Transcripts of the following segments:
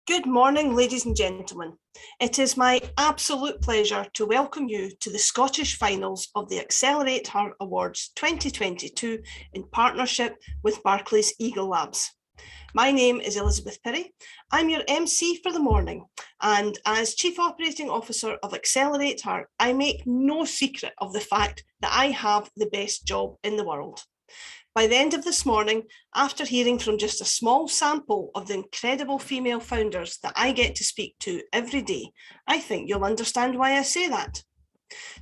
Good morning, ladies and gentlemen. It is my absolute pleasure to welcome you to the Scottish finals of the AccelerateHER Awards 2022 in partnership with Barclays Eagle Labs. My name is Elizabeth Pirrie. I'm your MC for the morning, and as Chief Operating Officer of AccelerateHER, I make no secret of the fact that I have the best job in the world. By the end of this morning, after hearing from just a small sample of the incredible female founders that I get to speak to every day, I think you'll understand why I say that.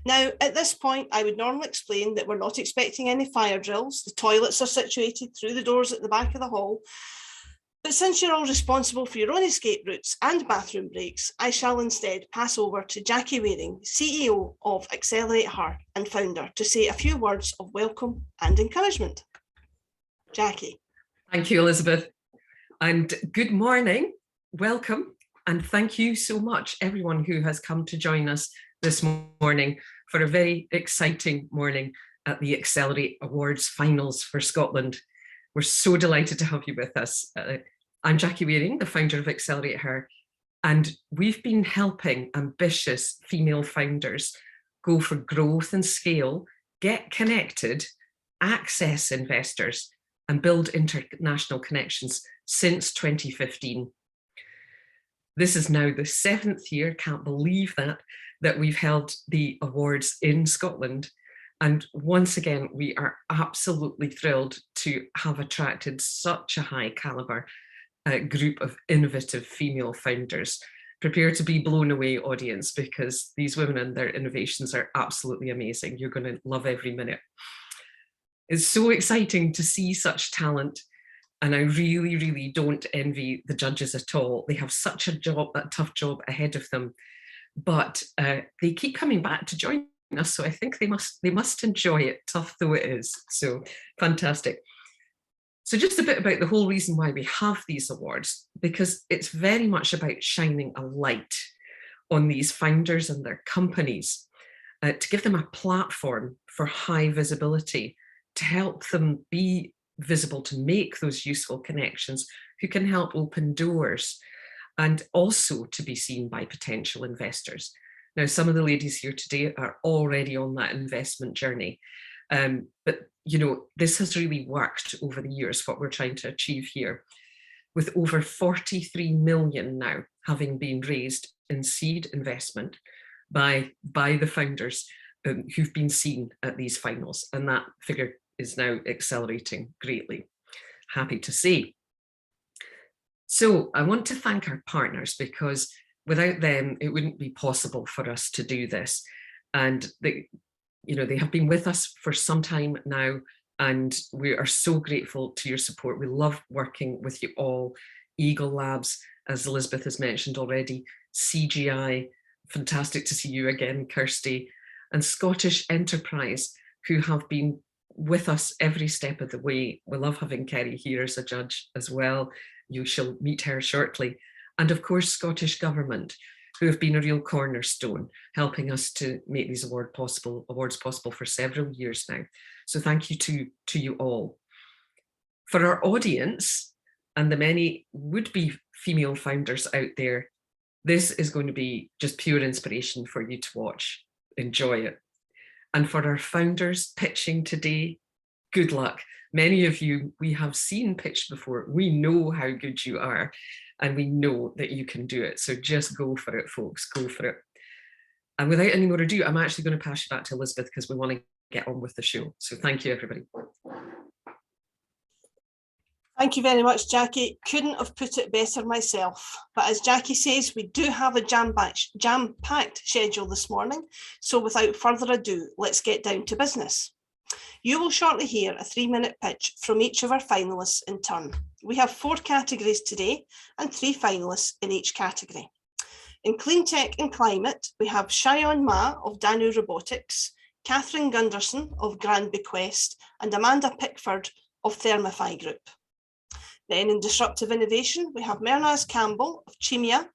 Now, at this point, I would normally explain that we're not expecting any fire drills. The toilets are situated through the doors at the back of the hall. But since you're all responsible for your own escape routes and bathroom breaks, I shall instead pass over to Jackie Waring, CEO of AccelerateHER and founder, to say a few words of welcome and encouragement. Jackie. Thank you, Elizabeth, and good morning, welcome, and thank you so much, everyone who has come to join us this morning for a very exciting morning at the Accelerate Awards finals for Scotland. We're so delighted to have you with us. I'm Jackie Waring, the founder of AccelerateHER, and we've been helping ambitious female founders go for growth and scale, get connected, access investors, and build international connections since 2015. This is now the 7th year, can't believe that we've held the awards in Scotland. And once again, we are absolutely thrilled to have attracted such a high caliber group of innovative female founders. Prepare to be blown away, audience, because these women and their innovations are absolutely amazing. You're going to love every minute. It's so exciting to see such talent, and I really, really don't envy the judges at all. They have such a tough job ahead of them, but they keep coming back to join us, so I think they must enjoy it, tough though it is. So fantastic. So just a bit about the whole reason why we have these awards, because it's very much about shining a light on these founders and their companies to give them a platform for high visibility, to help them be visible, to make those useful connections who can help open doors, and also to be seen by potential investors. Now, some of the ladies here today are already on that investment journey, but you know, this has really worked over the years, what we're trying to achieve here, with over 43 million now having been raised in seed investment by the founders who've been seen at these finals, and that figure is now accelerating greatly, happy to see. So I want to thank our partners, because without them, it wouldn't be possible for us to do this. And they have been with us for some time now, and we are so grateful to your support. We love working with you all. Eagle Labs, as Elizabeth has mentioned already, CGI, fantastic to see you again, Kirsty, and Scottish Enterprise, who have been with us every step of the way. We love having Kerry here as a judge as well. You shall meet her shortly. And of course, Scottish Government, who have been a real cornerstone, helping us to make these awards possible for several years now. So thank you to you all. For our audience and the many would-be female founders out there, this is going to be just pure inspiration for you to watch. Enjoy it. And for our founders pitching today, good luck. Many of you we have seen pitched before. We know how good you are, and we know that you can do it. So just go for it, folks, go for it. And without any more ado, I'm actually going to pass you back to Elizabeth, because we want to get on with the show. So thank you, everybody. Thank you very much, Jackie. Couldn't have put it better myself. But as Jackie says, we do have a jam-packed schedule this morning. So without further ado, let's get down to business. You will shortly hear a 3-minute pitch from each of our finalists in turn. We have 4 categories today and 3 finalists in each category. In CleanTech and Climate, we have Xiaoyan Ma of Danu Robotics, Katherine Gunderson of Bequest, and Amanda Pickford of ThermaFY Group. Then in Disruptive Innovation, we have Mehrnaz Campbell of Cheemia,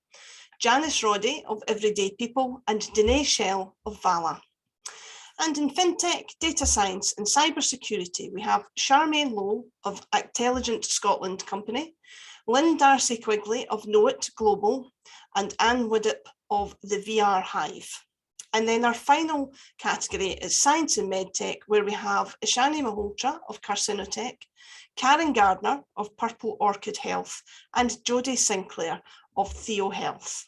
Janis Roddie of Everyday People, and Danae of Valla. And in FinTech, Data Science and Cybersecurity, we have Charmaine of Actelligent Scotland Company, Lynne Darcey Quigley of Know It Global, and Anne Woodip of the Vr Hive. And then our final category is Science and MedTech, where we have Ishani Malhotra of Carcinotech, Karen Gardner of Purple Orchid Health, and Jodie Sinclair of Theo Health.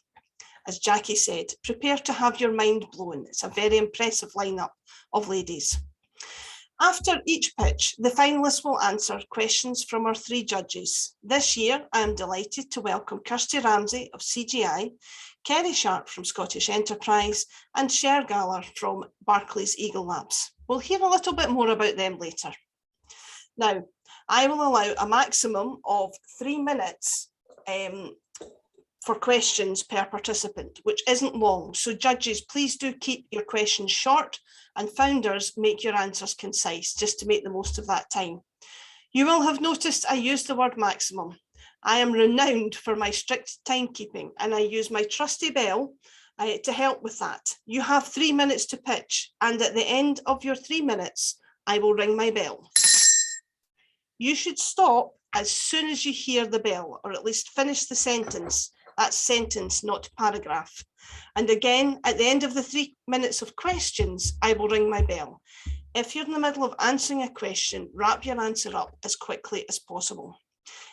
As Jackie said, prepare to have your mind blown. It's a very impressive lineup of ladies. After each pitch, the finalists will answer questions from our 3 judges. This year, I am delighted to welcome Kirsty Ramsey of CGI, Kerry Sharp from Scottish Enterprise, and Cher Galler from Barclays Eagle Labs. We'll hear a little bit more about them later. Now, I will allow a maximum of 3 minutes for questions per participant, which isn't long. So judges, please do keep your questions short, and founders, make your answers concise, just to make the most of that time. You will have noticed I use the word maximum. I am renowned for my strict timekeeping, and I use my trusty bell to help with that. You have 3 minutes to pitch, and at the end of your 3 minutes, I will ring my bell. You should stop as soon as you hear the bell, or at least finish the sentence. That's sentence, not paragraph. And again, at the end of the 3 minutes of questions, I will ring my bell. If you're in the middle of answering a question, wrap your answer up as quickly as possible.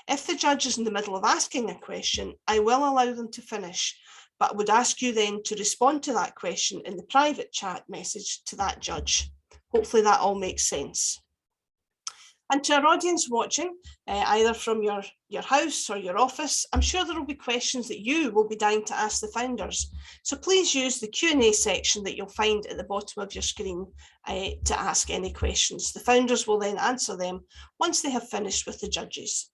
If the judge is in the middle of asking a question, I will allow them to finish, but would ask you then to respond to that question in the private chat message to that judge. Hopefully that all makes sense. And to our audience watching, either from your house or your office, I'm sure there will be questions that you will be dying to ask the founders. So please use the Q&A section that you'll find at the bottom of your screen to ask any questions. The founders will then answer them once they have finished with the judges.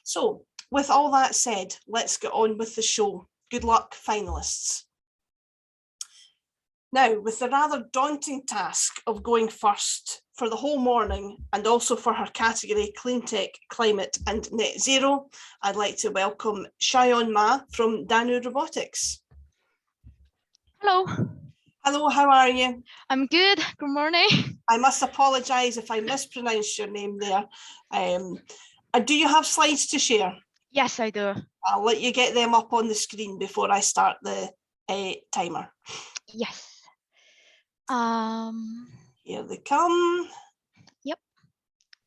So with all that said, let's get on with the show. Good luck, finalists. Now, with the rather daunting task of going first for the whole morning, and also for her category CleanTech, Climate and Net Zero, I'd like to welcome Xiaoyan Ma from Danu Robotics. Hello. Hello, how are you? I'm good. Good morning. I must apologise if I mispronounced your name there. Do you have slides to share? Yes, I do. I'll let you get them up on the screen before I start the timer. Yes. Here they come. Yep.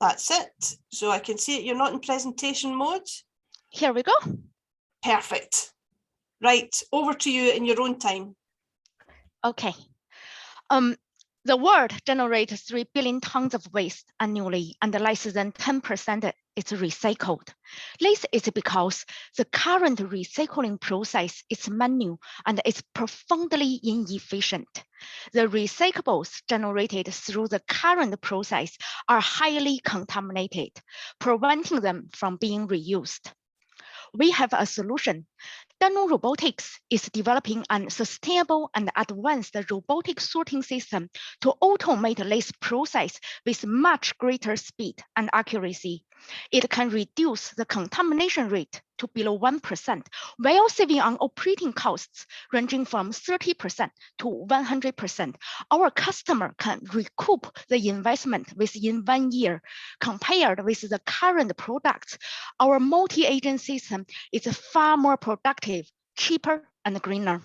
That's it. So I can see it. You're not in presentation mode. Here we go. Perfect. Right, over to you in your own time. Okay. The world generates 3 billion tons of waste annually, and less than 10% is recycled. This is because the current recycling process is manual and is profoundly inefficient. The recyclables generated through the current process are highly contaminated, preventing them from being reused. We have a solution. Danu Robotics is developing a sustainable and advanced robotic sorting system to automate this process with much greater speed and accuracy. It can reduce the contamination rate to below 1%, while saving on operating costs ranging from 30% to 100%. Our customer can recoup the investment within 1 year. Compared with the current products, our multi-agent system is far more productive, cheaper, and greener.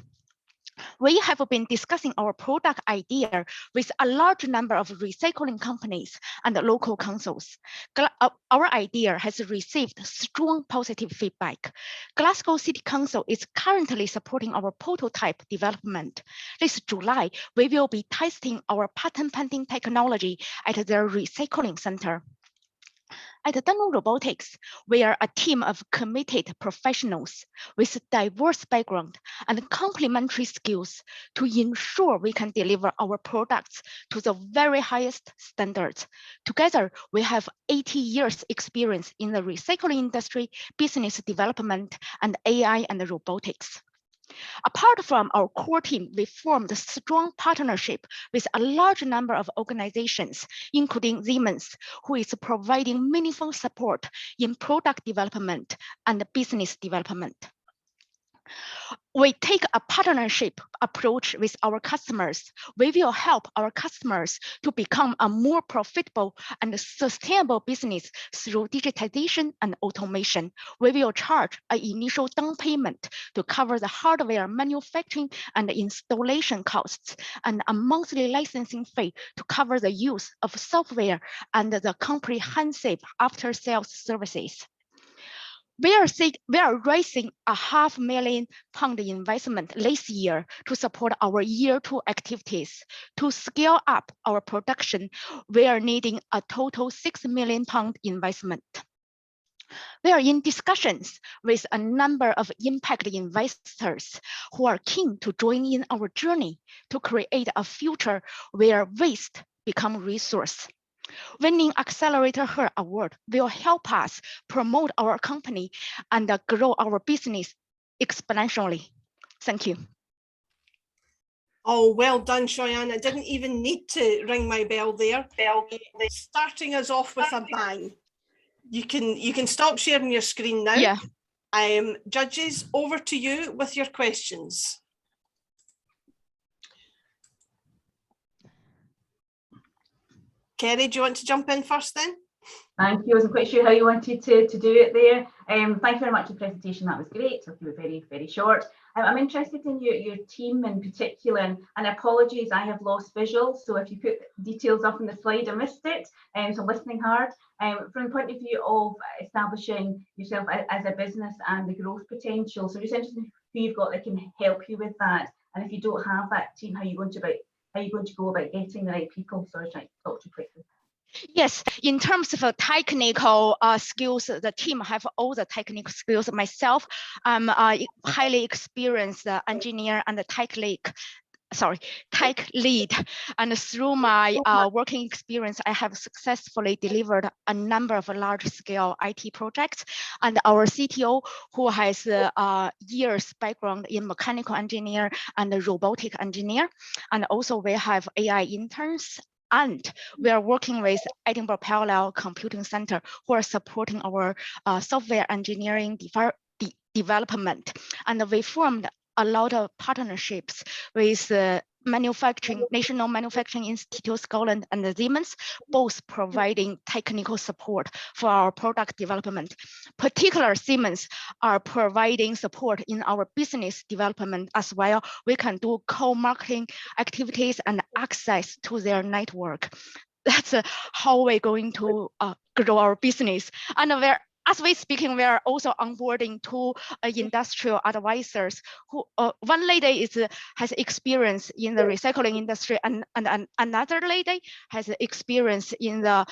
We have been discussing our product idea with a large number of recycling companies and local councils. Our idea has received strong positive feedback. Glasgow City Council is currently supporting our prototype development. This July, we will be testing our patent-pending technology at their recycling center. At Danu Robotics, we are a team of committed professionals with diverse background and complementary skills to ensure we can deliver our products to the very highest standards. Together, we have 80 years experience in the recycling industry, business development, and AI and robotics. Apart from our core team, we formed a strong partnership with a large number of organizations, including Siemens, who is providing meaningful support in product development and business development. We take a partnership approach with our customers. We will help our customers to become a more profitable and sustainable business through digitization and automation. We will charge an initial down payment to cover the hardware manufacturing and installation costs, and a monthly licensing fee to cover the use of software and the comprehensive after-sales services. We are raising a £500,000 investment this year to support our year 2 activities. To scale up our production, we are needing a total £6 million investment. We are in discussions with a number of impact investors who are keen to join in our journey to create a future where waste becomes resource. Winning AccelerateHER Award will help us promote our company and grow our business exponentially. Thank you. Oh, well done, Xiaoyan. I didn't even need to ring my bell there. Starting us off with a bang. You can stop sharing your screen now. Yeah. Judges, over to you with your questions. Kerry, do you want to jump in first then? Thank you. I wasn't quite sure how you wanted to do it there. Thank you very much for the presentation. That was great. So you were very, very short. I'm interested in your team in particular, and apologies, I have lost visual. So if you put details up on the slide, I missed it. So I'm listening hard. From the point of view of establishing yourself as a business and the growth potential. So just interested in who you've got that can help you with that. And if you don't have that team, how are you going to go about getting the right people? So I was trying to talk to you quickly. Yes, in terms of technical skills, the team have all the technical skills. Myself, I'm a highly experienced engineer and a tech lead. And through my working experience, I have successfully delivered a number of large-scale IT projects. And our CTO, who has years background in mechanical engineer and robotic engineer, and also we have AI interns. And we are working with Edinburgh Parallel Computing Center, who are supporting our software engineering development. And we formed a lot of partnerships with National Manufacturing Institute Scotland and Siemens, both providing technical support for our product development. Particular Siemens are providing support in our business development as well. We can do co-marketing activities and access to their network. That's how we're going to grow our business. And as we're speaking, we are also onboarding 2 industrial advisors who one lady has experience in the recycling industry and another lady has experience in the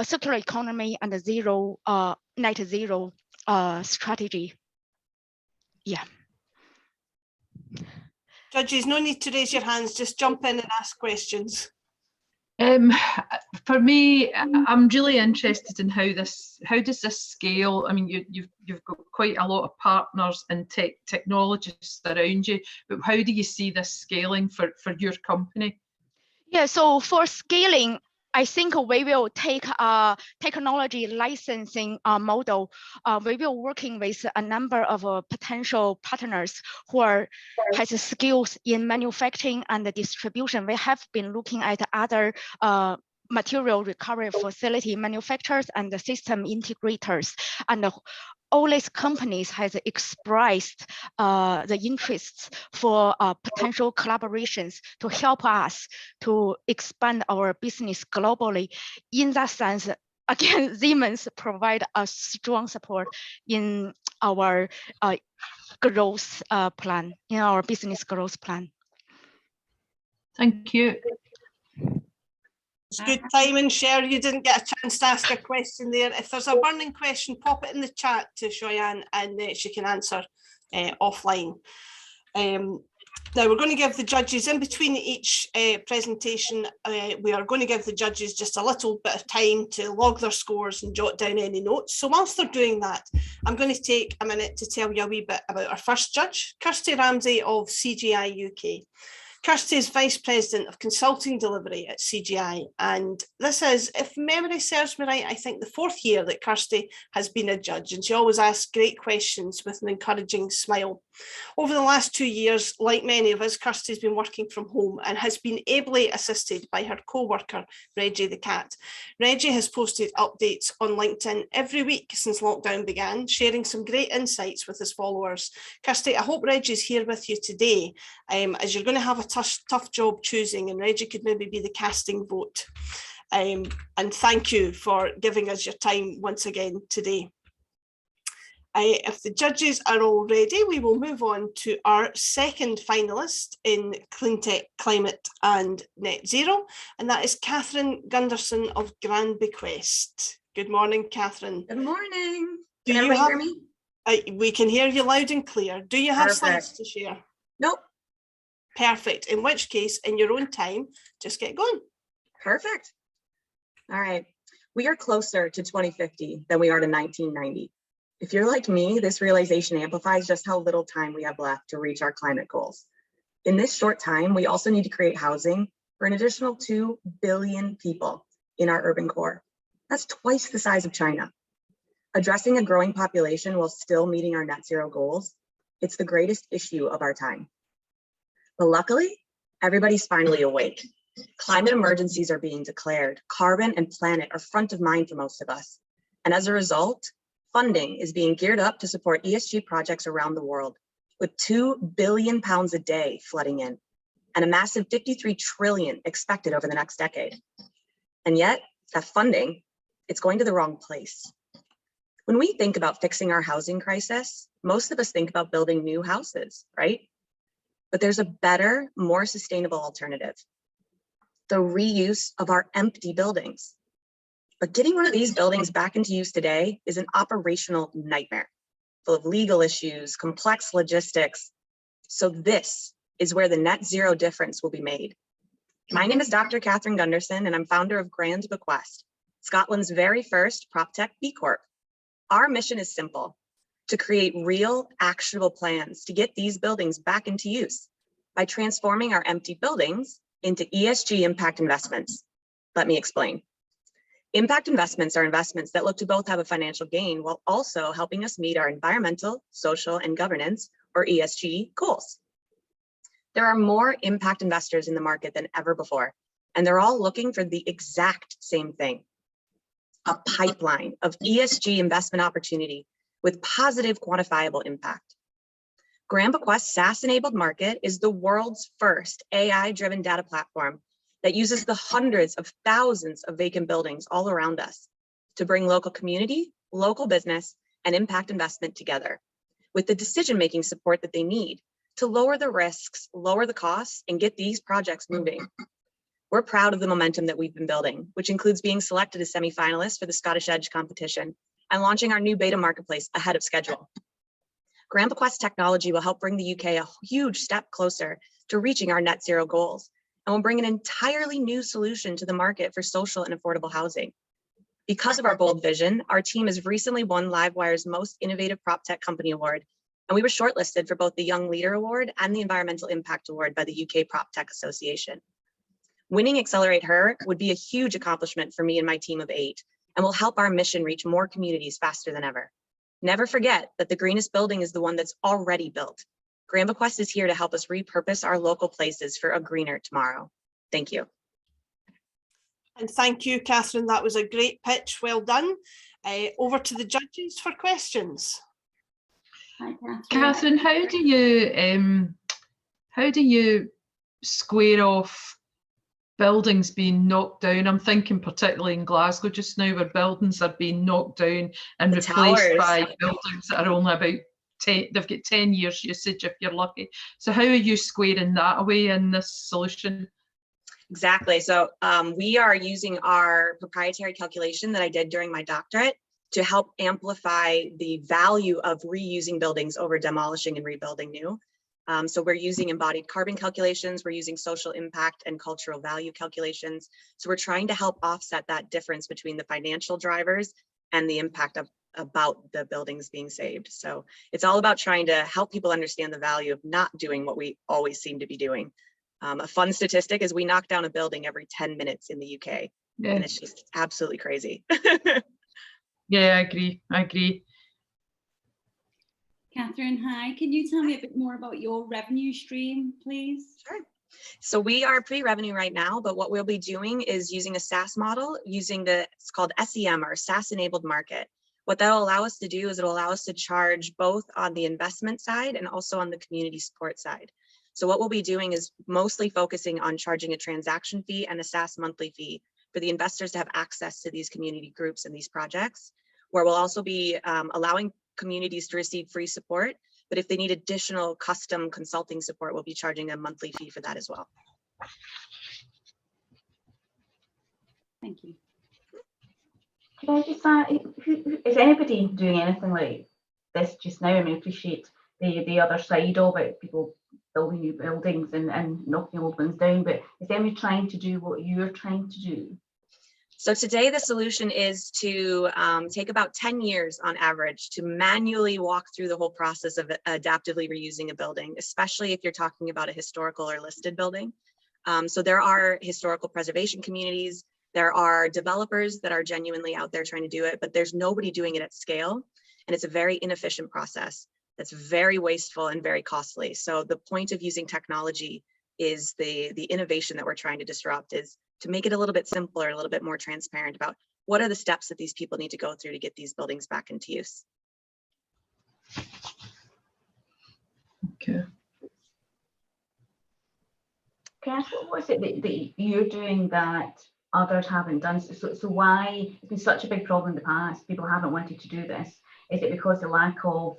circular economy and the net zero strategy. Yeah. Judges, no need to raise your hands, just jump in and ask questions. For me, I'm really interested in how does this scale? I mean, you've got quite a lot of partners and technologists around you, but how do you see this scaling for your company? Yeah, so for scaling, I think we will take a technology licensing model. We will working with a number of potential partners who has skills in manufacturing and the distribution. We have been looking at other material recovery facility manufacturers and the system integrators. And all these companies has expressed the interests for potential collaborations to help us to expand our business globally. In that sense, again, Siemens provide a strong support in our growth plan, in our business growth plan. Thank you. It's good timing, Cher. You didn't get a chance to ask a question there. If there's a burning question, pop it in the chat to Xiaoyan and she can answer offline. Now we're going to give the judges, in between each presentation, we are going to give the judges just a little bit of time to log their scores and jot down any notes. So whilst they're doing that, I'm going to take a minute to tell you a wee bit about our first judge, Kirsty Ramsey of CGI UK. Kirsty is Vice President of Consulting Delivery at CGI, and this is, if memory serves me right, I think the 4th year that Kirsty has been a judge, and she always asks great questions with an encouraging smile. Over the last 2 years, like many of us, Kirsty's been working from home and has been ably assisted by her co-worker, Reggie the cat. Reggie has posted updates on LinkedIn every week since lockdown began, sharing some great insights with his followers. Kirsty, I hope Reggie's here with you today, as you're going to have a tough job choosing, and Reggie could maybe be the casting vote. And thank you for giving us your time once again today. If the judges are all ready, we will move on to our second finalist in CleanTech, Climate and Net Zero, and that is Katherine Gunderson of Grand Bequest. Good morning, Katherine. Good morning. Do Can you have, hear me? we can hear you loud and clear. Do you have Perfect. slides to share? Nope. Perfect. In which case, in your own time, just get going. Perfect. All right. We are closer to 2050 than we are to 1990. If you're like me, this realization amplifies just how little time we have left to reach our climate goals. In this short time, we also need to create housing for an additional 2 billion people in our urban core. That's twice the size of China. Addressing a growing population while still meeting our net zero goals, it's the greatest issue of our time. But luckily, everybody's finally awake. Climate emergencies are being declared. Carbon and planet are front of mind for most of us. And as a result, funding is being geared up to support ESG projects around the world, with £2 billion a day flooding in, and a massive 53 trillion expected over the next decade. And yet, that funding, it's going to the wrong place. When we think about fixing our housing crisis, most of us think about building new houses, right? But there's a better, more sustainable alternative: the reuse of our empty buildings. But getting one of these buildings back into use today is an operational nightmare, full of legal issues, complex logistics. So this is where the net zero difference will be made. My name is Dr. Katherine Gunderson, and I'm founder of Grand Bequest, Scotland's very first PropTech B Corp. Our mission is simple: to create real, actionable plans to get these buildings back into use by transforming our empty buildings into ESG impact investments. Let me explain. Impact investments are investments that look to both have a financial gain while also helping us meet our environmental, social, and governance, or ESG, goals. There are more impact investors in the market than ever before, and they're all looking for the exact same thing: a pipeline of ESG investment opportunity with positive quantifiable impact. Grand Bequest's SaaS-enabled market is the world's first AI-driven data platform that uses the hundreds of thousands of vacant buildings all around us to bring local community, local business, and impact investment together with the decision-making support that they need to lower the risks, lower the costs, and get these projects moving. We're proud of the momentum that we've been building, which includes being selected as semi-finalists for the Scottish Edge competition and launching our new beta marketplace ahead of schedule. Grand Bequest technology will help bring the UK a huge step closer to reaching our net zero goals, and will bring an entirely new solution to the market for social and affordable housing. Because of our bold vision, our team has recently won Livewire's Most Innovative PropTech Company Award, and we were shortlisted for both the Young Leader Award and the Environmental Impact Award by the UK PropTech Association. Winning AccelerateHER would be a huge accomplishment for me and my team of 8, and will help our mission reach more communities faster than ever. Never forget that the greenest building is the one that's already built. Grand Bequest is here to help us repurpose our local places for a greener tomorrow. Thank you. And thank you, Katherine. That was a great pitch. Well done. Over to the judges for questions. Hi, Katherine, how do you square off buildings being knocked down? I'm thinking particularly in Glasgow just now, where buildings are being knocked down and replaced by buildings that are only about 10, they've got 10 years usage if you're lucky. So how are you squaring that away in this solution? Exactly. So we are using our proprietary calculation that I did during my doctorate to help amplify the value of reusing buildings over demolishing and rebuilding new. So we're using embodied carbon calculations, we're using social impact and cultural value calculations. So we're trying to help offset that difference between the financial drivers and the impact about the buildings being saved. So it's all about trying to help people understand the value of not doing what we always seem to be doing. A fun statistic is we knock down a building every 10 minutes in the UK, Yeah. and it's just absolutely crazy. Yeah, I agree. I agree. Katherine, hi. Can you tell me a bit more about your revenue stream, please? Sure. So we are pre-revenue right now, but what we'll be doing is using a SaaS model, using it's called SEM, or SaaS enabled market. What that'll allow us to do is it'll allow us to charge both on the investment side and also on the community support side. So what we'll be doing is mostly focusing on charging a transaction fee and a SaaS monthly fee for the investors to have access to these community groups and these projects, where we'll also be allowing communities to receive free support. But if they need additional custom consulting support, we'll be charging a monthly fee for that as well. Thank you. Can I just ask, is anybody doing anything like this just now? I mean, I appreciate the other side of it, people building new buildings and knocking old ones down, but is anybody trying to do what you're trying to do? So today the solution is to take about 10 years on average to manually walk through the whole process of adaptively reusing a building, especially if you're talking about a historical or listed building. So there are historical preservation communities, there are developers that are genuinely out there trying to do it, but there's nobody doing it at scale. And it's a very inefficient process that's very wasteful and very costly. So the point of using technology is the innovation that we're trying to disrupt, is to make it a little bit simpler, a little bit more transparent about what are the steps that these people need to go through to get these buildings back into use. Okay. Can I ask, what is it that you're doing that others haven't done? So why, it's been such a big problem in the past, people haven't wanted to do this. Is it because the lack of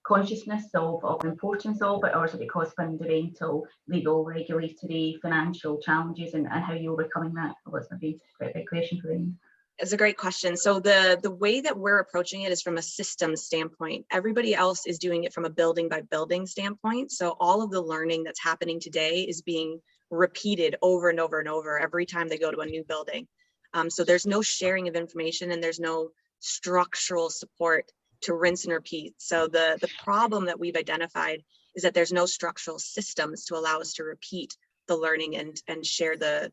consciousness of importance of it, or is it because fundamental, legal, regulatory, financial challenges, and how you're overcoming that? Well, it's going to be quite a big question for you. It's a great question. So the way that we're approaching it is from a systems standpoint. Everybody else is doing it from a building by building standpoint. So all of the learning that's happening today is being repeated over and over and over every time they go to a new building. So there's no sharing of information, and there's no structural support to rinse and repeat. So the problem that we've identified is that there's no structural systems to allow us to repeat the learning and share the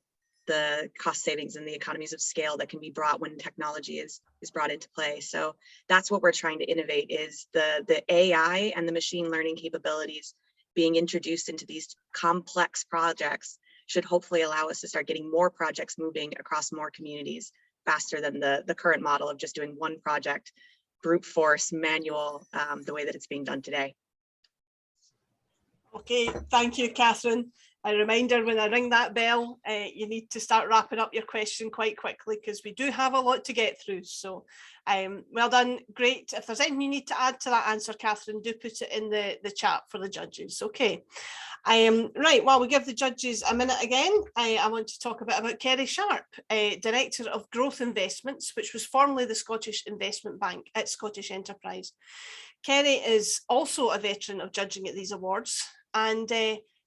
cost savings and the economies of scale that can be brought when technology is brought into play. So that's what we're trying to innovate, is the AI and the machine learning capabilities being introduced into these complex projects should hopefully allow us to start getting more projects moving across more communities faster than the current model of just doing one project, brute force, manual, the way that it's being done today. Okay, thank you, Katherine. A reminder, when I ring that bell, you need to start wrapping up your question quite quickly, because we do have a lot to get through. So well done, great. If there's anything you need to add to that answer, Katherine, do put it in the chat for the judges. Okay. Right, while we give the judges a minute again, I want to talk a bit about Kerry Sharp, Director of Growth Investments, which was formerly the Scottish Investment Bank at Scottish Enterprise. Kerry is also a veteran of judging at these awards, and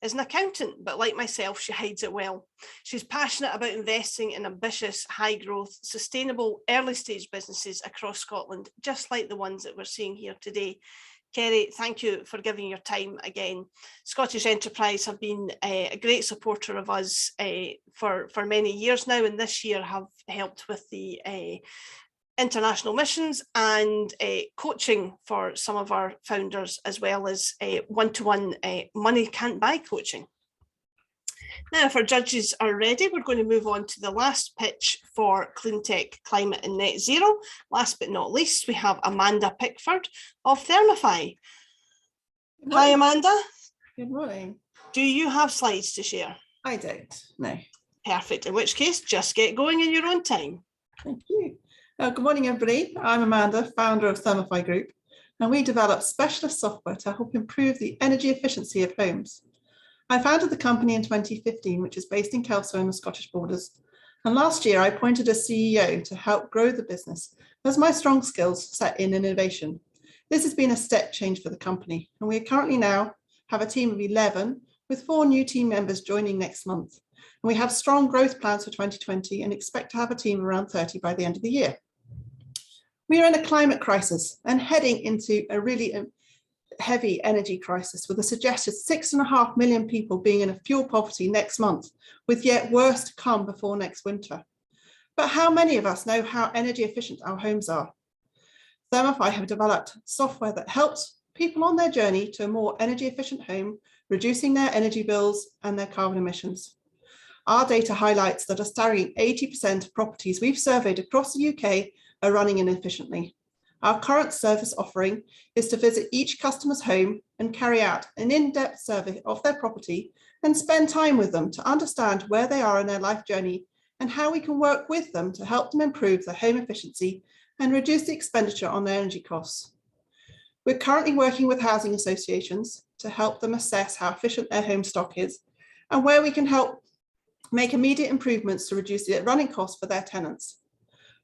is an accountant, but like myself, she hides it well. She's passionate about investing in ambitious, high growth, sustainable, early stage businesses across Scotland, just like the ones that we're seeing here today. Kerry, thank you for giving your time again. Scottish Enterprise have been a great supporter of us for many years now, and this year have helped with the international missions and coaching for some of our founders, as well as one-to-one money can't buy coaching. Now, if our judges are ready, we're going to move on to the last pitch for CleanTech, Climate and Net Zero. Last but not least, we have Amanda Pickford of ThermaFY. Hi, Amanda. Good morning. Do you have slides to share? I don't, no. Perfect. In which case, just get going in your own time. Thank you. Good morning, everybody. I'm Amanda, founder of ThermaFY Group, and we develop specialist software to help improve the energy efficiency of homes. I founded the company in 2015, which is based in Kelso on the Scottish borders. And last year, I appointed a CEO to help grow the business, as my strong skills set in innovation. This has been a step change for the company, and we currently now have a team of 11, with 4 new team members joining next month. And we have strong growth plans for 2020 and expect to have a team around 30 by the end of the year. We are in a climate crisis and heading into a really heavy energy crisis with a suggested 6.5 million people being in a fuel poverty next month, with yet worse to come before next winter. But how many of us know how energy efficient our homes are? ThermaFY have developed software that helps people on their journey to a more energy efficient home, reducing their energy bills and their carbon emissions. Our data highlights that a staggering 80% of properties we've surveyed across the UK are running inefficiently. Our current service offering is to visit each customer's home and carry out an in-depth survey of their property and spend time with them to understand where they are in their life journey and how we can work with them to help them improve their home efficiency and reduce the expenditure on their energy costs. We're currently working with housing associations to help them assess how efficient their home stock is and where we can help make immediate improvements to reduce the running costs for their tenants.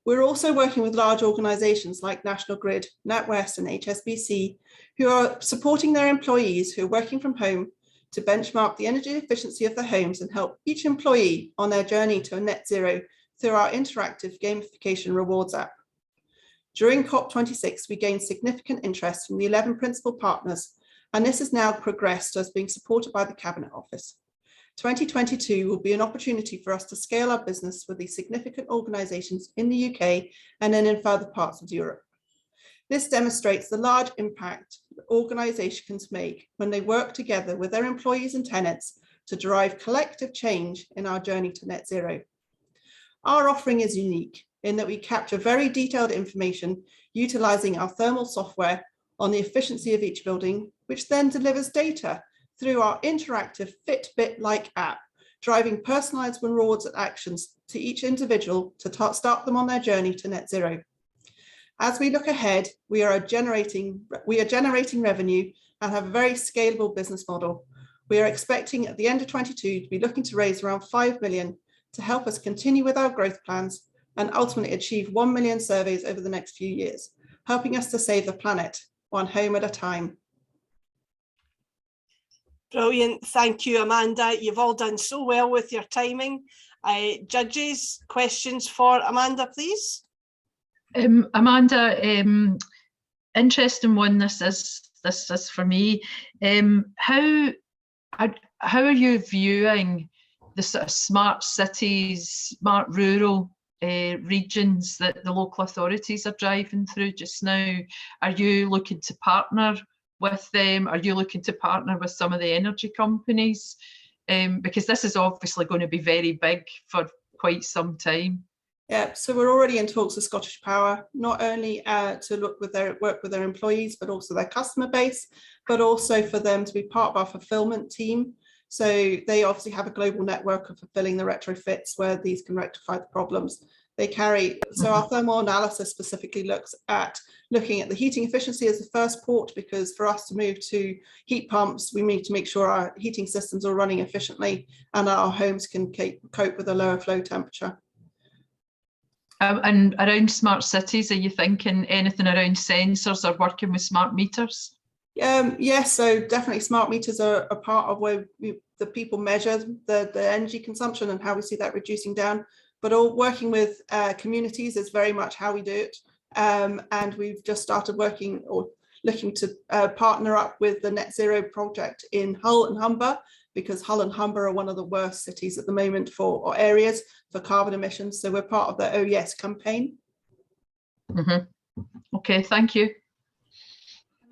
We're also working with large organisations like National Grid, NatWest and HSBC, who are supporting their employees who are working from home to benchmark the energy efficiency of their homes and help each employee on their journey to a net zero through our interactive gamification rewards app. During COP26, we gained significant interest from the 11 principal partners, and this has now progressed as being supported by the Cabinet Office. 2022 will be an opportunity for us to scale our business with these significant organisations in the UK and then in further parts of Europe. This demonstrates the large impact that organisations make when they work together with their employees and tenants to drive collective change in our journey to net zero. Our offering is unique in that we capture very detailed information utilising our thermal software on the efficiency of each building, which then delivers data through our interactive Fitbit-like app, driving personalised rewards and actions to each individual to start them on their journey to net zero. As we look ahead, we are generating revenue and have a very scalable business model. We are expecting at the end of 22 to be looking to raise around 5 million to help us continue with our growth plans and ultimately achieve 1 million surveys over the next few years, helping us to save the planet one home at a time. Brilliant. Thank you, Amanda. You've all done so well with your timing. Judges, questions for Amanda, please. Amanda, interesting one this is for me. How are you viewing the sort of smart cities, smart rural regions that the local authorities are driving through just now? Are you looking to partner with them? Are you looking to partner with some of the energy companies? Because this is obviously going to be very big for quite some time. Yeah, so we're already in talks with Scottish Power, not only to work with their employees, but also their customer base, but also for them to be part of our fulfillment team. So they obviously have a global network of fulfilling the retrofits where these can rectify the problems. So our thermal analysis specifically looking at the heating efficiency as the first port, because for us to move to heat pumps, we need to make sure our heating systems are running efficiently and our homes can cope with a lower flow temperature. And around smart cities, are you thinking anything around sensors or working with smart meters? Yes, so definitely smart meters are a part of where the people measure the energy consumption and how we see that reducing down. But all working with communities is very much how we do it. And we've just started working or looking to partner up with the Net Zero project in Hull and Humber, because Hull and Humber are one of the worst cities at the moment or areas for carbon emissions. So we're part of the Oh Yes campaign. Okay, thank you.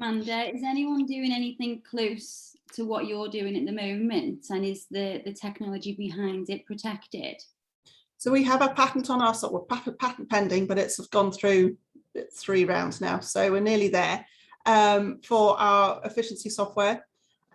Amanda, is anyone doing anything close to what you're doing at the moment? And is the technology behind it protected? So we have a patent on our software, patent pending, but it's gone through 3 rounds now. So we're nearly there for our efficiency software.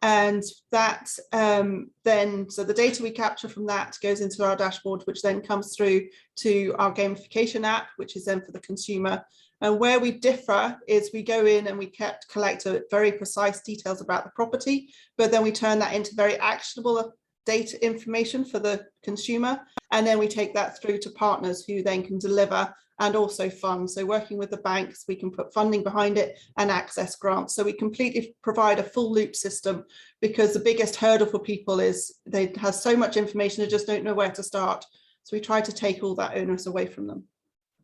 And that so the data we capture from that goes into our dashboard, which then comes through to our gamification app, which is then for the consumer. And where we differ is we go in and we collect very precise details about the property, but then we turn that into very actionable data information for the consumer. And then we take that through to partners who then can deliver and also fund. So working with the banks, we can put funding behind it and access grants. So we completely provide a full loop system, because the biggest hurdle for people is they have so much information, they just don't know where to start. So we try to take all that onus away from them.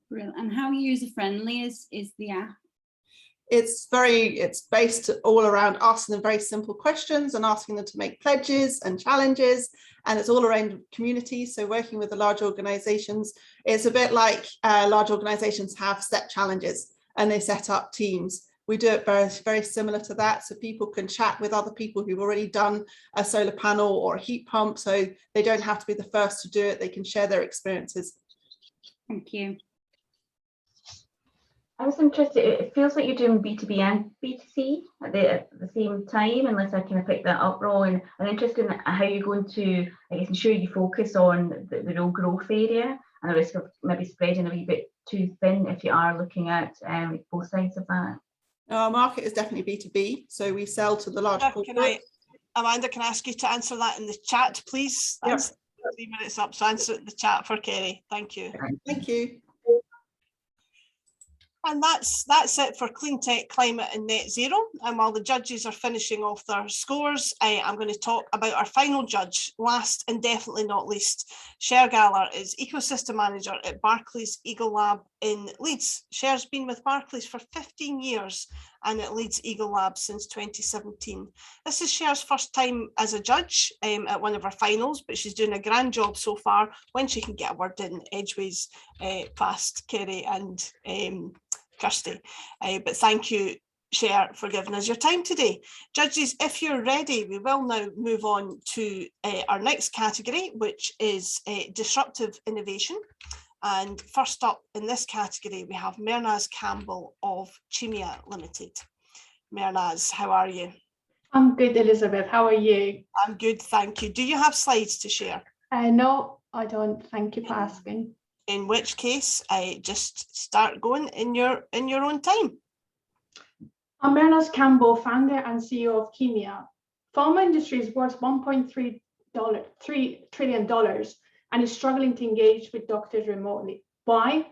Brilliant. And how user friendly is the app? It's based all around asking them very simple questions and asking them to make pledges and challenges, and it's all around community. So working with the large organizations, it's a bit like large organizations have set challenges and they set up teams. We do it very, very similar to that, so people can chat with other people who've already done a solar panel or a heat pump, so they don't have to be the first to do it. They can share their experiences. Thank you. I was interested, it feels like you're doing B2B and B2C at the same time, unless I kind of picked that up wrong. And I'm interested in how you're going to, I guess, ensure you focus on the real growth area and the risk of maybe spreading a wee bit too thin if you are looking at both sides of that. Our market is definitely B2B, so we sell to the large corporates. Amanda, can I ask you to answer that in the chat, please? That's 3 minutes up, so answer the chat for Kerry. Thank you. Thank you. And that's it for CleanTech, Climate and Net Zero. And while the judges are finishing off their scores, I'm going to talk about our final judge. Last and definitely not least, Cher Galler is Ecosystem Manager at Barclays Eagle Lab in Leeds. Cher's been with Barclays for 15 years and at Leeds Eagle Labs since 2017. This is Cher's first time as a judge at one of our finals, but she's doing a grand job so far when she can get a word in edgeways past Kerry and Kirsty. But thank you, Cher, for giving us your time today. Judges, if you're ready, we will now move on to our next category, which is Disruptive Innovation. And first up in this category, we have Mehrnaz Campbell of Cheemia Limited. Mehrnaz, how are you? I'm good, Elizabeth. How are you? I'm good, thank you. Do you have slides to share? No, I don't. Thank you for asking. In which case, I just start going in your own time. I'm Mehrnaz Campbell, founder and CEO of Cheemia. Pharma industry is worth $1.3 trillion and is struggling to engage with doctors remotely. Why?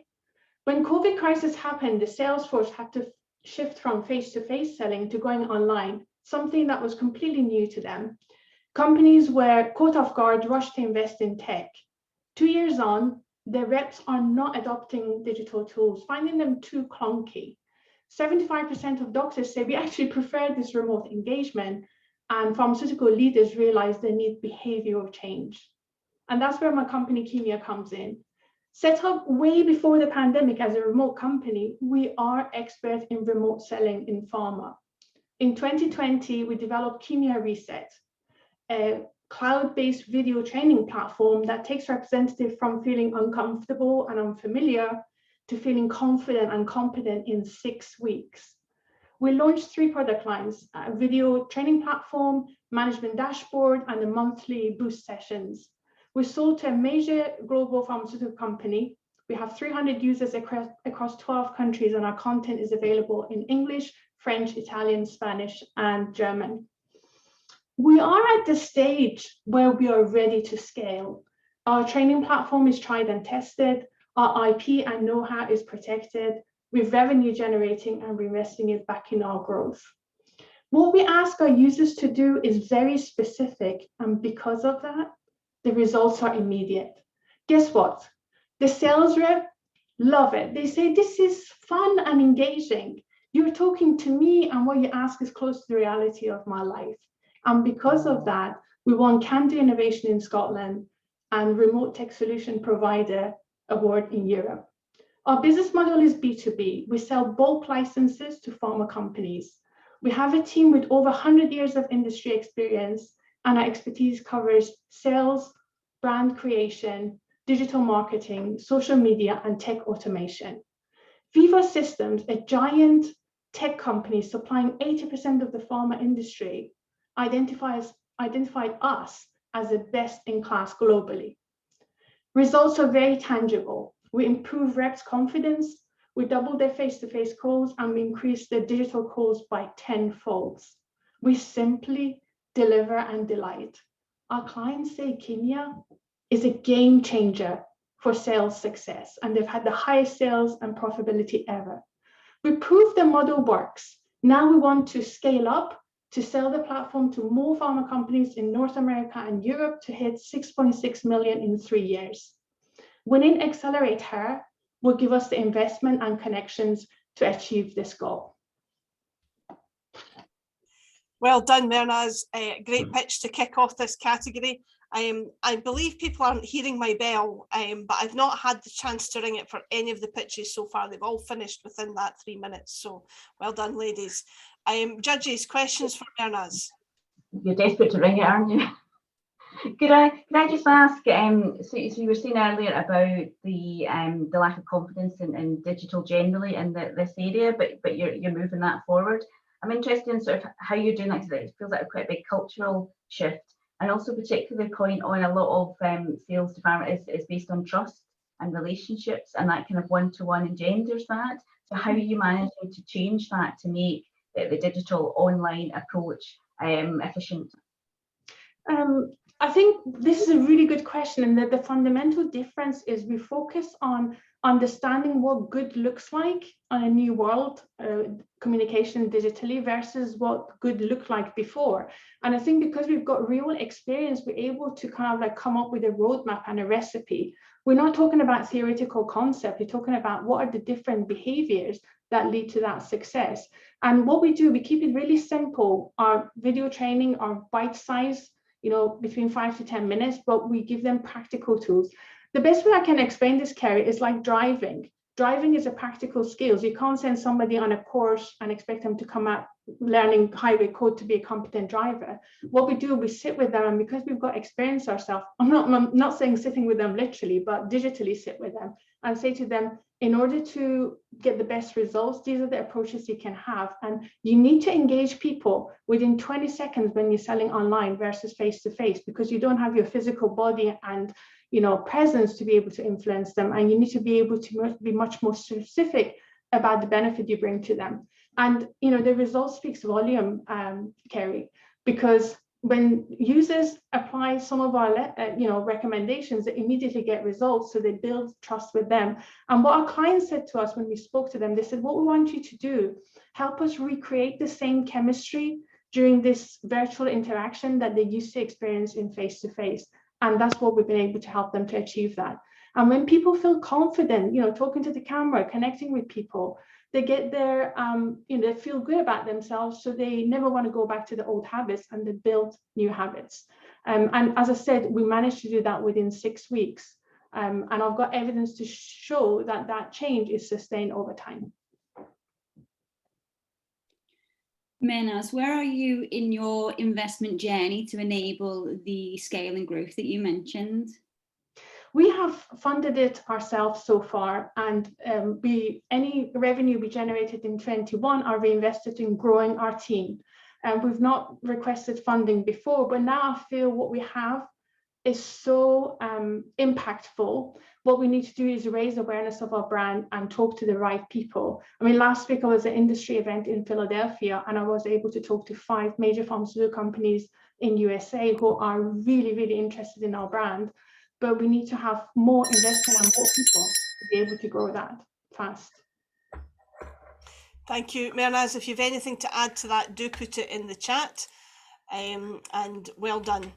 When COVID crisis happened, the sales force had to shift from face-to-face selling to going online, something that was completely new to them. Companies were caught off guard, rushed to invest in tech. 2 years on, the reps are not adopting digital tools, finding them too clunky. 75% of doctors say we actually prefer this remote engagement, and pharmaceutical leaders realize they need behavioral change. And that's where my company Cheemia comes in. Set up way before the pandemic as a remote company, we are experts in remote selling in pharma. In 2020, we developed Cheemia Reset, a cloud-based video training platform that takes representatives from feeling uncomfortable and unfamiliar to feeling confident and competent in 6 weeks. We launched 3 product lines: a video training platform, management dashboard, and the monthly boost sessions. We sold to a major global pharmaceutical company. We have 300 users across 12 countries, and our content is available in English, French, Italian, Spanish, and German. We are at the stage where we are ready to scale. Our training platform is tried and tested. Our IP and know-how is protected. We're revenue generating and we're investing it back in our growth. What we ask our users to do is very specific, and because of that, the results are immediate. Guess what? The sales rep love it. They say, this is fun and engaging. You're talking to me and what you ask is close to the reality of my life. And because of that, we won Can-Do Innovation in Scotland and Remote Tech Solution Provider Award in Europe. Our business model is B2B. We sell bulk licenses to pharma companies. We have a team with over 100 years of industry experience, and our expertise covers sales, brand creation, digital marketing, social media, and tech automation. Vr Systems, a giant tech company supplying 80% of the pharma industry, identified us as the best in class globally. Results are very tangible. We improve reps' confidence, we double their face-to-face calls, and we increase their digital calls by 10-fold. We simply deliver and delight. Our clients say Cheemia is a game changer for sales success, and they've had the highest sales and profitability ever. We proved the model works. Now we want to scale up to sell the platform to more pharma companies in North America and Europe to hit 6.6 million in 3 years. Winning AccelerateHER will give us the investment and connections to achieve this goal. Well done, Mehrnaz. Great pitch to kick off this category. I believe people aren't hearing my bell, but I've not had the chance to ring it for any of the pitches so far. They've all finished within that 3 minutes. So well done, ladies. Judges, questions for Mehrnaz? You're desperate to ring it, aren't you? Could I just ask, so you were saying earlier about the lack of confidence in digital generally in this area, but you're moving that forward. I'm interested in sort of how you're doing that, because it feels like quite a big cultural shift, and also particularly point on a lot of sales department is based on trust and relationships, and that kind of one-to-one engenders that. So how are you managing to change that to make the digital online approach efficient? I think this is a really good question, and that the fundamental difference is we focus on understanding what good looks like on a new world, communication digitally, versus what good looked like before. And I think because we've got real experience, we're able to kind of like come up with a roadmap and a recipe. We're not talking about theoretical concept, we're talking about what are the different behaviors that lead to that success. And what we do, we keep it really simple. Our video training are bite-sized, between 5 to 10 minutes, but we give them practical tools. The best way I can explain this, Kerry, is like driving. Driving is a practical skill. You can't send somebody on a course and expect them to come out learning highway code to be a competent driver. What we do, we sit with them, and because we've got experience ourselves, I'm not saying sitting with them literally, but digitally sit with them and say to them, in order to get the best results, these are the approaches you can have. And you need to engage people within 20 seconds when you're selling online versus face-to-face, because you don't have your physical body and presence to be able to influence them. And you need to be able to be much more specific about the benefit you bring to them. And the result speaks volume, Kerry, because when users apply some of our recommendations, they immediately get results, so they build trust with them. And what our clients said to us when we spoke to them, they said, what we want you to do, help us recreate the same chemistry during this virtual interaction that they used to experience in face-to-face. And that's what we've been able to help them to achieve that. And when people feel confident, talking to the camera, connecting with people, they get their, they feel good about themselves, so they never want to go back to the old habits, and they build new habits. And as I said, we managed to do that within 6 weeks. And I've got evidence to show that that change is sustained over time. Mehrnaz, where are you in your investment journey to enable the scale and growth that you mentioned? We have funded it ourselves so far, and any revenue we generated in 21 are reinvested in growing our team. And we've not requested funding before, but now I feel what we have is so impactful. What we need to do is raise awareness of our brand and talk to the right people. I mean, last week I was at an industry event in Philadelphia, and I was able to talk to 5 major pharmaceutical companies in USA who are really, really interested in our brand. But we need to have more investment and more people to be able to grow that fast. Thank you, Mehrnaz. If you've anything to add to that, do put it in the chat. And well done.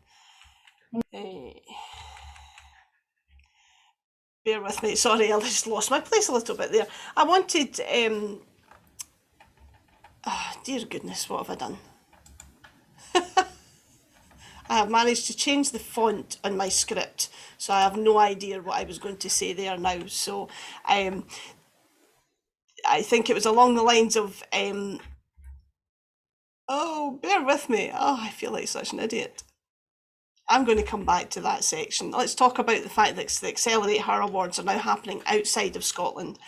Bear with me. Sorry, I just lost my place a little bit there. I wanted, dear goodness, what have I done? I have managed to change the font on my script, so I have no idea what I was going to say there now. So I think it was along the lines of, oh, bear with me. Oh, I feel like such an idiot. I'm going to come back to that section. Let's talk about the fact that the AccelerateHER Awards are now happening outside of Scotland.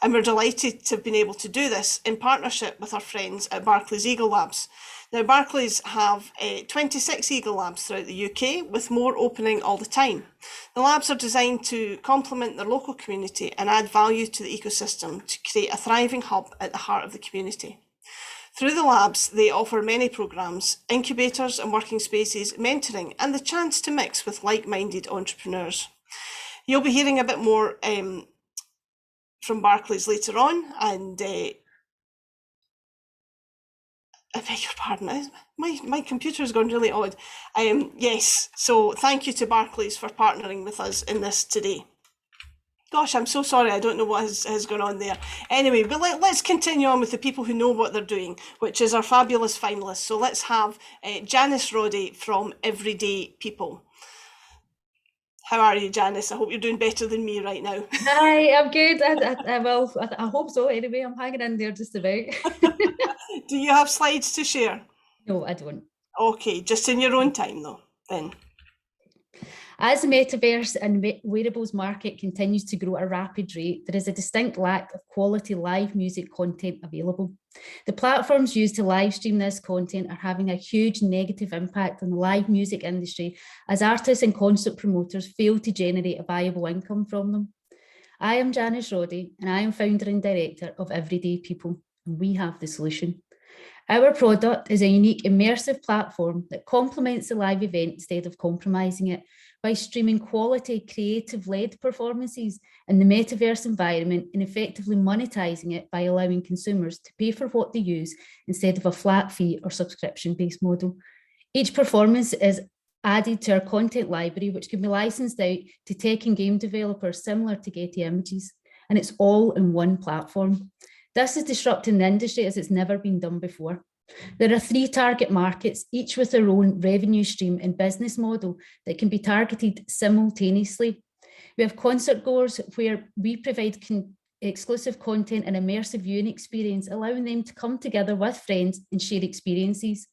And we're delighted to have been able to do this in partnership with our friends at Barclays Eagle Labs. Now, Barclays have 26 Eagle Labs throughout the UK, with more opening all the time. The labs are designed to complement their local community and add value to the ecosystem to create a thriving hub at the heart of the community. Through the labs, they offer many programmes, incubators and working spaces, mentoring, and the chance to mix with like-minded entrepreneurs. You'll be hearing a bit more from Barclays later on, and I beg your pardon, my computer has gone really odd. Yes, so thank you to Barclays for partnering with us in this today. Gosh, I'm so sorry. I don't know what has gone on there. Anyway, but let's continue on with the people who know what they're doing, which is our fabulous finalists. So let's have Janis Roddie from Everyday People. How are you, Janis? I hope you're doing better than me right now. Hi, I'm good. I hope so. Anyway, I'm hanging in there just about. Do you have slides to share? No, I don't. Okay, just in your own time though, then. As the metaverse and wearables market continues to grow at a rapid rate, there is a distinct lack of quality live music content available. The platforms used to live stream this content are having a huge negative impact on the live music industry as artists and concert promoters fail to generate a viable income from them. I am Janis Roddie and I am founder and director of Everyday People, and we have the solution. Our product is a unique immersive platform that complements the live event instead of compromising it by streaming quality creative-led performances in the metaverse environment and effectively monetizing it by allowing consumers to pay for what they use instead of a flat fee or subscription-based model. Each performance is added to our content library, which can be licensed out to tech and game developers similar to Getty Images, and it's all in one platform. This is disrupting the industry as it's never been done before. There are 3 target markets, each with their own revenue stream and business model that can be targeted simultaneously. We have concert goers where we provide exclusive content and immersive viewing experience, allowing them to come together with friends and share experiences.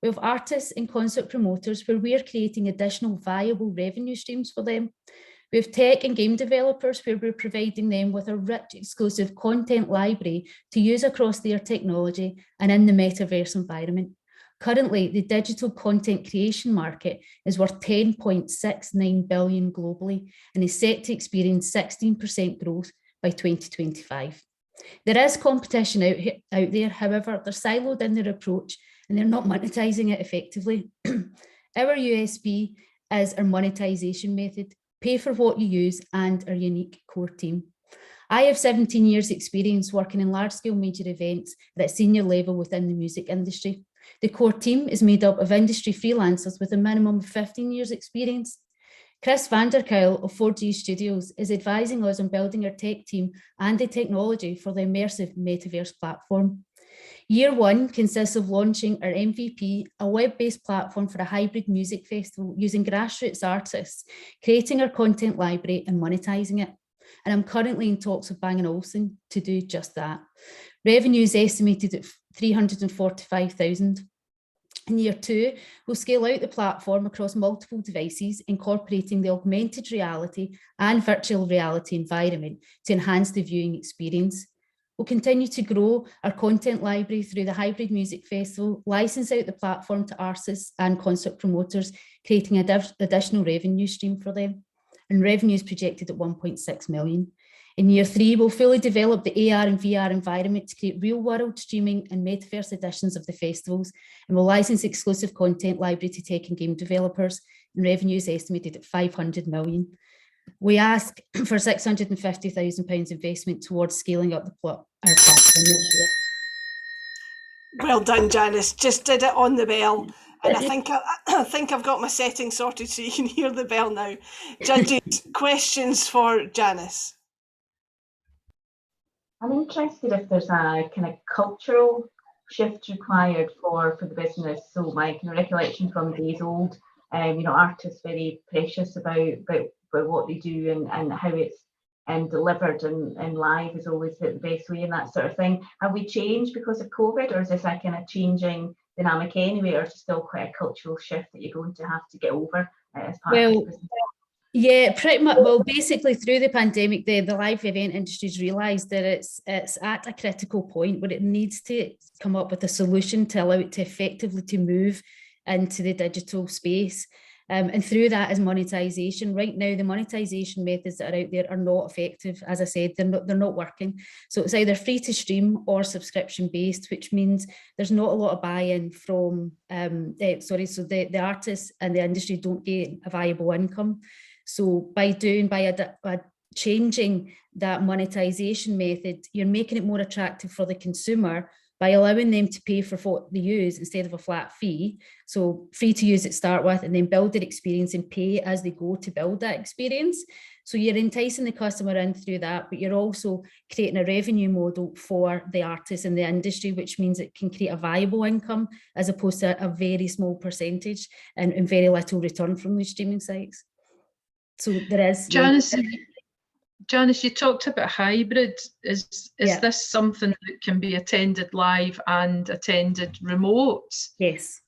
We have artists and concert promoters where we are creating additional viable revenue streams for them. We have tech and game developers where we're providing them with a rich exclusive content library to use across their technology and in the metaverse environment. Currently, the digital content creation market is worth 10.69 billion globally and is set to experience 16% growth by 2025. There is competition out there, however, they're siloed in their approach and they're not monetizing it effectively. Our USP is our monetization method. Pay for what you use, and our unique core team. I have 17 years experience working in large-scale major events at a senior level within the music industry. The core team is made up of industry freelancers with a minimum of 15 years experience. Chris Vanderkuil of 4G Studios is advising us on building our tech team and the technology for the immersive metaverse platform. Year 1 consists of launching our MVP, a web-based platform for a hybrid music festival using grassroots artists, creating our content library and monetizing it. And I'm currently in talks with Bang & Olufsen to do just that. Revenue is estimated at 345,000. In year 2, we'll scale out the platform across multiple devices, incorporating the augmented reality and virtual reality environment to enhance the viewing experience. We'll continue to grow our content library through the hybrid music festival, license out the platform to artists and concert promoters, creating an additional revenue stream for them. And revenue is projected at 1.6 million. In year 3, we'll fully develop the AR and VR environment to create real-world streaming and metaverse editions of the festivals, and we'll license exclusive content library to tech and game developers, and revenue is estimated at 500 million. We ask for £650,000 investment towards scaling up our platform this year. Well done, Janis. Just did it on the bell. And I think I've got my settings sorted so you can hear the bell now. Judges, questions for Janis? I'm interested if there's a kind of cultural shift required for the business. So my kind of recollection from days old, artists very precious about what they do and how it's delivered and live is always the best way and that sort of thing. Have we changed because of COVID, or is this a kind of changing dynamic anyway, or is it still quite a cultural shift that you're going to have to get over as part of the business? Yeah, pretty much. Well, basically through the pandemic, the live event industry's realised that it's at a critical point where it needs to come up with a solution to allow it to effectively to move into the digital space. And through that is monetization. Right now, the monetization methods that are out there are not effective. As I said, they're not working. So it's either free to stream or subscription based, which means there's not a lot of buy-in from, the artists and the industry don't get a viable income. So by changing that monetization method, you're making it more attractive for the consumer by allowing them to pay for what they use instead of a flat fee. So free to use to start with, and then build their experience and pay as they go to build that experience. So you're enticing the customer in through that, but you're also creating a revenue model for the artists in the industry, which means it can create a viable income as opposed to a very small percentage and very little return from these streaming sites. So there is. Janis, you talked about hybrid. Is this something that can be attended live and attended remote? Yes.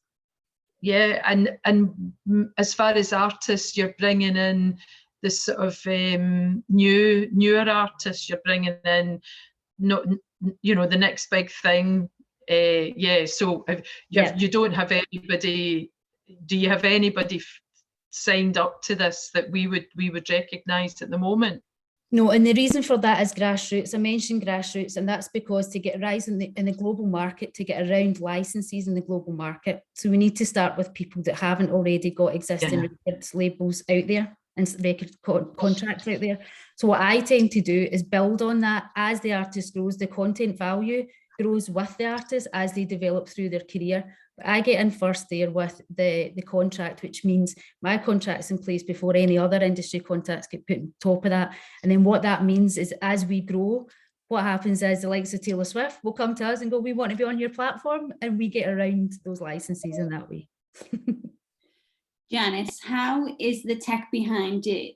Yeah, and as far as artists, you're bringing in the sort of newer artists. You're bringing in, the next big thing. So you don't have anybody. Do you have anybody signed up to this that we would recognise at the moment? No, and the reason for that is grassroots. I mentioned grassroots, and that's because to get a rise in the global market, to get around licenses in the global market, so we need to start with people that haven't already got existing records labels out there and record contracts out there. So what I tend to do is build on that as the artist grows, the content value grows with the artist as they develop through their career. But I get in first there with the contract, which means my contract's in place before any other industry contracts get put on top of that. And then what that means is as we grow, what happens is the likes of Taylor Swift will come to us and go, we want to be on your platform, and we get around those licenses in that way. Janis, how is the tech behind it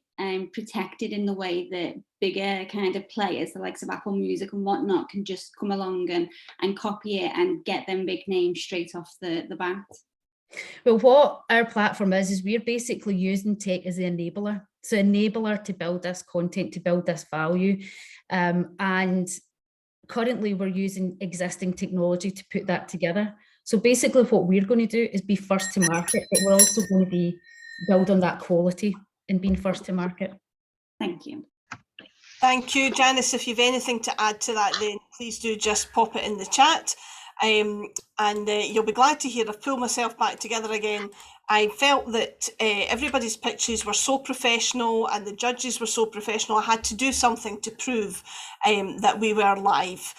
protected in the way that bigger kind of players, the likes of Apple Music and whatnot, can just come along and copy it and get them big names straight off the bat? Well, what our platform is we're basically using tech as the enabler. So enabler to build this content, to build this value. And currently we're using existing technology to put that together. So basically what we're going to do is be first to market, but we're also going to be build on that quality and being first to market. Thank you. Thank you, Janis. If you've anything to add to that, then please do just pop it in the chat. And you'll be glad to hear I've pulled myself back together again. I felt that everybody's pitches were so professional and the judges were so professional. I had to do something to prove that we were live.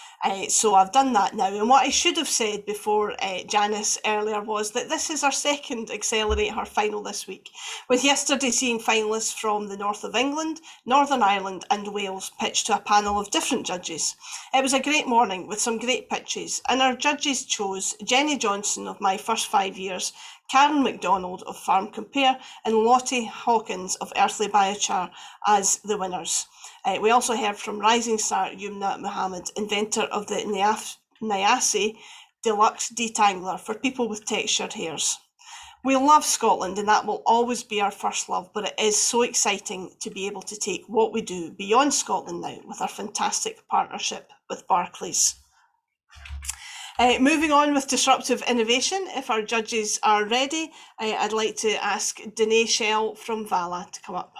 So I've done that now. And what I should have said before Janis earlier was that this is our second AccelerateHER final this week, with yesterday seeing finalists from the north of England, Northern Ireland and Wales pitched to a panel of different judges. It was a great morning with some great pitches, and our judges chose Jenny Johnson of My First 5 Years, Karen MacDonald of Farm Compare and Lottie Hawkins of Earthly Biochar as the winners. We also heard from rising star Yumna Muhammad, inventor of the Niasse Deluxe Detangler for people with textured hairs. We love Scotland and that will always be our first love, but it is so exciting to be able to take what we do beyond Scotland now with our fantastic partnership with Barclays. Moving on with Disruptive Innovation, if our judges are ready, I'd like to ask Danae Shell from Valla to come up.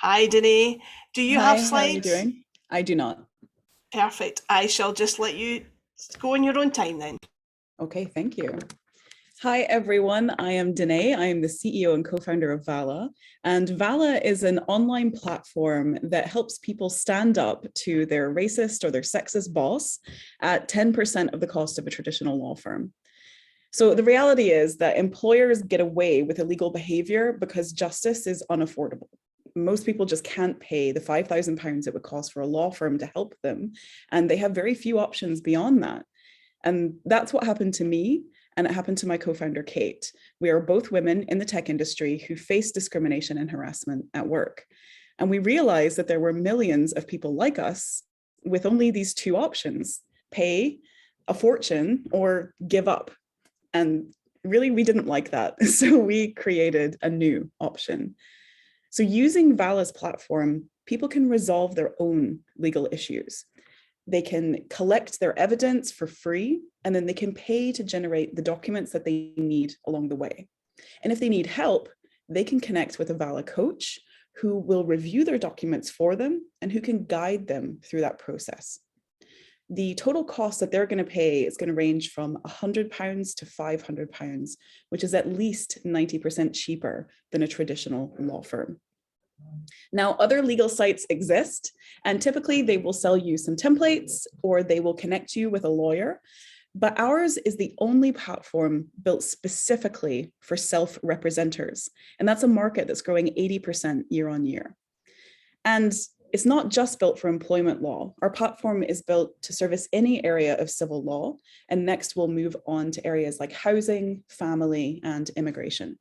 Hi, Danae. Do you have slides? How are you doing? I do not. Perfect. I shall just let you go in your own time then. Okay, thank you. Hi, everyone. I am Danae. I am the CEO and co-founder of Valla. And Valla is an online platform that helps people stand up to their racist or their sexist boss at 10% of the cost of a traditional law firm. So the reality is that employers get away with illegal behavior because justice is unaffordable. Most people just can't pay the £5,000 it would cost for a law firm to help them. And they have very few options beyond that. And that's what happened to me. And it happened to my co-founder, Kate. We are both women in the tech industry who face discrimination and harassment at work. And we realized that there were millions of people like us with only these two options, pay a fortune or give up. And really, we didn't like that. So we created a new option. So using Valla's platform, people can resolve their own legal issues. They can collect their evidence for free, and then they can pay to generate the documents that they need along the way. And if they need help, they can connect with a Valla coach who will review their documents for them and who can guide them through that process. The total cost that they're going to pay is going to range from £100 to £500, which is at least 90% cheaper than a traditional law firm. Now, other legal sites exist, and typically they will sell you some templates or they will connect you with a lawyer. But ours is the only platform built specifically for self-representers. And that's a market that's growing 80% year on year. And it's not just built for employment law. Our platform is built to service any area of civil law. And next we'll move on to areas like housing, family, and immigration.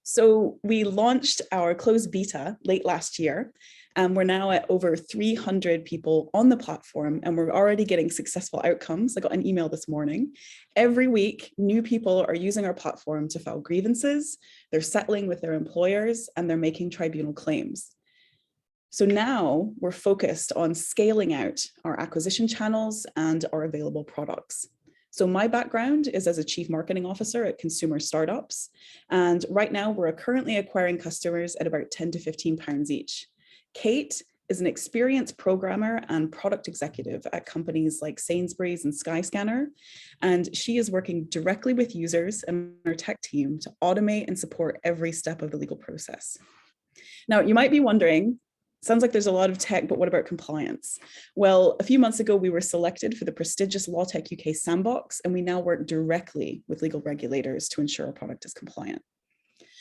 So we launched our closed beta late last year, and we're now at over 300 people on the platform, and we're already getting successful outcomes. I got an email this morning. Every week, new people are using our platform to file grievances, they're settling with their employers, and they're making tribunal claims. So now we're focused on scaling out our acquisition channels and our available products. So my background is as a chief marketing officer at consumer startups. And right now we're currently acquiring customers at about 10 to 15 pounds each. Kate is an experienced programmer and product executive at companies like Sainsbury's and Skyscanner. And she is working directly with users and our tech team to automate and support every step of the legal process. Now, you might be wondering, sounds like there's a lot of tech, but what about compliance? Well, a few months ago, we were selected for the prestigious LawTech UK sandbox, and we now work directly with legal regulators to ensure our product is compliant.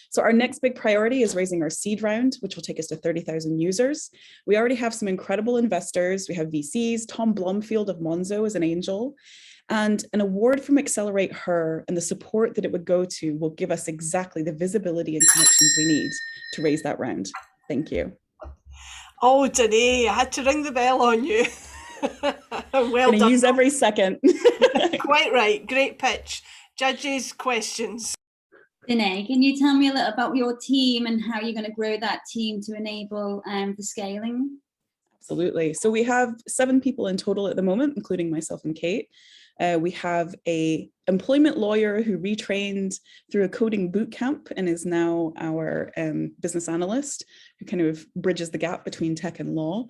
So our next big priority is raising our seed round, which will take us to 30,000 users. We already have some incredible investors. We have VCs, Tom Blomfield of Monzo as an angel, and an award from AccelerateHER and the support that it would go to will give us exactly the visibility and connections we need to raise that round. Thank you. Oh, Danae, I had to ring the bell on you. Well done. Use every second. Quite right. Great pitch. Judges, questions. Danae, can you tell me a little about your team and how you're going to grow that team to enable the scaling? Absolutely. So we have 7 people in total at the moment, including myself and Kate. We have an employment lawyer who retrained through a coding boot camp and is now our business analyst, who kind of bridges the gap between tech and law.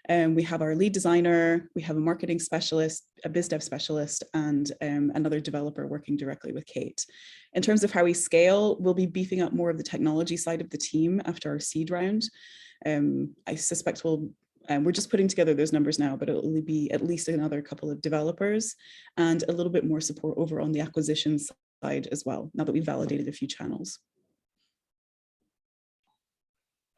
We have our lead designer, we have a marketing specialist, a biz dev specialist, and another developer working directly with Kate. In terms of how we scale, we'll be beefing up more of the technology side of the team after our seed round. I suspect we're just putting together those numbers now, but it'll be at least another couple of developers and a little bit more support over on the acquisition side as well, now that we've validated a few channels.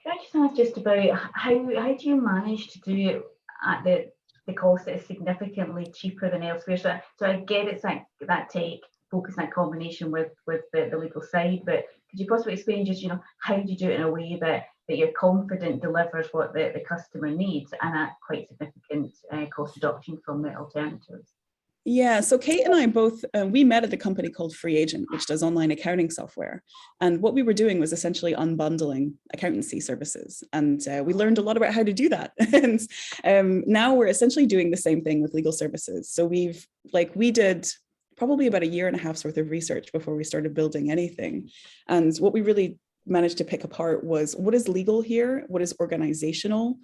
Can I just ask just about how do you manage to do it at the cost that is significantly cheaper than elsewhere? So I get it's like that tech focus, that combination with the legal side, but could you possibly explain just, how do you do it in a way that you're confident delivers what the customer needs and at quite significant cost reduction from the alternatives? Yeah, so Kate and I both, we met at a company called Free Agent, which does online accounting software. And what we were doing was essentially unbundling accountancy services. And we learned a lot about how to do that. And now we're essentially doing the same thing with legal services. So we did probably about 1.5 years worth of research before we started building anything. And what we really managed to pick apart was what is legal here, what is organizational,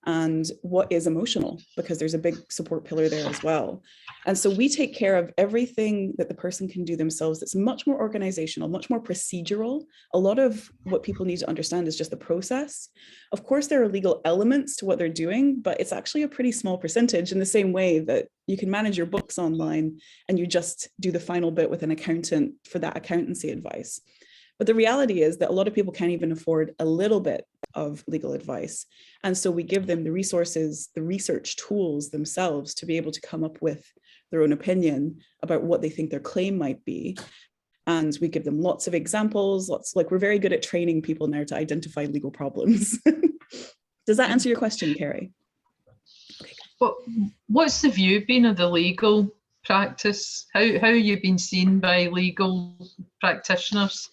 and what is emotional, because there's a big support pillar there as well. And so we take care of everything that the person can do themselves that's much more organizational, much more procedural. A lot of what people need to understand is just the process. Of course, there are legal elements to what they're doing, but it's actually a pretty small percentage, in the same way that you can manage your books online and you just do the final bit with an accountant for that accountancy advice. But the reality is that a lot of people can't even afford a little bit of legal advice. And so we give them the resources, the research tools themselves to be able to come up with their own opinion about what they think their claim might be. And we give them lots of examples, we're very good at training people now to identify legal problems. Does that answer your question, Kerry? Okay. What's the view been of the legal practice? How have you been seen by legal practitioners?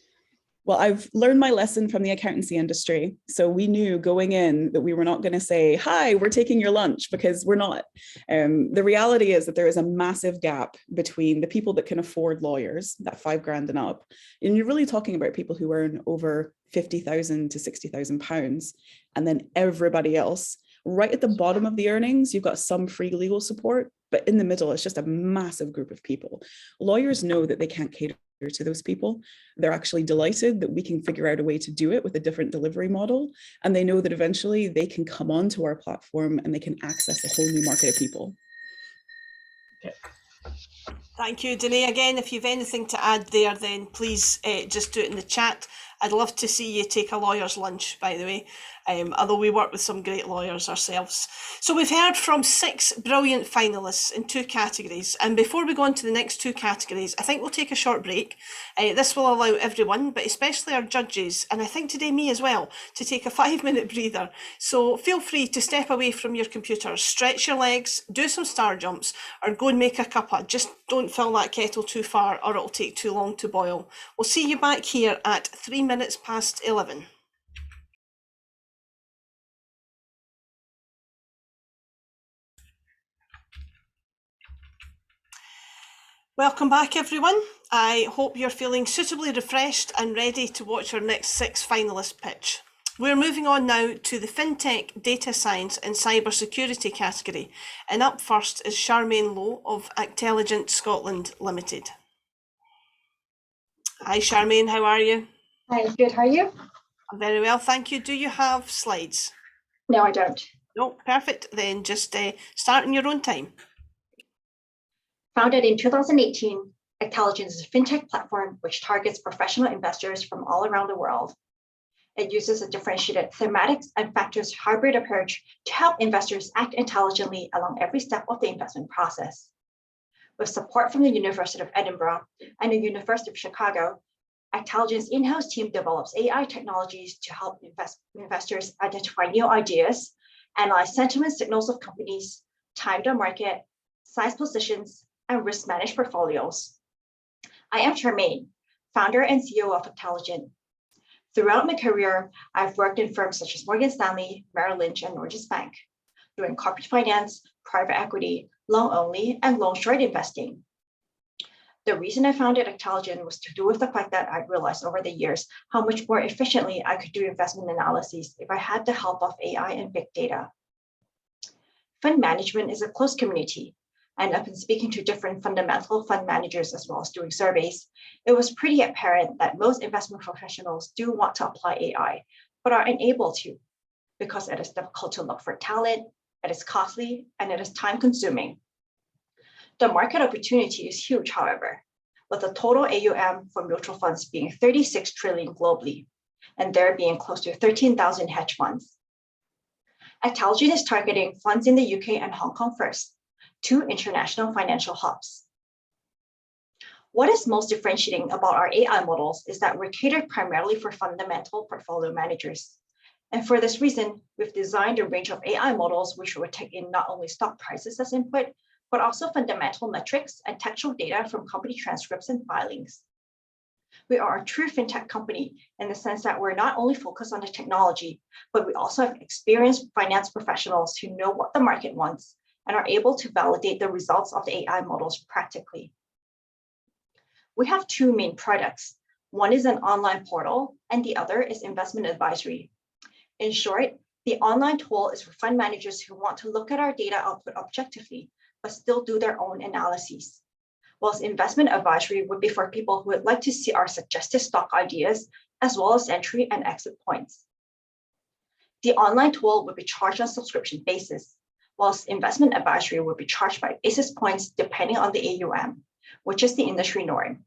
Well, I've learned my lesson from the accountancy industry. So we knew going in that we were not going to say, hi, we're taking your lunch, because we're not. The reality is that there is a massive gap between the people that can afford lawyers, that £5,000 and up. And you're really talking about people who earn over £50,000 to £60,000, and then everybody else. Right at the bottom of the earnings, you've got some free legal support, but in the middle, it's just a massive group of people. Lawyers know that they can't cater to those people. They're actually delighted that we can figure out a way to do it with a different delivery model. And they know that eventually they can come onto our platform and they can access a whole new market of people. Okay. Thank you, Danae. Again, if you've anything to add there, then please just do it in the chat. I'd love to see you take a lawyer's lunch, by the way, although we work with some great lawyers ourselves. So we've heard from 6 brilliant finalists in 2 categories. And before we go on to the next 2 categories, I think we'll take a short break. This will allow everyone, but especially our judges, and I think today me as well, to take a 5-minute breather. So feel free to step away from your computers, stretch your legs, do some star jumps, or go and make a cuppa. Just don't fill that kettle too far or it'll take too long to boil. We'll see you back here at 11:03. Welcome back, everyone. I hope you're feeling suitably refreshed and ready to watch our next 6 finalists pitch. We're moving on now to the FinTech, Data Science and Cybersecurity category. And up first is Charmaine Lowe of Actelligent Scotland Limited. Hi, Charmaine, how are you? Hi, good, how are you? I'm very well, thank you. Do you have slides? No, I don't. No, perfect. Then just start in your own time. Founded in 2018, Actelligent is a fintech platform which targets professional investors from all around the world. It uses a differentiated thematics and factors hybrid approach to help investors act intelligently along every step of the investment process. With support from the University of Edinburgh and the University of Chicago, Actelligent's in-house team develops AI technologies to help investors identify new ideas, analyze sentiment signals of companies, time the market, size positions, and risk manage portfolios. I am Charmaine, founder and CEO of Actelligent. Throughout my career, I've worked in firms such as Morgan Stanley, Merrill Lynch, and Norges Bank, doing corporate finance, private equity, long only, and long short investing. The reason I founded Actelligent was to do with the fact that I realized over the years how much more efficiently I could do investment analyses if I had the help of AI and big data. Fund management is a close community, and I've been speaking to different fundamental fund managers as well as doing surveys. It was pretty apparent that most investment professionals do want to apply AI, but are unable to because it is difficult to look for talent, it is costly, and it is time consuming. The market opportunity is huge, however, with the total AUM for mutual funds being 36 trillion globally, and there being close to 13,000 hedge funds. Actelligent is targeting funds in the UK and Hong Kong first, 2 international financial hubs. What is most differentiating about our AI models is that we're catered primarily for fundamental portfolio managers. And for this reason, we've designed a range of AI models which will take in not only stock prices as input, but also fundamental metrics and textual data from company transcripts and filings. We are a true fintech company in the sense that we're not only focused on the technology, but we also have experienced finance professionals who know what the market wants and are able to validate the results of the AI models practically. We have 2 main products. One is an online portal, and the other is investment advisory. In short, the online tool is for fund managers who want to look at our data output objectively, but still do their own analyses. Whilst investment advisory would be for people who would like to see our suggested stock ideas, as well as entry and exit points. The online tool would be charged on subscription basis, whilst investment advisory would be charged by basis points depending on the AUM, which is the industry norm.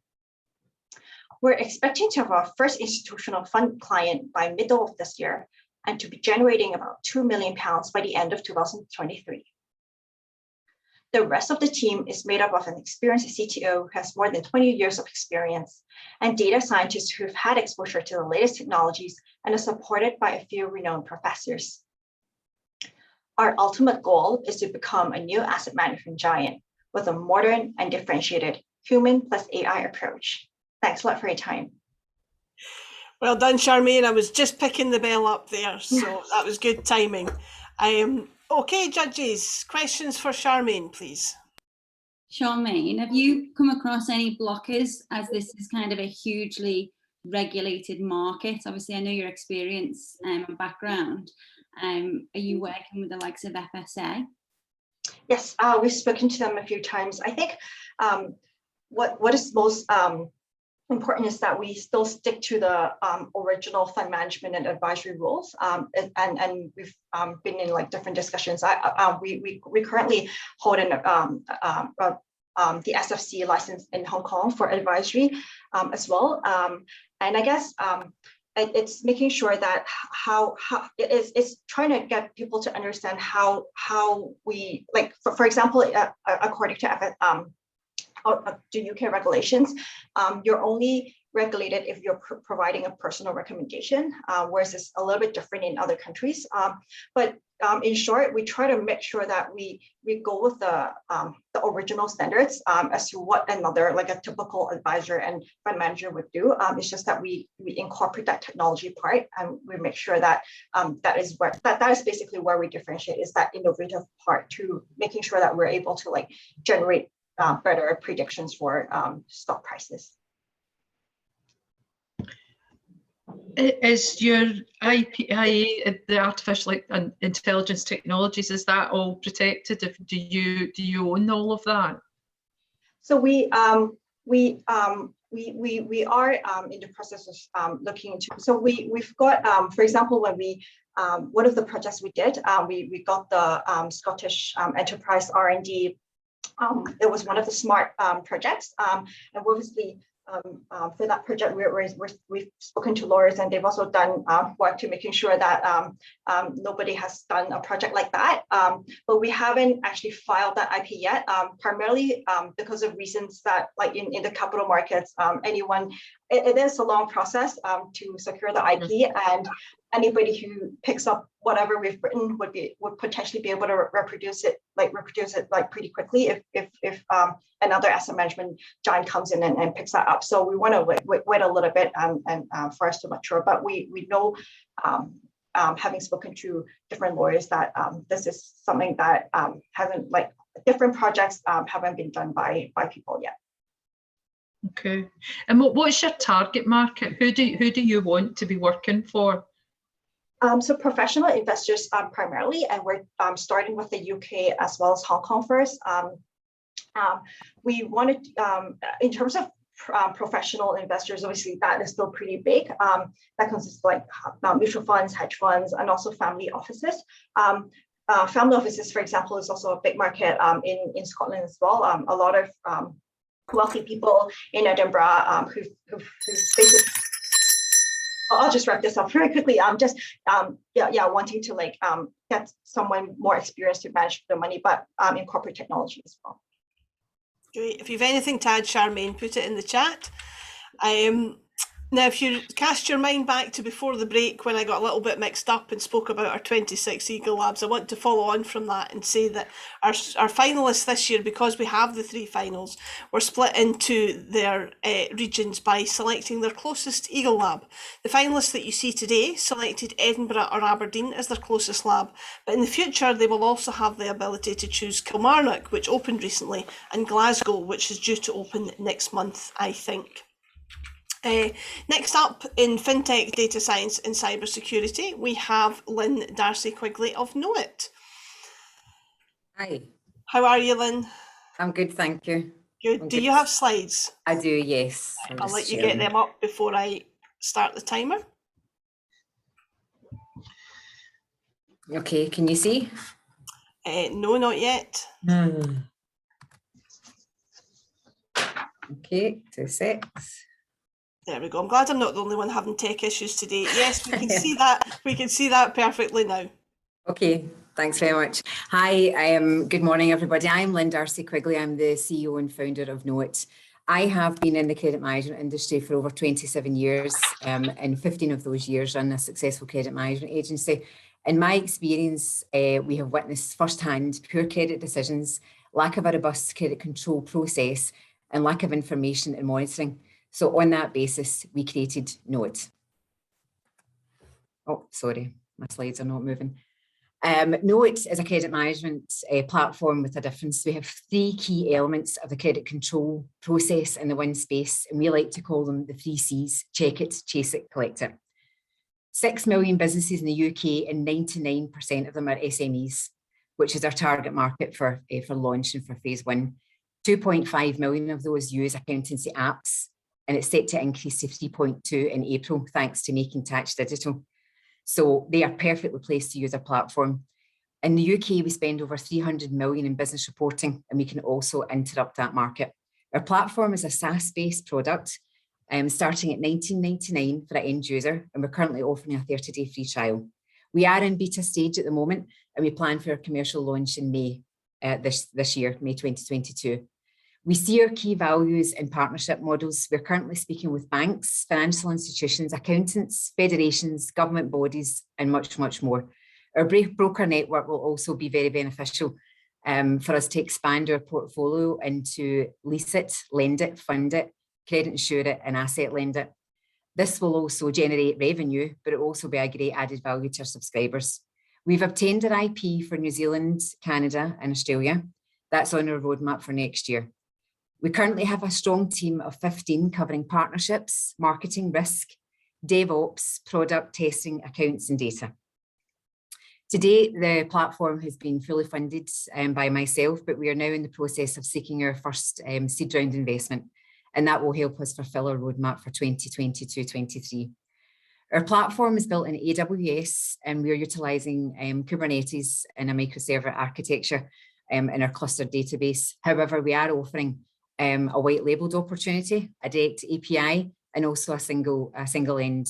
We're expecting to have our first institutional fund client by middle of this year, and to be generating about £2 million by the end of 2023. The rest of the team is made up of an experienced CTO who has more than 20 years of experience, and data scientists who have had exposure to the latest technologies and are supported by a few renowned professors. Our ultimate goal is to become a new asset management giant with a modern and differentiated human plus AI approach. Thanks a lot for your time. Well done, Charmaine. I was just picking the bell up there, so that was good timing. Okay, judges, questions for Charmaine, please. Charmaine, have you come across any blockers, as this is kind of a hugely regulated market? Obviously, I know your experience and background. Are you working with the likes of FSA? Yes, we've spoken to them a few times. I think what is most important is that we still stick to the original fund management and advisory rules, and we've been in like different discussions. We currently hold the SFC license in Hong Kong for advisory as well. And I guess it's making sure that it's trying to get people to understand how we, like, for example, according to the UK regulations, you're only regulated if you're providing a personal recommendation, whereas it's a little bit different in other countries. But in short, we try to make sure that we go with the original standards as to what another, like a typical advisor and fund manager would do. It's just that we incorporate that technology part, and we make sure that that is basically where we differentiate, is that innovative part, to making sure that we're able to like generate better predictions for stock prices. Is your IPIA, the artificial intelligence technologies, is that all protected? Do you own all of that? So we are in the process of looking into. So we've got, for example, when we one of the projects we did, we got the Scottish Enterprise R&D. It was one of the smart projects, and obviously. For that project, we've spoken to lawyers, and they've also done work to making sure that nobody has done a project like that. But we haven't actually filed that IP yet, primarily because of reasons that, like in the capital markets, it is a long process to secure the IP, and anybody who picks up whatever we've written would potentially be able to reproduce it pretty quickly if another asset management giant comes in and picks that up. So we want to wait a little bit and for us to mature. But we know, having spoken to different lawyers, that this is something that hasn't, like, different projects haven't been done by people yet. Okay, and what's your target market? Who do you want to be working for? So professional investors primarily, and we're starting with the UK as well as Hong Kong first. We wanted, in terms of professional investors, obviously that is still pretty big. That consists of like mutual funds, hedge funds, and also family offices. Family offices, for example, is also a big market in Scotland as well. A lot of wealthy people in Edinburgh who basically. I'll just wrap this up very quickly. Wanting to like get someone more experienced to manage the money, but incorporate technology as well. Great. If you've anything to add, Charmaine, put it in the chat. Now, if you cast your mind back to before the break, when I got a little bit mixed up and spoke about our 26 Eagle Labs, I want to follow on from that and say that our finalists this year, because we have the 3 finals, were split into their regions by selecting their closest Eagle Lab. The finalists that you see today selected Edinburgh or Aberdeen as their closest lab, but in the future they will also have the ability to choose Kilmarnock, which opened recently, and Glasgow, which is due to open next month, I think. Next up in FinTech, Data Science and Cybersecurity, we have Lynne Darcey Quigley of Knowit. Hi. How are you, Lynne? I'm good, thank you. Good. Do you have slides? I do, yes. I'll let you get them up before I start the timer. Okay, can you see? No, not yet. Okay, 2 secs. There we go. I'm glad I'm not the only one having tech issues today. Yes, we can see that. We can see that perfectly now. Okay, thanks very much. Hi, good morning, everybody. I'm Lynne Darcey Quigley. I'm the CEO and founder of Knowit. I have been in the credit management industry for over 27 years, and 15 of those years run a successful credit management agency. In my experience, we have witnessed firsthand poor credit decisions, lack of a robust credit control process, and lack of information and monitoring. So on that basis, we created Knowit. Oh, sorry, my slides are not moving. Knowit is a credit management platform with a difference. We have 3 key elements of the credit control process in the one space, and we like to call them the 3 C's: check it, chase it, collect it. 6 million businesses in the UK, and 99% of them are SMEs, which is our target market for launch and for phase 1. 2.5 million of those use accountancy apps, and it's set to increase to 3.2 in April, thanks to Making Tax Digital. So they are perfectly placed to use our platform. In the UK, we spend over 300 million in business reporting, and we can also interrupt that market. Our platform is a SaaS-based product, starting at £19.99 for an end user, and we're currently offering a 30-day free trial. We are in beta stage at the moment, and we plan for our commercial launch in May this year, May 2022. We see our key values in partnership models. We're currently speaking with banks, financial institutions, accountants, federations, government bodies, and much, much more. Our broker network will also be very beneficial for us to expand our portfolio into lease it, lend it, fund it, credit insure it, and asset lend it. This will also generate revenue, but it will also be a great added value to our subscribers. We've obtained our IP for New Zealand, Canada, and Australia. That's on our roadmap for next year. We currently have a strong team of 15 covering partnerships, marketing, risk, DevOps, product testing, accounts, and data. To date, the platform has been fully funded by myself, but we are now in the process of seeking our first seed round investment, and that will help us fulfill our roadmap for 2022-23. Our platform is built in AWS, and we are utilising Kubernetes and a microserver architecture in our clustered database. However, we are offering a white labeled opportunity, a direct API, and also a single end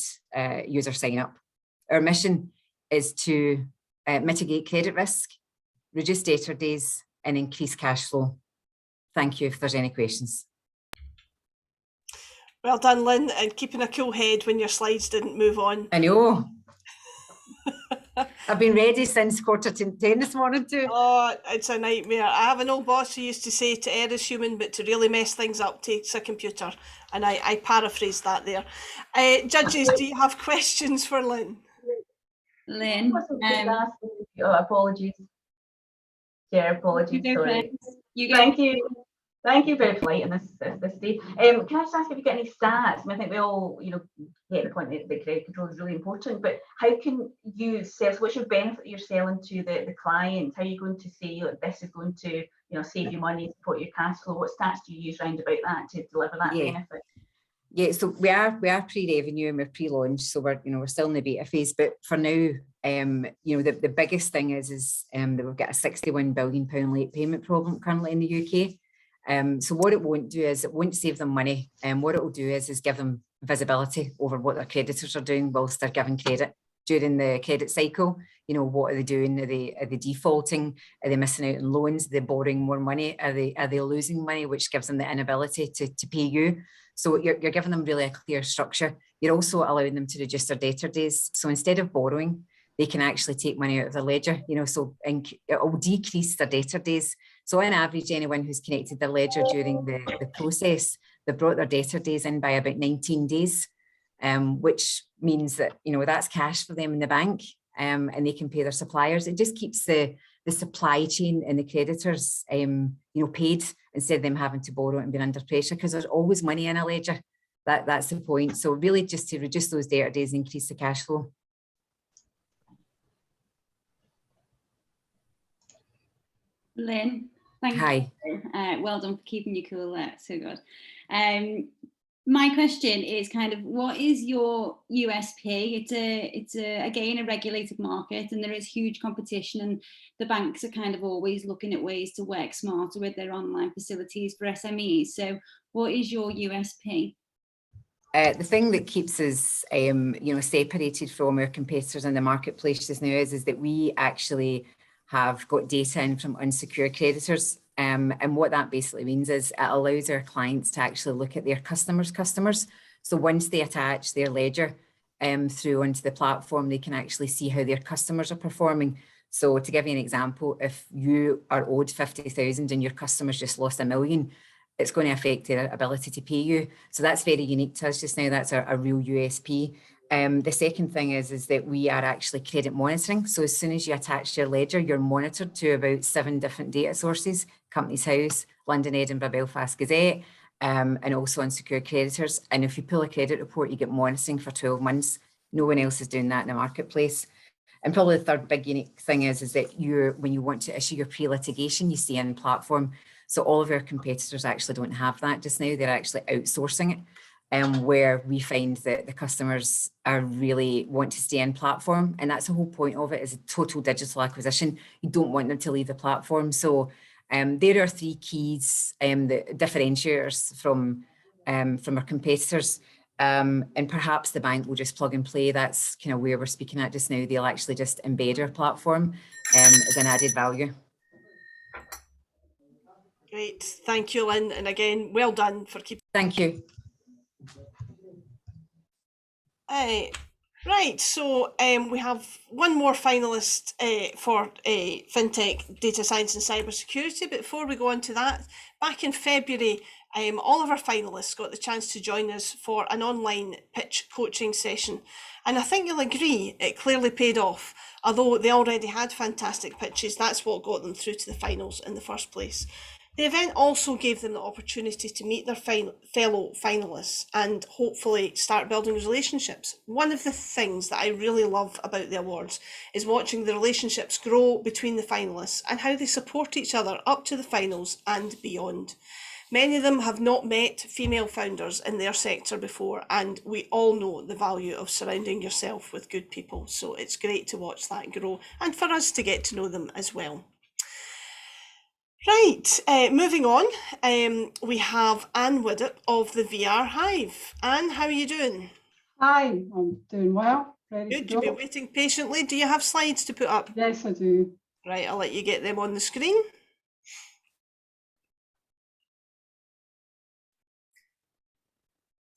user sign up. Our mission is to mitigate credit risk, reduce debtor days, and increase cash flow. Thank you if there's any questions. Well done, Lynne, and keeping a cool head when your slides didn't move on. I know. I've been ready since 10:15 this morning too. Oh, it's a nightmare. I have an old boss who used to say to err is human, but to really mess things up takes a computer. And I paraphrased that there. Judges, do you have questions for Lynne? Lynne, apologies. Chair, apologies. Sorry. Thank you. Thank you, very polite in this stage. Can I just ask if you get any stats? I mean, I think we all, get the point that credit control is really important, but how can you sell? So what's your benefit you're selling to the client? How are you going to say this is going to, save you money, support your cash flow? What stats do you use round about that to deliver that benefit? Yeah, so we are pre-revenue and we're pre-launch, so we're still in the beta phase. But for now, the biggest thing is that we've got a £61 billion late payment problem currently in the UK. So what it won't do is it won't save them money, and what it will do is give them visibility over what their creditors are doing whilst they're giving credit during the credit cycle. What are they doing? Are they defaulting? Are they missing out on loans? Are they borrowing more money? Are they losing money, which gives them the inability to pay you? So you're giving them really a clear structure. You're also allowing them to reduce their debtor days. So instead of borrowing, they can actually take money out of their ledger, so it will decrease their debtor days. So on average, anyone who's connected their ledger during the process, they brought their debtor days in by about 19 days, which means that, that's cash for them in the bank, and they can pay their suppliers. It just keeps the supply chain and the creditors, paid instead of them having to borrow it and being under pressure, because there's always money in a ledger. That's the point. So really just to reduce those debtor days and increase the cash flow. Lynne, thank Hi. you. Well done for keeping you cool there. So good. My question is what is your USP? It's again a regulated market, and there is huge competition, and the banks are always looking at ways to work smarter with their online facilities for SMEs. So what is your USP? The thing that keeps us, separated from our competitors in the marketplace just now is that we actually have got data in from unsecured creditors. And what that basically means is it allows our clients to actually look at their customers. So once they attach their ledger through onto the platform, they can actually see how their customers are performing. So to give you an example, if you are owed 50,000 and your customers just lost $1 million, it's going to affect their ability to pay you. So that's very unique to us just now. That's a real USP. The second thing is that we are actually credit monitoring. So as soon as you attach your ledger, you're monitored to about 7 different data sources: Companies House, London, Edinburgh, Belfast Gazette, and also unsecured creditors. And if you pull a credit report, you get monitoring for 12 months. No one else is doing that in the marketplace. And probably the third big unique thing is that when you want to issue your pre-litigation, you see in platform. So all of our competitors actually don't have that just now. They're actually outsourcing it. where we find that the customers are really want to stay in platform. And that's the whole point of it, is a total digital acquisition. You don't want them to leave the platform. So there are three keys, the differentiators from our competitors. And perhaps the bank will just plug and play. That's kind of where we're speaking at just now. They'll actually just embed our platform as an added value. Great, thank you, Lynne. And again, well done for keeping. Thank you. Right, so we have one more finalist for FinTech, Data Science and Cybersecurity. But before we go on to that, back in February, all of our finalists got the chance to join us for an online pitch coaching session. And I think you'll agree, it clearly paid off. Although they already had fantastic pitches, that's what got them through to the finals in the first place. The event also gave them the opportunity to meet their fellow finalists and hopefully start building relationships. One of the things that I really love about the awards is watching the relationships grow between the finalists and how they support each other up to the finals and beyond. Many of them have not met female founders in their sector before, and we all know the value of surrounding yourself with good people. So it's great to watch that grow and for us to get to know them as well. Right, moving on, we have Anne Widdop of the Vr Hive. Anne, how are you doing? Hi, I'm doing well. Ready Good, to you've go. been waiting patiently. Do you have slides to put up? Yes, I do. Right, I'll let you get them on the screen.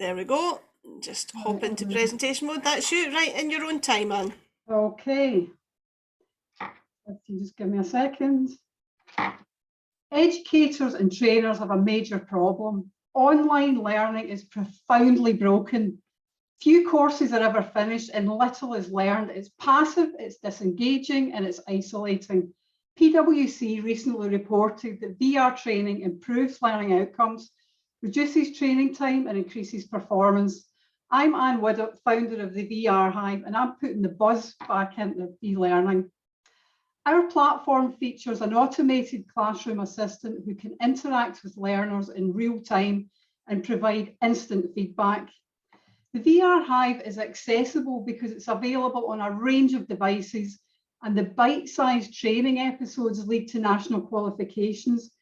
There we go. Just hop into presentation mode. That's you, right in your own time, Anne. Okay. If you just give me a second. Educators and trainers have a major problem. Online learning is profoundly broken. Few courses are ever finished and little is learned. It's passive, it's disengaging, and it's isolating. PwC recently reported that VR training improves learning outcomes, reduces training time, and increases performance. I'm Anne Widdop, founder of the Vr Hive, and I'm putting the buzz back into e-learning. Our platform features an automated classroom assistant who can interact with learners in real time and provide instant feedback. The Vr Hive is accessible because it's available on a range of devices, and the bite-sized training episodes lead to national qualifications.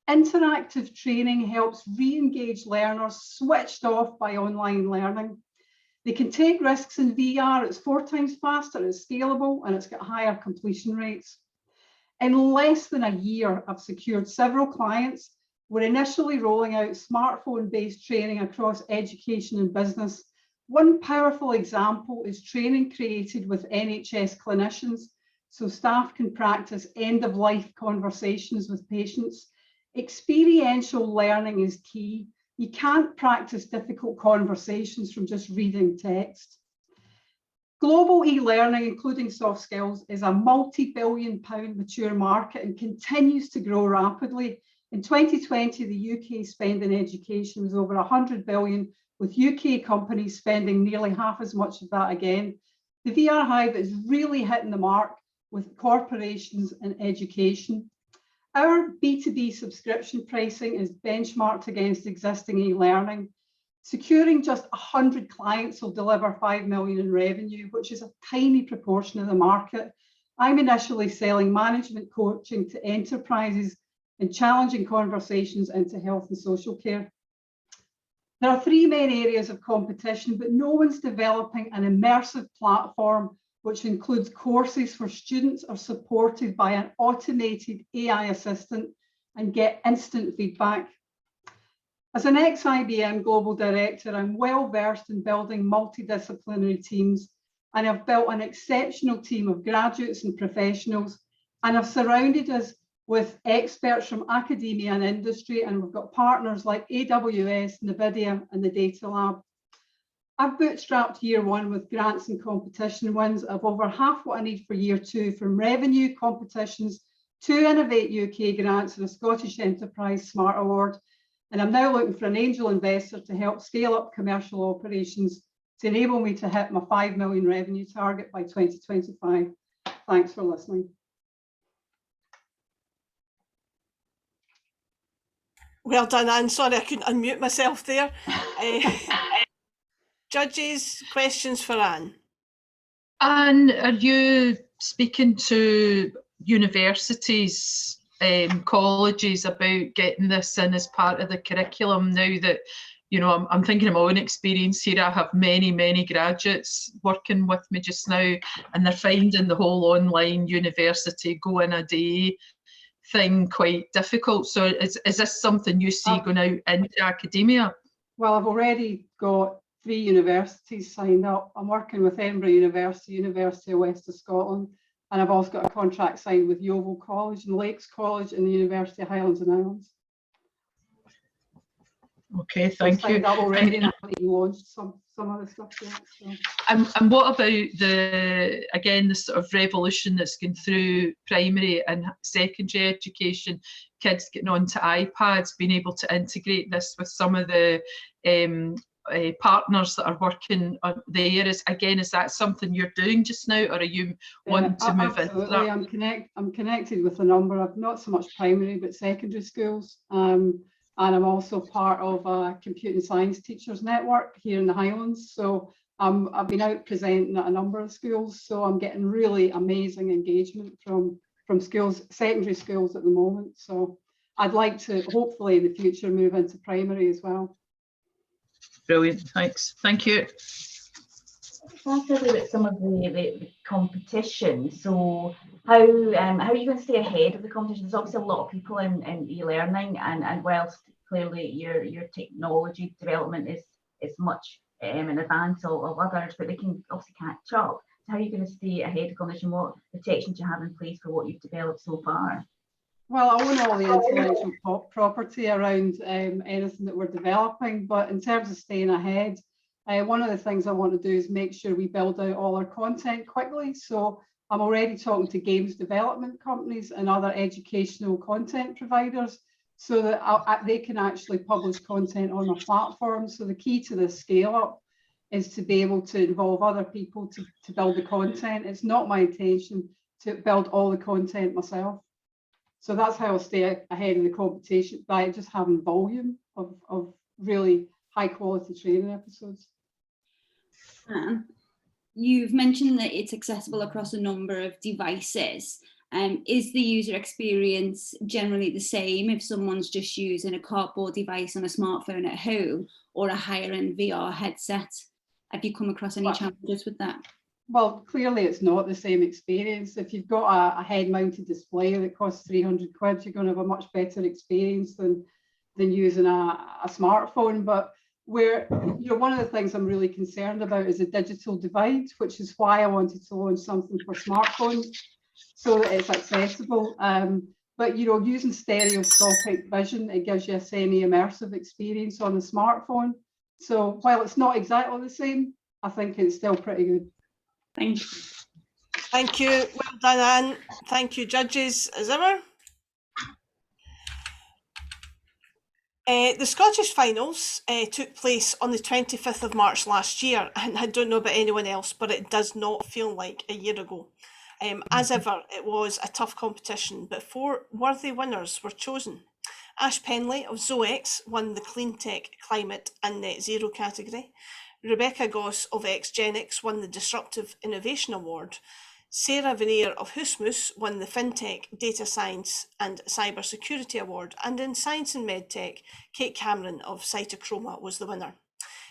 Interactive training helps re-engage learners switched off by online learning. They can take risks in VR, it's 4 times faster, it's scalable, and it's got higher completion rates. In less than a year, I've secured several clients. We're initially rolling out smartphone-based training across education and business. One powerful example is training created with NHS clinicians, so staff can practice end-of-life conversations with patients. Experiential learning is key. You can't practice difficult conversations from just reading text. Global e-learning, including soft skills, is a multi-billion-pound mature market and continues to grow rapidly. In 2020, the UK spend in education was over 100 billion, with UK companies spending nearly half as much of that again. The Vr Hive is really hitting the mark with corporations and education. Our B2B subscription pricing is benchmarked against existing e-learning. Securing just 100 clients will deliver 5 million in revenue, which is a tiny proportion of the market. I'm initially selling management coaching to enterprises and challenging conversations into health and social care. There are 3 main areas of competition, but no one's developing an immersive platform which includes courses where students are supported by an automated AI assistant and get instant feedback. As an ex-IBM Global Director, I'm well versed in building multidisciplinary teams, and I've built an exceptional team of graduates and professionals, and I've surrounded us with experts from academia and industry, and we've got partners like AWS, NVIDIA, and the Data Lab. I've bootstrapped year 1 with grants and competition wins of over half what I need for year 2, from revenue competitions to Innovate UK grants and a Scottish Enterprise Smart Award. And I'm now looking for an angel investor to help scale up commercial operations to enable me to hit my 5 million revenue target by 2025. Thanks for listening. Well done, Anne. Sorry, I couldn't unmute myself there. Judges, questions for Anne? Anne, are you speaking to universities, colleges about getting this in as part of the curriculum now that, you know, I'm thinking of my own experience here. I have many graduates working with me just now, and they're finding the whole online university go in a day thing quite difficult. So is this something you see going out into academia? Well, I've already got 3 universities signed up. I'm working with Edinburgh University, University of West of Scotland, and I've also got a contract signed with Yeovil College and Lakes College and the University of Highlands and Islands. Okay, thank you. I've already and I've launched some of the stuff yet. So. And what about the sort of revolution that's gone through primary and secondary education, kids getting onto iPads, being able to integrate this with some of the partners that are working there? Is that something you're doing just now, or are you wanting to move into that? I'm connected with a number of, not so much primary, but secondary schools. And I'm also part of a computer science teachers network here in the Highlands. So I've been out presenting at a number of schools. So I'm getting really amazing engagement from schools, secondary schools at the moment. So I'd like to hopefully in the future move into primary as well. Brilliant, thanks. Thank you. Talk a little bit some of the competition. So how are you going to stay ahead of the competition? There's obviously a lot of people in e-learning, and whilst clearly your technology development is much in advance of others, but they can obviously catch up. So how are you going to stay ahead of competition? What protections do you have in place for what you've developed so far? Well, I own all the intellectual property around anything that we're developing, but in terms of staying ahead, one of the things I want to do is make sure we build out all our content quickly. So I'm already talking to games development companies and other educational content providers so that they can actually publish content on our platform. So the key to the scale up is to be able to involve other people to build the content. It's not my intention to build all the content myself. So that's how I'll stay ahead of the competition, by just having volume of really high quality training episodes. You've mentioned that it's accessible across a number of devices. Is the user experience generally the same if someone's just using a cardboard device on a smartphone at home or a higher end VR headset? Have you come across any challenges with that? Well, clearly it's not the same experience. If you've got a head mounted display that costs 300 quid, you're going to have a much better experience than using a smartphone. But one of the things I'm really concerned about is a digital divide, which is why I wanted to launch something for smartphones so that it's accessible. But using stereoscopic vision, it gives you a semi-immersive experience on the smartphone. So while it's not exactly the same, I think it's still pretty good. Thank you. Thank you. Well done, Anne. Thank you, judges, as ever. The Scottish finals took place on the 25th of March last year, and I don't know about anyone else, but it does not feel like a year ago. As ever, it was a tough competition, but 4 worthy winners were chosen. Ash Penley of Zoex won the CleanTech Climate and Net Zero category. Rebecca Goss of Xgenix won the Disruptive Innovation Award. Sarah Veneer of Husmus won the FinTech Data Science and Cybersecurity Award, and in Science and Medtech, Kate Cameron of Cytochroma was the winner.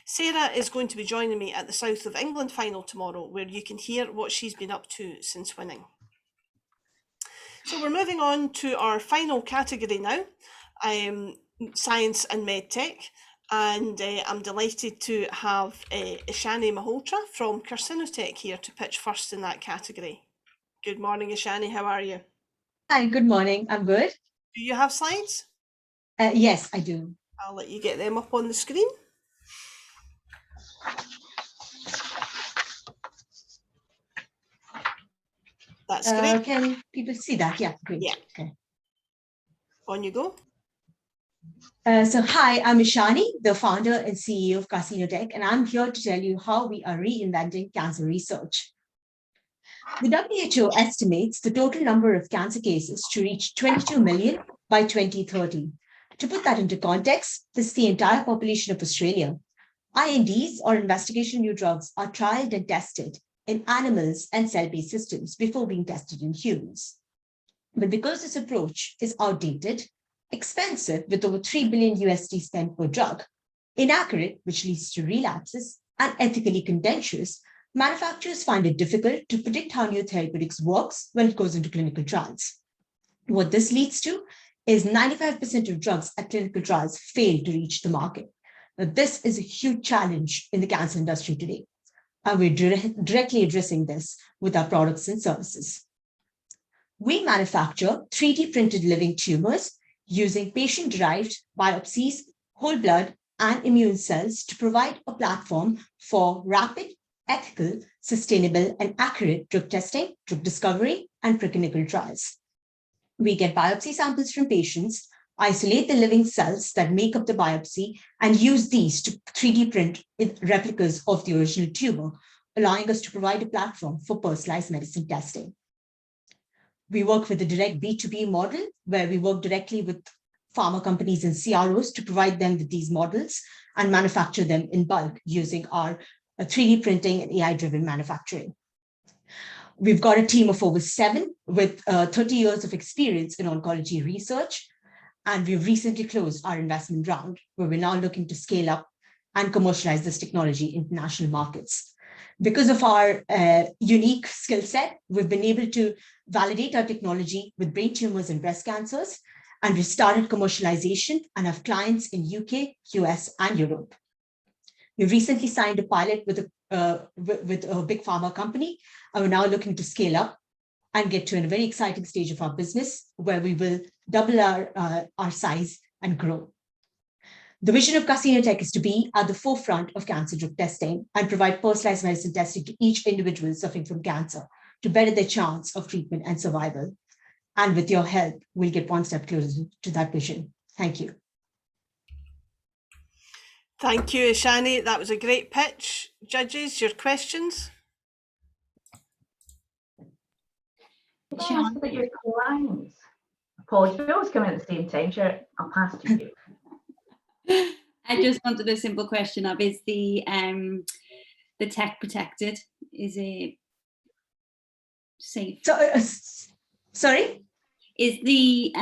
Sarah is going to be joining me at the South of England final tomorrow, where you can hear what she's been up to since winning. So we're moving on to our final category now, Science and Medtech. And I'm delighted to have Ishani Malhotra from Carcinotech here to pitch first in that category. Good morning, Ishani, how are you? Hi, good morning, I'm good. Do you have slides? Yes, I do. I'll let you get them up on the screen. That's great. Can people see that? Yeah, great. Yeah. Okay. On you go. So hi, I'm Ishani, the founder and CEO of Carcinotech, and I'm here to tell you how we are reinventing cancer research. The WHO estimates the total number of cancer cases to reach 22 million by 2030. To put that into context, this is the entire population of Australia. INDs, or investigational new drugs, are trialed and tested in animals and cell-based systems before being tested in humans. But because this approach is outdated, expensive with over $3 billion USD spent per drug, inaccurate, which leads to relapses, and ethically contentious, manufacturers find it difficult to predict how new therapeutics works when it goes into clinical trials. What this leads to is 95% of drugs at clinical trials fail to reach the market. Now, this is a huge challenge in the cancer industry today, and we're directly addressing this with our products and services. We manufacture 3D printed living tumors using patient-derived biopsies, whole blood, and immune cells to provide a platform for rapid, ethical, sustainable, and accurate drug testing, drug discovery, and preclinical trials. We get biopsy samples from patients, isolate the living cells that make up the biopsy, and use these to 3D print replicas of the original tumor, allowing us to provide a platform for personalized medicine testing. We work with a direct B2B model where we work directly with pharma companies and CROs to provide them with these models and manufacture them in bulk using our 3D printing and AI-driven manufacturing. We've got a team of over 7 with 30 years of experience in oncology research, and we've recently closed our investment round where we're now looking to scale up and commercialize this technology in international markets. Because of our unique skill set, we've been able to validate our technology with brain tumors and breast cancers, and we've started commercialization and have clients in UK, US, and Europe. We recently signed a pilot with a big pharma company, and we're now looking to scale up and get to a very exciting stage of our business where we will double our size and grow. The vision of CleanTech is to be at the forefront of cancer drug testing and provide personalized medicine testing to each individual suffering from cancer to better their chance of treatment and survival. And with your help, we'll get one step closer to that vision. Thank you. Thank you, Shani. That was a great pitch. Judges, your questions? Can I ask about your clients? Apologies, we always come in at the same time. Sure, I'll pass to you. I just wanted a simple question of, is the tech protected? Is it safe? So, sorry? Is the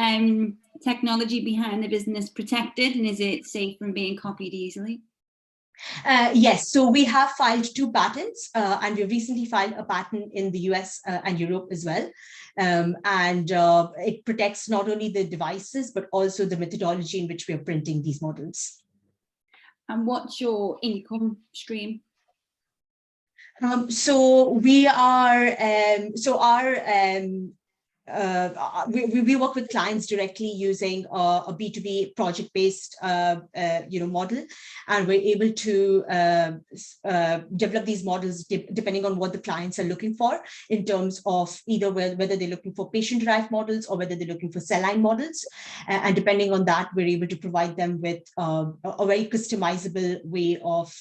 technology behind the business protected, and is it safe from being copied easily? Yes, so we have filed 2 patents, and we recently filed a patent in the US and Europe as well. It protects not only the devices, but also the methodology in which we are printing these models. And what's your income stream? So we are, we work with clients directly using a B2B project-based model, and we're able to develop these models depending on what the clients are looking for in terms of either whether they're looking for patient-derived models or whether they're looking for cell line models. And depending on that, we're able to provide them with a very customizable way of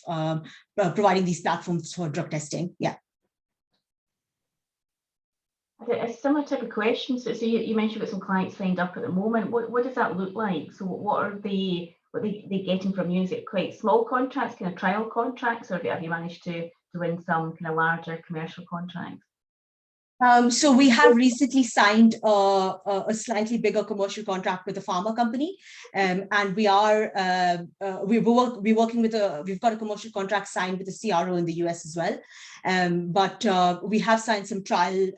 providing these platforms for drug testing. Yeah. A similar type of question. So you mentioned you've got some clients signed up at the moment. What does that look like? So what are they getting from you? Is it quite small contracts, kind of trial contracts, or have you managed to win some kind of larger commercial contracts? So we have recently signed a slightly bigger commercial contract with a pharma company, and we are we're working with we've got a commercial contract signed with a CRO in the US as well, but we have signed some trial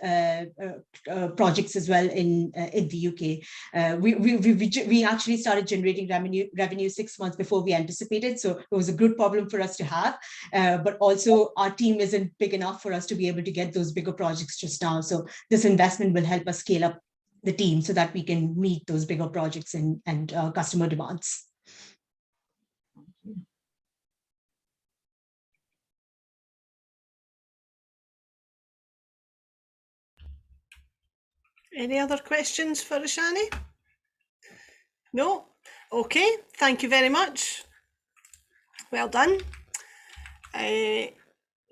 projects as well in the UK. We actually started generating revenue 6 months before we anticipated, so it was a good problem for us to have. But also our team isn't big enough for us to be able to get those bigger projects just now. So this investment will help us scale up the team so that we can meet those bigger projects and customer demands. Any other questions for Ishani? No? Okay, thank you very much. Well done.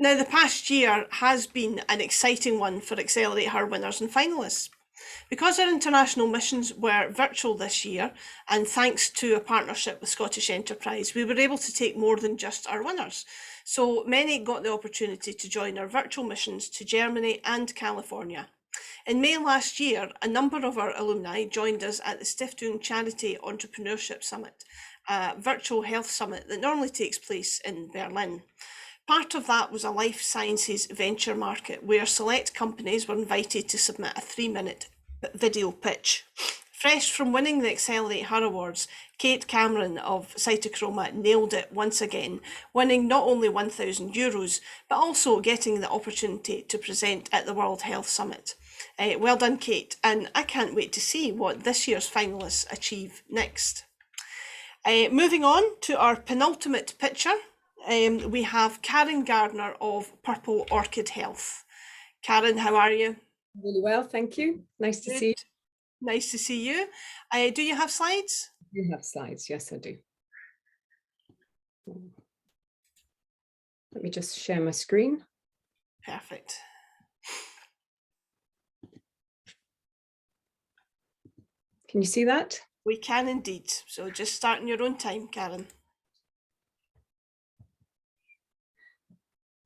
Now, the past year has been an exciting one for AccelerateHER winners and finalists. Because our international missions were virtual this year, and thanks to a partnership with Scottish Enterprise, we were able to take more than just our winners. So many got the opportunity to join our virtual missions to Germany and California. In May last year, a number of our alumni joined us at the Stiftung Charity Entrepreneurship Summit, a virtual health summit that normally takes place in Berlin. Part of that was a life sciences venture market where select companies were invited to submit a 3-minute video pitch. Fresh from winning the AccelerateHER Awards, Kate Cameron of Cytochroma nailed it once again, winning not only €1,000, but also getting the opportunity to present at the World Health Summit. Well done, Kate, and I can't wait to see what this year's finalists achieve next. Moving on to our penultimate picture, we have Karen Gardner of Purple Orchid Health. Karen, how are you? Really well, thank you. Nice to see you. Nice to see you. Do you have slides? I do have slides, yes I do. Let me just share my screen. Perfect. Can you see that? We can indeed. So just start in your own time, Karen.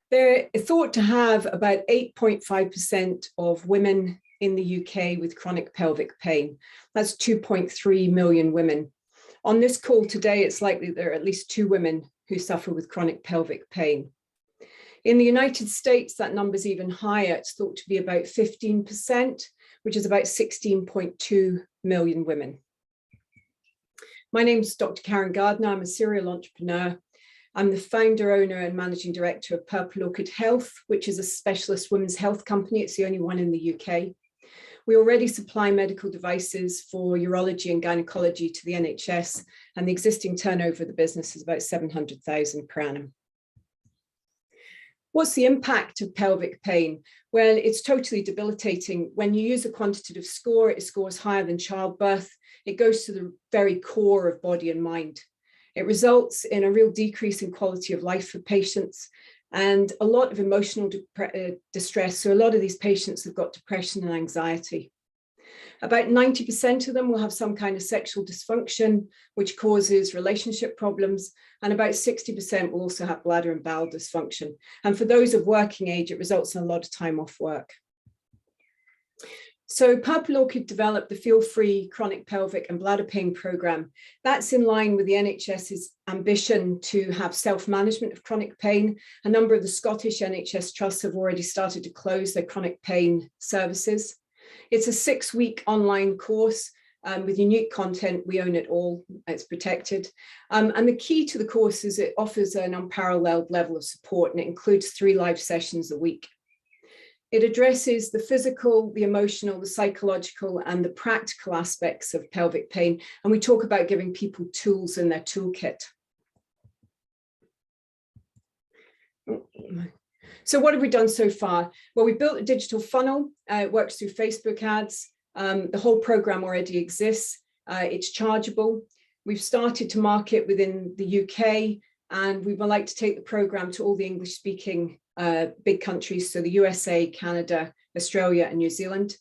They're thought to have about 8.5% of women in the UK with chronic pelvic pain. That's 2.3 million women. On this call today, it's likely there are at least 2 women who suffer with chronic pelvic pain. In the United States, that number is even higher. It's thought to be about 15%, which is about 16.2 million women. My name is Dr. Karen Gardner. I'm a serial entrepreneur. I'm the founder, owner, and managing director of Purple Orchid Health, which is a specialist women's health company. It's the only one in the UK. We already supply medical devices for urology and gynecology to the NHS, and the existing turnover of the business is about 700,000 per annum. What's the impact of pelvic pain? Well, it's totally debilitating. When you use a quantitative score, it scores higher than childbirth. It goes to the very core of body and mind. It results in a real decrease in quality of life for patients and a lot of emotional distress. So a lot of these patients have got depression and anxiety. About 90% of them will have some kind of sexual dysfunction, which causes relationship problems. And about 60% will also have bladder and bowel dysfunction. And for those of working age, it results in a lot of time off work. So Purple Orchid developed the Feel-Free Chronic Pelvic and Bladder Pain Programme. That's in line with the NHS's ambition to have self-management of chronic pain. A number of the Scottish NHS trusts have already started to close their chronic pain services. It's a 6-week online course with unique content. We own it all, it's protected. And the key to the course is it offers an unparalleled level of support, and it includes 3 live sessions a week. It addresses the physical, the emotional, the psychological, and the practical aspects of pelvic pain. And we talk about giving people tools in their toolkit. So what have we done so far? Well, we built a digital funnel. It works through Facebook ads. The whole program already exists. It's chargeable. We've started to market within the UK, and we would like to take the program to all the English-speaking big countries, so the USA, Canada, Australia, and New Zealand.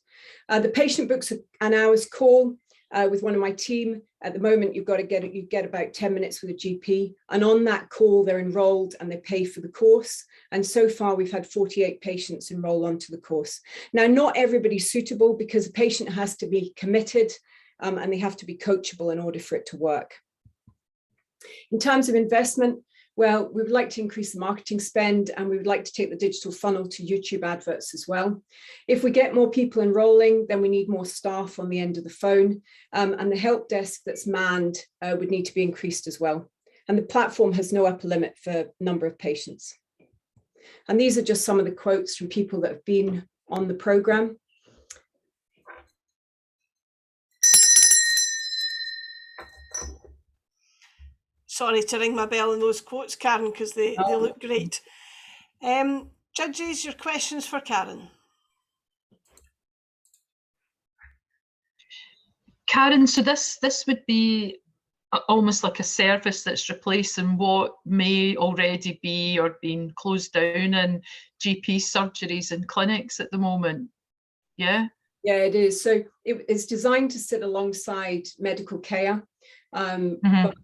The patient books an hour's call with one of my team. At the moment, you get about 10 minutes with a GP, and on that call, they're enrolled and they pay for the course. And so far, we've had 48 patients enroll onto the course. Now, not everybody's suitable because a patient has to be committed and they have to be coachable in order for it to work. In terms of investment, well, we would like to increase the marketing spend, and we would like to take the digital funnel to YouTube adverts as well. If we get more people enrolling, then we need more staff on the end of the phone, and the help desk that's manned would need to be increased as well. And the platform has no upper limit for number of patients. And these are just some of the quotes from people that have been on the program. Sorry to ring my bell in those quotes, Karen, because they look great. Judges, your questions for Karen. Karen, so this would be almost like a service that's replacing what may already be or being closed down in GP surgeries and clinics at the moment, yeah? Yeah, it is. So it's designed to sit alongside medical care. But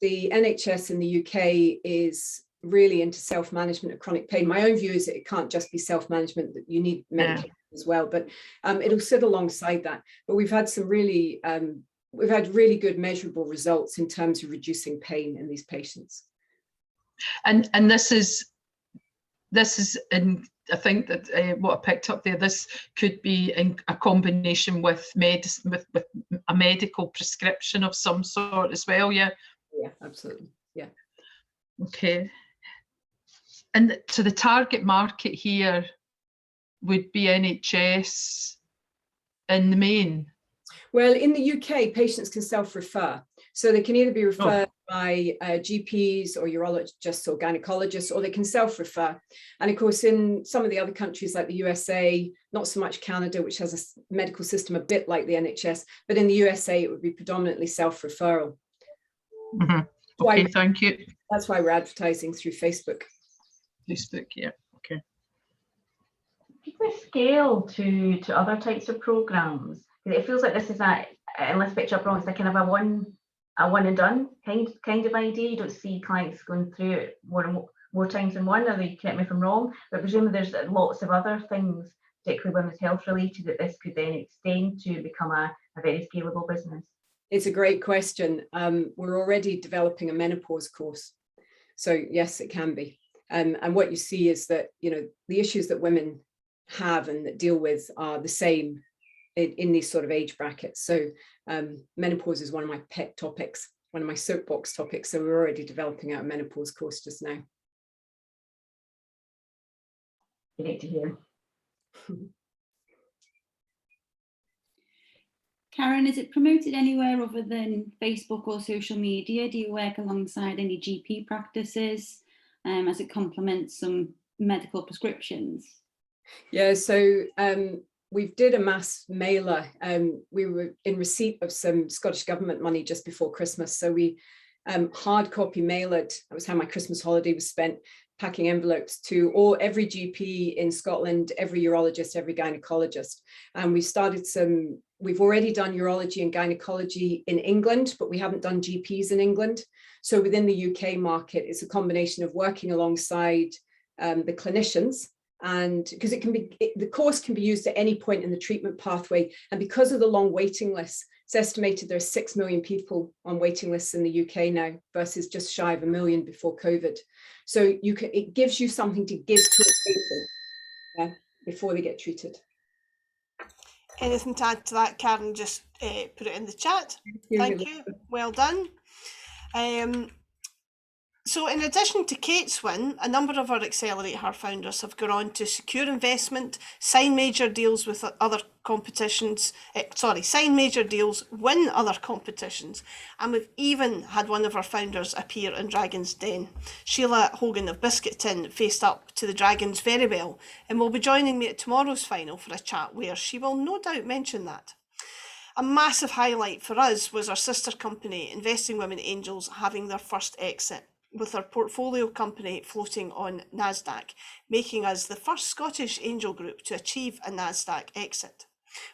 the NHS in the UK is really into self-management of chronic pain. My own view is that it can't just be self-management, that you need medication as well, but it'll sit alongside that. But we've had some really, we've had really good measurable results in terms of reducing pain in these patients. And this is in, I think that what I picked up there, this could be in a combination with medicine, with a medical prescription of some sort as well. Yeah. Yeah, absolutely. Yeah. Okay. And so the target market here would be NHS in the main. Well, in the UK, patients can self-refer. So they can either be referred by GPs or urologists or gynecologists, or they can self-refer. And of course, in some of the other countries like the USA, not so much Canada, which has a medical system a bit like the NHS, but in the USA, it would be predominantly self-referral. Okay, thank you. That's why we're advertising through Facebook. Facebook, yeah, okay. Could we scale to other types of programs? It feels like this is unless I picture up wrong, it's like kind of a one and done kind of idea. You don't see clients going through it more times than one, or you correct me if I'm wrong, but presumably there's lots of other things, particularly women's health related, that this could then extend to become a very scalable business. It's a great question. We're already developing a menopause course. So yes, it can be. And what you see is that, you know, the issues that women have and that deal with are the same in these sort of age brackets. So menopause is one of my pet topics, one of my soapbox topics. So we're already developing out a menopause course just now. Great to hear. Karen, is it promoted anywhere other than Facebook or social media? Do you work alongside any GP practices as it complements some medical prescriptions? Yeah, so we did a mass mailer. We were in receipt of some Scottish Government money just before Christmas. So we hard copy mailered. That was how my Christmas holiday was spent, packing envelopes to every GP in Scotland, every urologist, every gynecologist. And we've already done urology and gynecology in England, but we haven't done GPs in England. So within the UK market, it's a combination of working alongside the clinicians, and because the course can be used at any point in the treatment pathway. And because of the long waiting lists, it's estimated there are 6 million people on waiting lists in the UK now versus just shy of 1 million before COVID. So it gives you something to give to a patient before they get treated. Anything to add to that, Karen? Just put it in the chat. Thank you. Well done. So in addition to Kate's win, a number of our AccelerateHER founders have gone on to secure investment, sign major deals with other competitions, sign major deals, win other competitions, and we've even had one of our founders appear in Dragon's Den. Sheila Hogan of Biscuit Tin faced up to the Dragons very well and will be joining me at tomorrow's final for a chat where she will no doubt mention that. A massive highlight for us was our sister company, Investing Women Angels, having their first exit, with our portfolio company floating on NASDAQ, making us the first Scottish angel group to achieve a NASDAQ exit.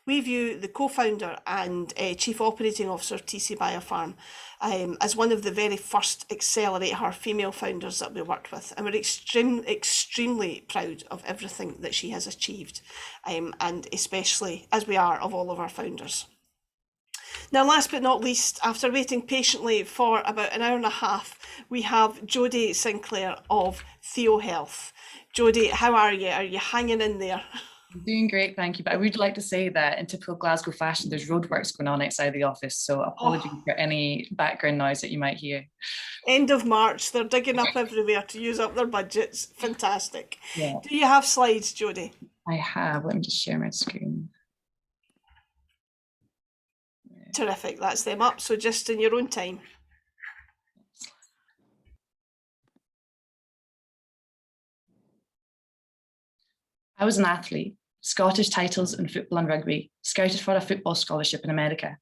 We view the co-founder and Chief Operating Officer of TC Biopharm as one of the very first AccelerateHER female founders that we worked with, and we're extremely proud of everything that she has achieved, and especially as we are of all of our founders. Now, last but not least, after waiting patiently for about an hour and a half, we have Jodie Sinclair of Theo Health. Jodie, how are you? Are you hanging in there? I'm doing great, thank you. But I would like to say that in typical Glasgow fashion, there's roadworks going on outside the office. So apologies for any background noise that you might hear. End of March, they're digging up everywhere to use up their budgets. Fantastic. Yeah. Do you have slides, Jodie? I have. Let me just share my screen. Terrific, that's them up, so just in your own time. I was an athlete, Scottish titles in football and rugby, scouted for a football scholarship in America.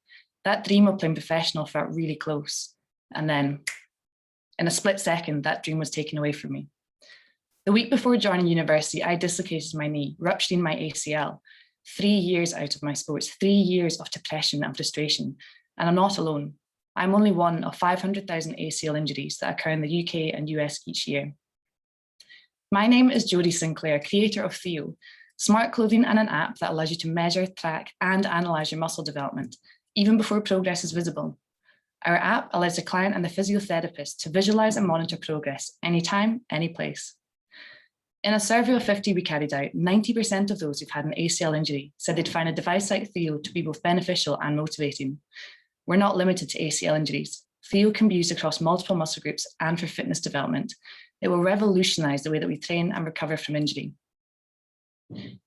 That dream of playing professional felt really close. And then, in a split second, that dream was taken away from me. The week before joining university, I dislocated my knee, rupturing my ACL. 3 years out of my sports, 3 years of depression and frustration, and I'm not alone. I'm only one of 500,000 ACL injuries that occur in the UK and US each year. My name is Jodie Sinclair, creator of Theo, smart clothing and an app that allows you to measure, track, and analyze your muscle development, even before progress is visible. Our app allows the client and the physiotherapist to visualize and monitor progress anytime, any place. In a survey of 50 we carried out, 90% of those who've had an ACL injury said they'd find a device like Theo to be both beneficial and motivating. We're not limited to ACL injuries. Theo can be used across multiple muscle groups and for fitness development. It will revolutionize the way that we train and recover from injury.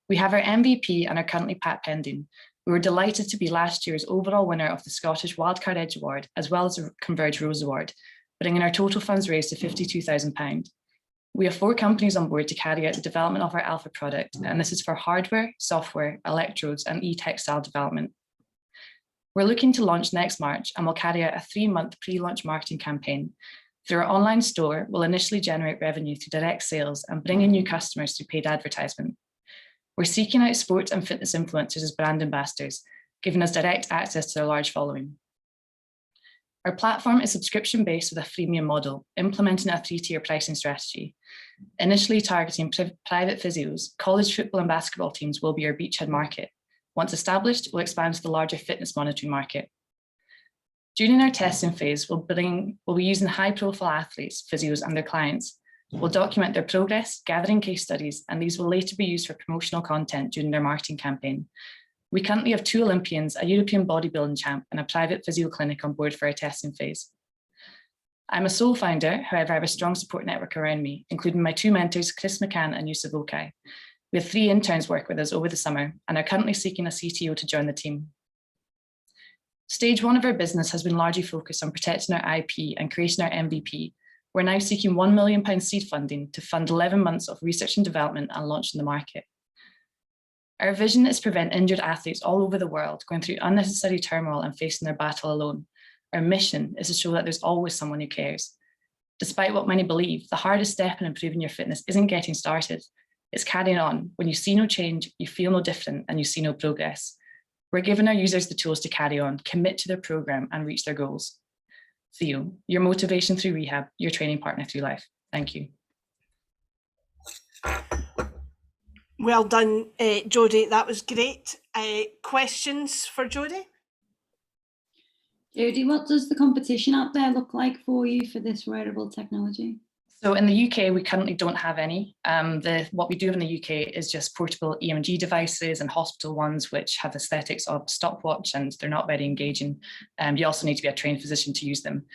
We have our MVP and are currently patent pending. We were delighted to be last year's overall winner of the Scottish Wildcard Edge Award, as well as the Converge Rose Award, bringing our total funds raised to £52,000. We have 4 companies on board to carry out the development of our alpha product, and this is for hardware, software, electrodes, and e-textile development. We're looking to launch next March, and we'll carry out a 3-month pre-launch marketing campaign. Through our online store, we'll initially generate revenue through direct sales and bring in new customers through paid advertisement. We're seeking out sports and fitness influencers as brand ambassadors, giving us direct access to their large following. Our platform is subscription-based with a freemium model, implementing a 3-tier pricing strategy. Initially targeting private physios, college football and basketball teams will be our beachhead market. Once established, we'll expand to the larger fitness monitoring market. During our testing phase, we'll be using high-profile athletes, physios, and their clients. We'll document their progress, gathering case studies, and these will later be used for promotional content during their marketing campaign. We currently have 2 Olympians, a European bodybuilding champ, and a private physio clinic on board for our testing phase. I'm a sole founder, however, I have a strong support network around me, including my 2 mentors, Chris McCann and Yusuf Okai. We have 3 interns work with us over the summer and are currently seeking a CTO to join the team. Stage 1 of our business has been largely focused on protecting our IP and creating our MVP. We're now seeking £1 million seed funding to fund 11 months of research and development and launch in the market. Our vision is to prevent injured athletes all over the world going through unnecessary turmoil and facing their battle alone. Our mission is to show that there's always someone who cares. Despite what many believe, the hardest step in improving your fitness isn't getting started. It's carrying on. When you see no change, you feel no different, and you see no progress. We're giving our users the tools to carry on, commit to their program, and reach their goals. Theo, your motivation through rehab, your training partner through life. Thank you. Well done, Jodie. That was great. Questions for Jodie? Jodie, what does the competition out there look like for you for this wearable technology? So in the UK, we currently don't have any. What we do in the UK is just portable EMG devices and hospital ones, which have aesthetics of stopwatch and they're not very engaging. You also need to be a trained physician to use them.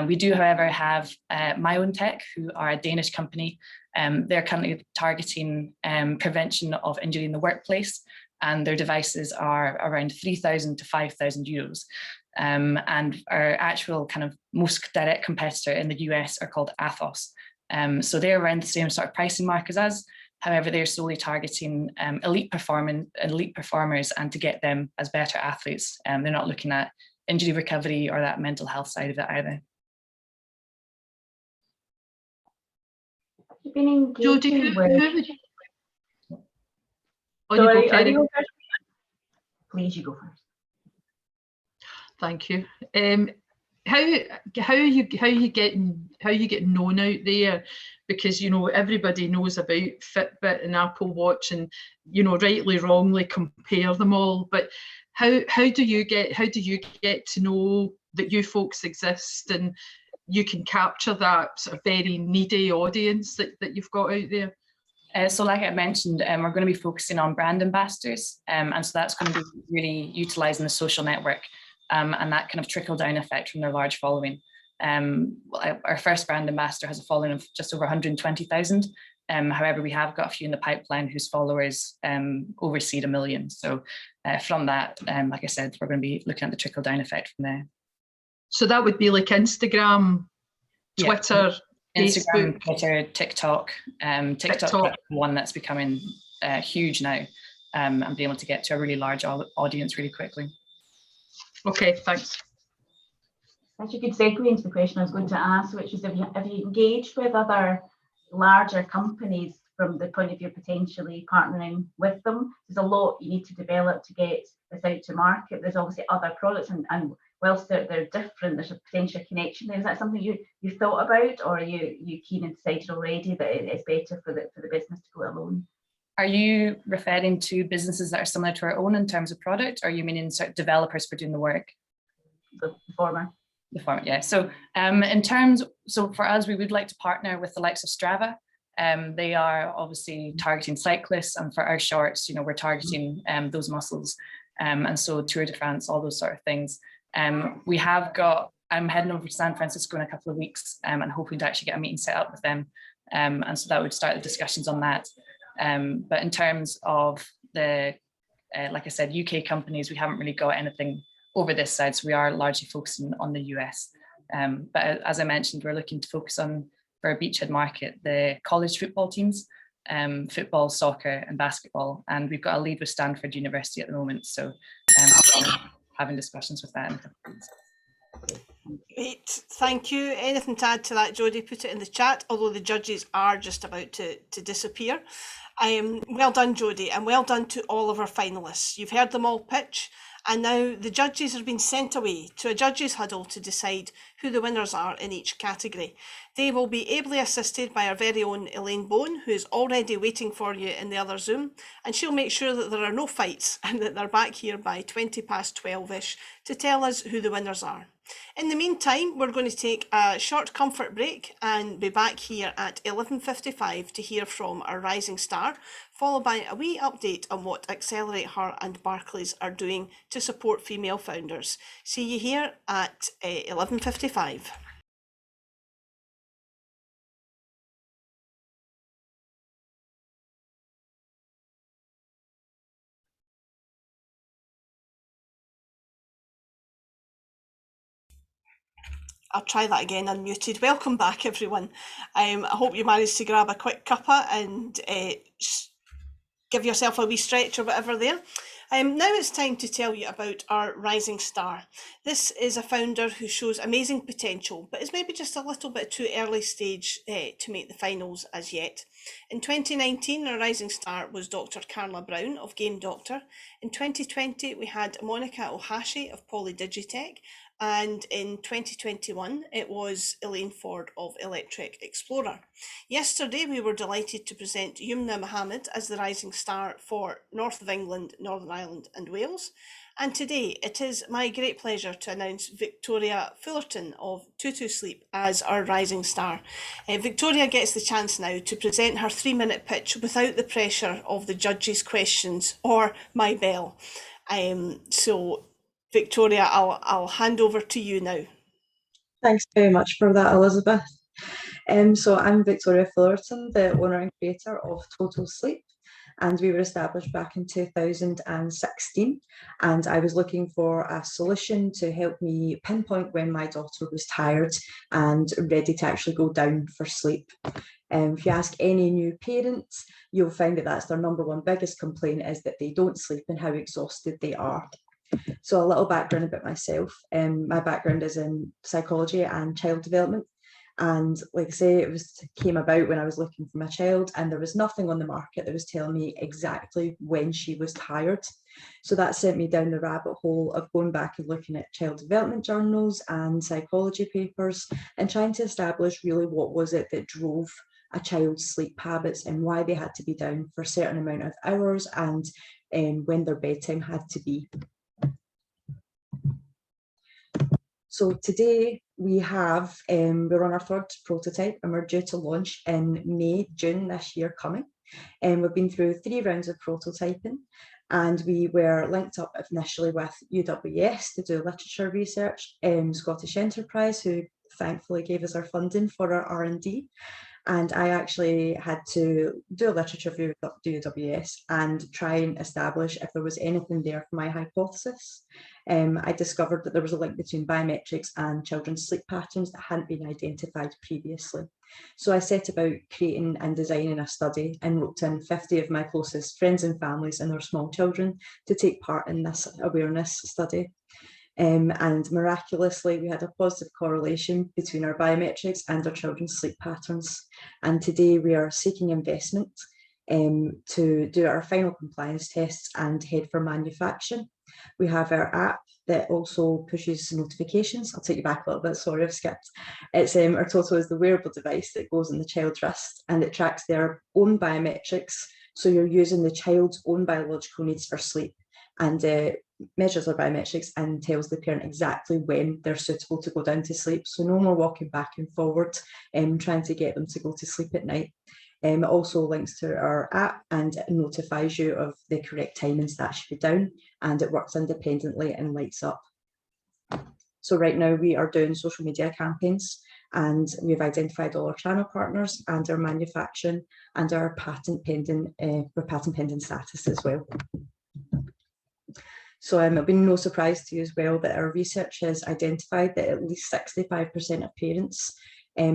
We do, however, have MyOwnTech, who are a Danish company. They're currently targeting prevention of injury in the workplace, and their devices are around 3,000 to 5,000 euros. And our actual kind of most direct competitor in the US are called Athos. So they're around the same sort of pricing mark as us. However, they're solely targeting elite performers and to get them as better athletes. They're not looking at injury recovery or that mental health side of it either. Jodie, please, you go first. Thank you. How are you getting known out there? Because everybody knows about Fitbit and Apple Watch, and rightly wrongly compare them all. But how do you get to know that you folks exist and you can capture that sort of very needy audience that you've got out there? So like I mentioned, we're going to be focusing on brand ambassadors. And so that's going to be really utilising the social network and that kind of trickle down effect from their large following. Our first brand ambassador has a following of just over 120,000. However, we have got a few in the pipeline whose followers oversee 1 million. So from that, like I said, we're going to be looking at the trickle down effect from there. So that would be like Instagram, Twitter, Instagram, Facebook. Twitter, TikTok. TikTok is one that's becoming huge now, and being able to get to a really large audience really quickly. Okay, thanks. That's a good segue into the question I was going to ask, which is have you engaged with other larger companies from the point of view potentially partnering with them. There's a lot you need to develop to get this out to market. There's obviously other products, and whilst they're different, there's a potential connection there. Is that something you thought about, or are you keen and decided already that it's better for the business to go alone? Are you referring to businesses that are similar to our own in terms of product, or are you meaning sort of developers for doing the work? The former. The former, yeah. So so for us, we would like to partner with the likes of Strava. They are obviously targeting cyclists, and for our shorts, you know, we're targeting those muscles. And so Tour de France, all those sort of things. We have got, I'm heading over to San Francisco in a couple of weeks and hoping to actually get a meeting set up with them. And so that would start the discussions on that. But in terms of the, like I said, UK companies, we haven't really got anything over this side. So we are largely focusing on the US. But as I mentioned, we're looking to focus on, for our beachhead market, the college football teams, football, soccer and basketball. And we've got a lead with Stanford University at the moment. So I'll be having discussions with that. Great, thank you. Anything to add to that, Jodie? Put it in the chat, although the judges are just about to disappear. Well done, Jodie, and well done to all of our finalists. You've heard them all pitch, and now the judges are being sent away to a judges huddle to decide who the winners are in each category. They will be ably assisted by our very own Elaine Bone, who is already waiting for you in the other Zoom, and she'll make sure that there are no fights and that they're back here by 12:20-ish to tell us who the winners are. In the meantime, we're going to take a short comfort break and be back here at 11:55 to hear from our rising star, followed by a wee update on what AccelerateHER and Barclays are doing to support female founders. See you here at 11:55. I'll try that again, unmuted. Welcome back, everyone. I hope you managed to grab a quick cuppa and give yourself a wee stretch or whatever there. Now it's time to tell you about our rising star. This is a founder who shows amazing potential, but is maybe just a little bit too early stage to make the finals as yet. In 2019, our rising star was Dr. Carla Brown of Game Doctor. In 2020, we had Monica Ohashi of Polydigitech. And in 2021, it was Elaine Ford of Electric Explorer. Yesterday, we were delighted to present Yumna Mohammed as the rising star for North of England, Northern Ireland and Wales. And today, it is my great pleasure to announce Victoria Fullerton of Tutu Sleep as our rising star. Victoria gets the chance now to present her 3-minute pitch without the pressure of the judges' questions or my bell. So Victoria, I'll hand over to you now. Thanks very much for that, Elizabeth. So I'm Victoria Fullerton, the owner and creator of Total Sleep, and we were established back in 2016. And I was looking for a solution to help me pinpoint when my daughter was tired and ready to actually go down for sleep. If you ask any new parents, you'll find that that's their #1 biggest complaint, is that they don't sleep and how exhausted they are. So a little background about myself. My background is in psychology and child development. And like I say, it came about when I was looking for my child, and there was nothing on the market that was telling me exactly when she was tired. So that sent me down the rabbit hole of going back and looking at child development journals and psychology papers and trying to establish really what was it that drove a child's sleep habits and why they had to be down for a certain amount of hours and when their bedtime had to be. So today we have, we're on our 3rd prototype and we're due to launch in May, June this year coming. And we've been through 3 rounds of prototyping, and we were linked up initially with UWS to do literature research, Scottish Enterprise, who thankfully gave us our funding for our R&D. And I actually had to do a literature review with UWS and try and establish if there was anything there for my hypothesis. I discovered that there was a link between biometrics and children's sleep patterns that hadn't been identified previously. So I set about creating and designing a study and roped in 50 of my closest friends and families and their small children to take part in this awareness study. And miraculously, we had a positive correlation between our biometrics and our children's sleep patterns. And today we are seeking investment to do our final compliance tests and head for manufacture. We have our app that also pushes notifications. I'll take you back a little bit, sorry, I've skipped. It's our Toto is the wearable device that goes on the child's wrist, and it tracks their own biometrics. So you're using the child's own biological needs for sleep, and measures their biometrics and tells the parent exactly when they're suitable to go down to sleep. So no more walking back and forward trying to get them to go to sleep at night. It also links to our app and notifies you of the correct timings that should be down, and it works independently and lights up. So right now we are doing social media campaigns, and we've identified all our channel partners and our manufacturing and our patent pending status as well. So it'll be no surprise to you as well that our research has identified that at least 65% of parents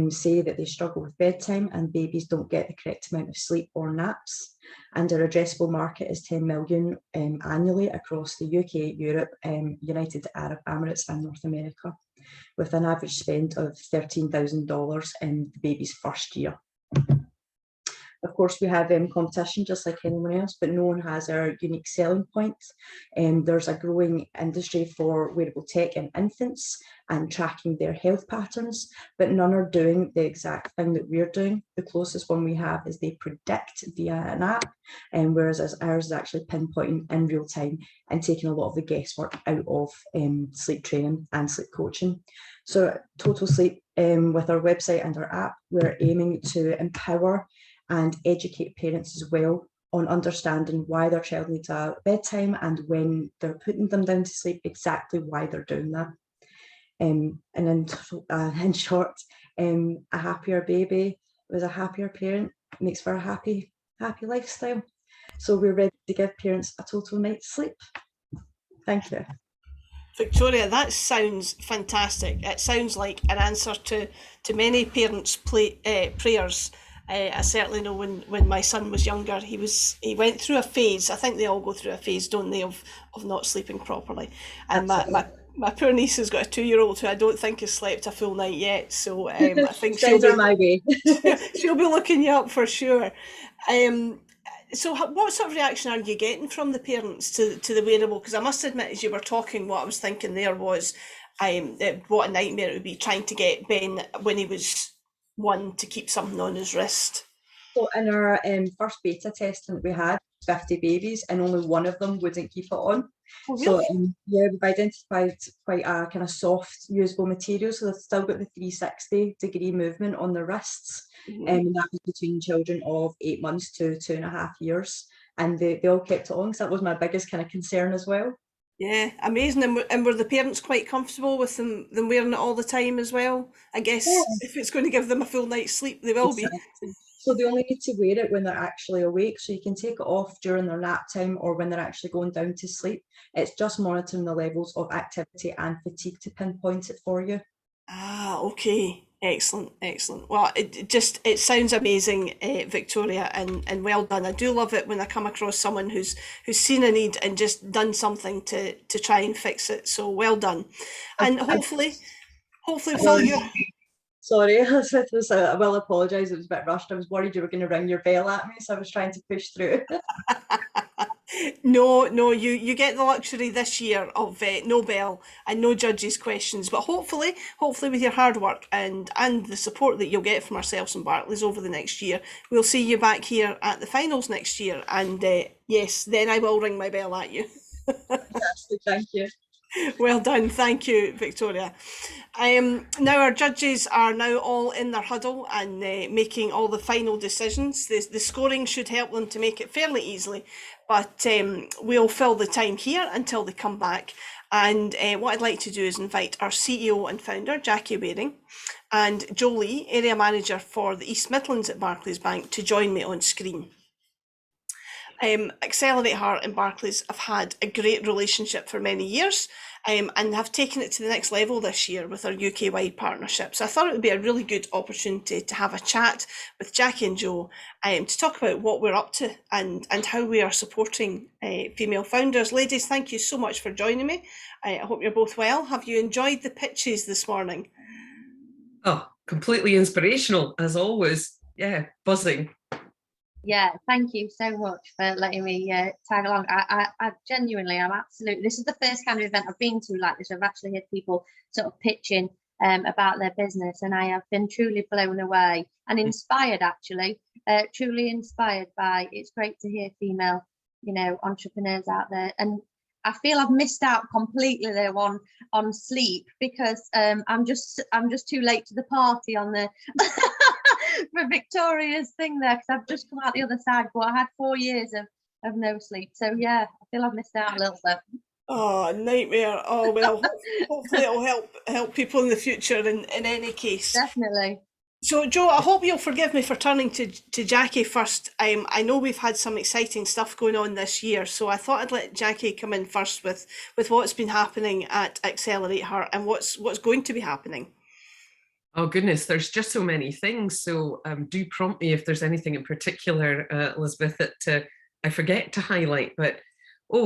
say that they struggle with bedtime and babies don't get the correct amount of sleep or naps. And our addressable market is 10 million annually across the UK, Europe, United Arab Emirates and North America, with an average spend of $13,000 in the baby's first year. Of course, we have competition just like anyone else, but no one has our unique selling points. There's a growing industry for wearable tech in infants and tracking their health patterns, but none are doing the exact thing that we're doing. The closest one we have is they predict via an app, whereas ours is actually pinpointing in real time and taking a lot of the guesswork out of sleep training and sleep coaching. So Total Sleep, with our website and our app, we're aiming to empower and educate parents as well on understanding why their child needs a bedtime and when they're putting them down to sleep, exactly why they're doing that. And in short, a happier baby with a happier parent makes for a happy lifestyle. So we're ready to give parents a total night's sleep. Thank you. Victoria, that sounds fantastic. It sounds like an answer to many parents' prayers. I certainly know when my son was younger, he went through a phase. I think they all go through a phase, don't they, of not sleeping properly. And my poor niece has got a 2-year-old who I don't think has slept a full night yet. So I think she'll be looking you up for sure. So what sort of reaction are you getting from the parents to the wearable? Because I must admit, as you were talking, what I was thinking there was what a nightmare it would be trying to get Ben when he was 1 to keep something on his wrist. So in our first beta testing that we had, 50 babies, and only one of them wouldn't keep it on. Oh, really? So yeah, we've identified quite a kind of soft usable material, so they've still got the 360-degree movement on their wrists. And that was between children of 8 months to 2.5 years, and they all kept it on, because that was my biggest kind of concern as well. Yeah, amazing. And were the parents quite comfortable with them wearing it all the time as well? I guess if it's going to give them a full night's sleep, they will be. So they only need to wear it when they're actually awake. So you can take it off during their nap time or when they're actually going down to sleep. It's just monitoring the levels of activity and fatigue to pinpoint it for you. Ah, okay. Excellent. Well, it sounds amazing, Victoria, and well done. I do love it when I come across someone who's seen a need and just done something to try and fix it. So well done. And hopefully Phil, you. Sorry, I will apologise. It was a bit rushed. I was worried you were going to ring your bell at me, so I was trying to push through. No, you get the luxury this year of no bell and no judges' questions, but hopefully with your hard work and the support that you'll get from ourselves and Barclays over the next year, we'll see you back here at the finals next year, and yes, then I will ring my bell at you. Fantastic, thank you. Well done, thank you, Victoria. Now our judges are now all in their huddle and making all the final decisions. The scoring should help them to make it fairly easily, but we'll fill the time here until they come back. And what I'd like to do is invite our CEO and founder, Jackie Waring, and Jolie, Area Manager for the East Midlands at Barclays Bank, to join me on screen. AccelerateHER and Barclays have had a great relationship for many years, and have taken it to the next level this year with our UK-wide partnership. So I thought it would be a really good opportunity to have a chat with Jackie and Joe to talk about what we're up to and how we are supporting female founders. Ladies, thank you so much for joining me. I hope you're both well. Have you enjoyed the pitches this morning? Oh, completely inspirational as always. Yeah, buzzing. Yeah, thank you so much for letting me tag along. I genuinely, I'm absolutely, this is the first kind of event I've been to like this. I've actually heard people sort of pitching about their business, and I have been truly blown away and inspired, actually, truly inspired by, it's great to hear female, you know, entrepreneurs out there. And I feel I've missed out completely there on sleep, because I'm just too late to the party on the for Victoria's thing there, because I've just come out the other side, but I had 4 years of no sleep. So yeah, I feel I've missed out a little bit. Oh, nightmare. Oh, well, hopefully it'll help people in the future in any case. Definitely. So Joe, I hope you'll forgive me for turning to Jackie first. I know we've had some exciting stuff going on this year, so I thought I'd let Jackie come in first with what's been happening at AccelerateHER and what's going to be happening. Oh goodness, there's just so many things. So do prompt me if there's anything in particular, Elizabeth, that I forget to highlight. But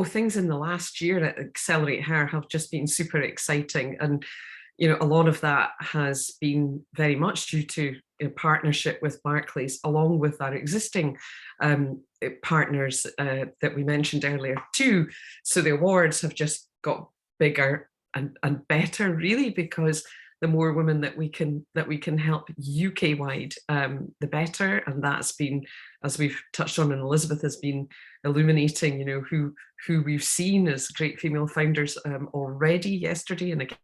things in the last year at AccelerateHER have just been super exciting, and you know, a lot of that has been very much due to a partnership with Barclays, along with our existing partners that we mentioned earlier too. So the awards have just got bigger and better, really, because the more women that we can help UK-wide, the better. And that's been, as we've touched on, and Elizabeth has been illuminating, you know, who we've seen as great female founders already yesterday and again.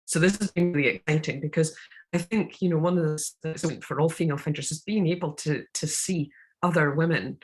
So this has been really exciting, because I think, you know, one of the for all female founders is being able to see other women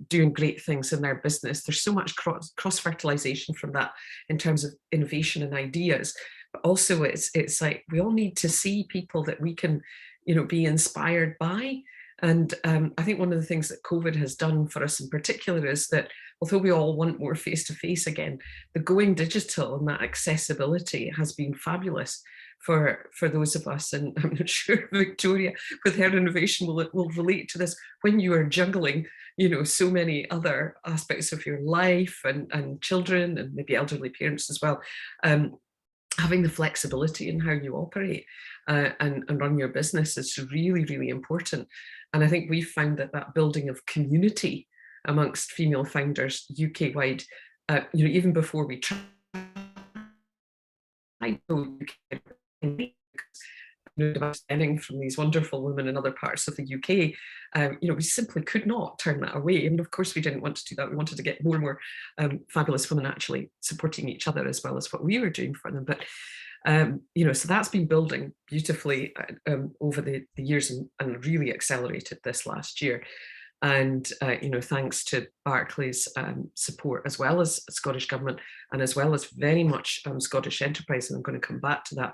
doing great things in their business. There's so much cross-fertilization from that in terms of innovation and ideas, but also it's like we all need to see people that we can, you know, be inspired by. And I think one of the things that COVID has done for us in particular is that although we all want more face-to-face again, the going digital and that accessibility has been fabulous for those of us. And I'm not sure Victoria with her innovation will relate to this, when you are juggling, you know, so many other aspects of your life and children and maybe elderly parents as well. Having the flexibility in how you operate and run your business is really, really important. And I think we've found that building of community amongst female founders UK-wide, you know, even before we try from these wonderful women in other parts of the UK, you know, we simply could not turn that away. And of course we didn't want to do that. We wanted to get more and more fabulous women actually supporting each other as well as what we were doing for them. But you know, so that's been building beautifully over the years and really accelerated this last year. And you know, thanks to Barclays' support, as well as Scottish Government, and as well as very much Scottish enterprise, and I'm going to come back to that.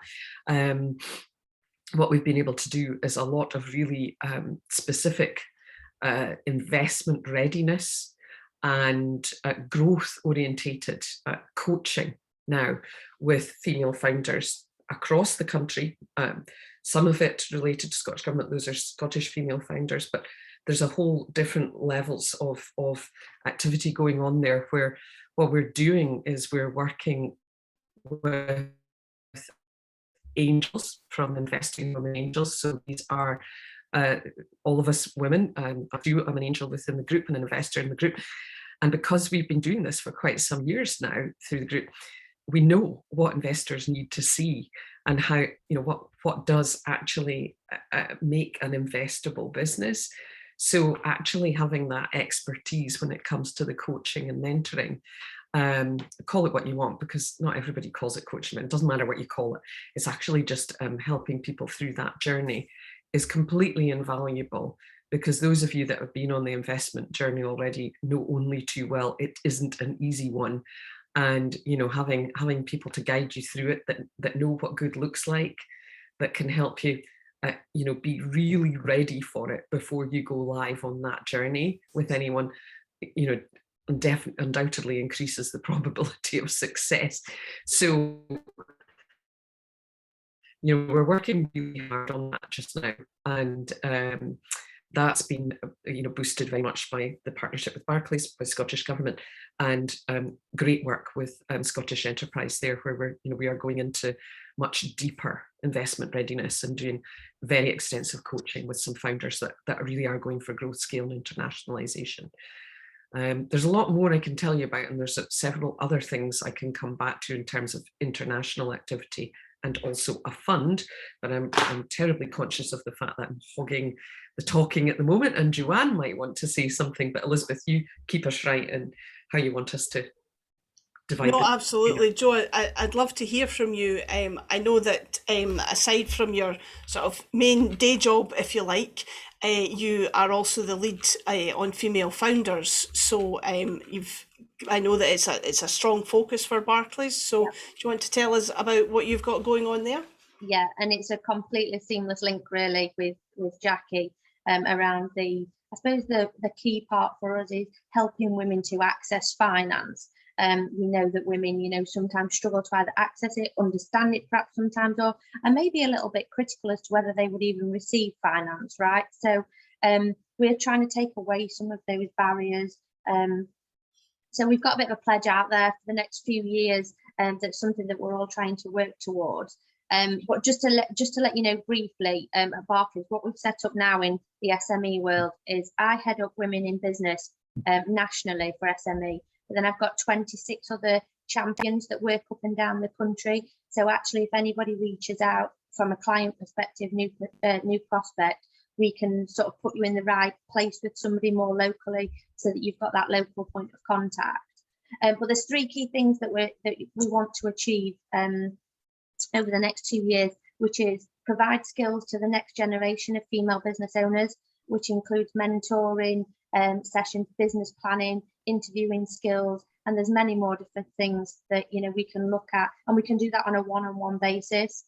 What we've been able to do is a lot of really specific investment readiness and growth orientated coaching now with female founders across the country. Some of it related to Scottish Government, those are Scottish female founders, but there's a whole different levels of activity going on there, where what we're doing is we're working with angels from Investing Women Angels. So these are all of us women. I'm an angel within the group and an investor in the group. And because we've been doing this for quite some years now through the group, we know what investors need to see and how, you know, what does actually make an investable business. So actually having that expertise when it comes to the coaching and mentoring, call it what you want, because not everybody calls it coaching. It doesn't matter what you call it. It's actually just helping people through that journey is completely invaluable, because those of you that have been on the investment journey already know only too well it isn't an easy one. And you know, having people to guide you through it that know what good looks like, that can help you you know, be really ready for it before you go live on that journey with anyone. You know, undoubtedly increases the probability of success. So, we're working really hard on that just now, and that's been boosted very much by the partnership with Barclays, by Scottish Government, and great work with Scottish Enterprise there, where we are going into much deeper investment readiness and doing very extensive coaching with some founders that really are going for growth, scale, and internationalization. There's a lot more I can tell you about, and there's several other things I can come back to in terms of international activity and also a fund, but I'm terribly conscious of the fact that I'm hogging the talking at the moment, and Joanne might want to say something, but Elizabeth, you keep us right in how you want us to divide. No, absolutely, Jo. I'd love to hear from you. I know that aside from your sort of main day job, if you like, you are also the lead on female founders. So I know that it's a strong focus for Barclays. So do you want to tell us about what you've got going on there? Yeah, and it's a completely seamless link really with Jackie around I suppose the key part for us is helping women to access finance. We know that women, sometimes struggle to either access it, understand it perhaps sometimes, or and maybe a little bit critical as to whether they would even receive finance, right? So we're trying to take away some of those barriers. So we've got a bit of a pledge out there for the next few years, that's something that we're all trying to work towards. But just to let you know briefly, at Barclays, what we've set up now in the SME world is I head up women in business nationally for SME, but then I've got 26 other champions that work up and down the country. So actually, if anybody reaches out from a client perspective, new prospect, we can sort of put you in the right place with somebody more locally, so that you've got that local point of contact. But there's three key things that we want to achieve over the next 2 years, which is provide skills to the next generation of female business owners, which includes mentoring, sessions, business planning, interviewing skills, and there's many more different things that we can look at, and we can do that on a one-on-one basis.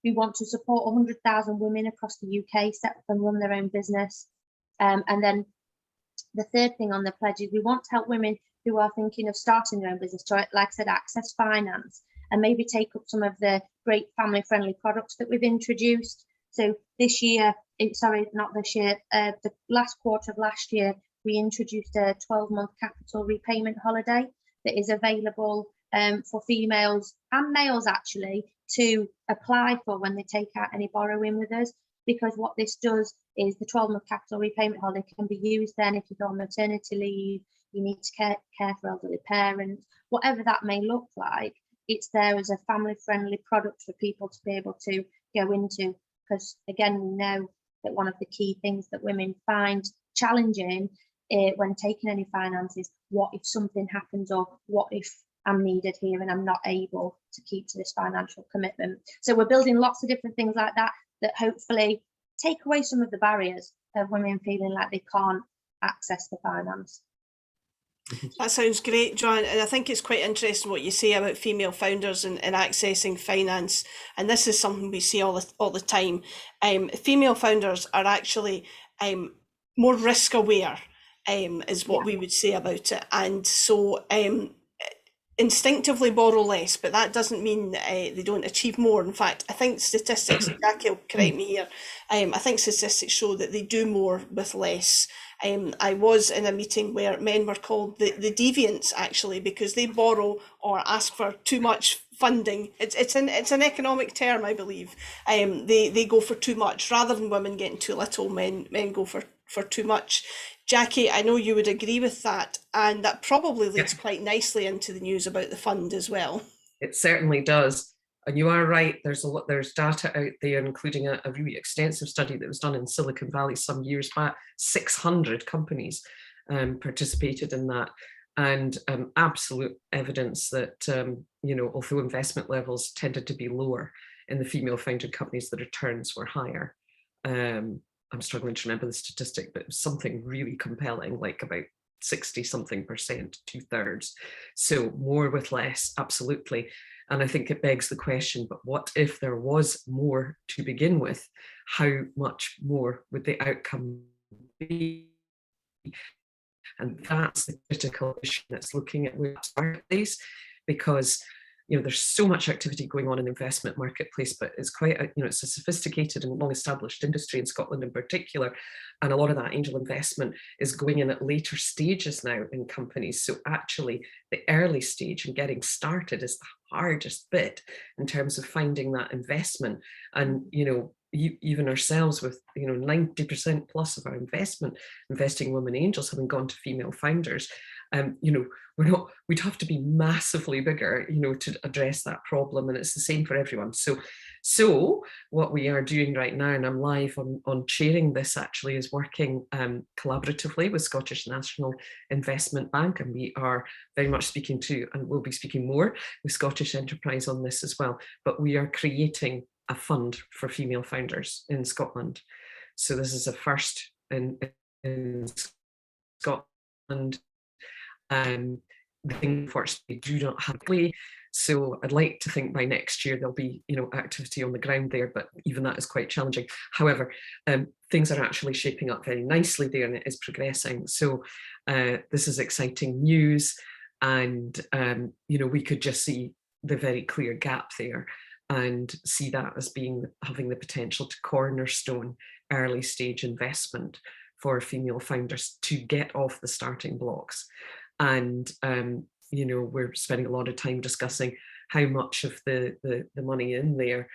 We want to support 100,000 women across the UK set up and run their own business. And then the third thing on the pledge is we want to help women who are thinking of starting their own business to, like I said, access finance and maybe take up some of the great family-friendly products that we've introduced. So this year, sorry, not this year, the last quarter of last year, we introduced a 12-month capital repayment holiday that is available for females and males actually to apply for when they take out any borrowing with us, because what this does is the 12-month capital repayment holiday can be used then if you go on maternity leave, you need to care for elderly parents, whatever that may look like. It's there as a family-friendly product for people to be able to go into, because again, we know that one of the key things that women find challenging when taking any finance is, what if something happens, or what if I'm needed here and I'm not able to keep to this financial commitment. So we're building lots of different things like that hopefully take away some of the barriers of women feeling like they can't access the finance. That sounds great, Joanne, and I think it's quite interesting what you say about female founders and accessing finance, and this is something we see all the time. Female founders are actually more risk aware, is what we would say about it, and so instinctively borrow less, but that doesn't mean they don't achieve more. In fact, I think statistics, Jackie will correct me here, I think statistics show that they do more with less. I was in a meeting where men were called the deviants, actually, because they borrow or ask for too much funding. It's an economic term, I believe. They go for too much rather than women getting too little. Men go for too much. Jackie, I know you would agree with that, and that probably leads quite nicely into the news about the fund as well. It certainly does. And you are right, there's data out there, including a really extensive study that was done in Silicon Valley some years back. 600 companies participated in that, and absolute evidence that, although investment levels tended to be lower in the female founded companies, the returns were higher. I'm struggling to remember the statistic, but it was something really compelling, like about 60-something%, 2/3. So more with less, absolutely. And I think it begs the question, but what if there was more to begin with? How much more would the outcome be? And that's the critical issue that's looking at Barclays, because there's so much activity going on in the investment marketplace, but it's quite it's a sophisticated and long-established industry in Scotland in particular, and a lot of that angel investment is going in at later stages now in companies. So actually, the early stage and getting started is the hardest bit in terms of finding that investment. And even ourselves, with 90% plus of our investing women angels having gone to female founders, we'd have to be massively bigger, to address that problem. And it's the same for everyone. So what we are doing right now, and I'm live on chairing this actually, is working collaboratively with Scottish National Investment Bank. And we are very much speaking to, and we'll be speaking more with Scottish Enterprise on this as well. But we are creating a fund for female founders in Scotland. So this is a first in Scotland. The thing, unfortunately, do not have play. So I'd like to think by next year there'll be, activity on the ground there, but even that is quite challenging. However, things are actually shaping up very nicely there, and it is progressing. So this is exciting news, and we could just see the very clear gap there, and see that as having the potential to cornerstone early stage investment for female founders to get off the starting blocks. And we're spending a lot of time discussing how much of the money in there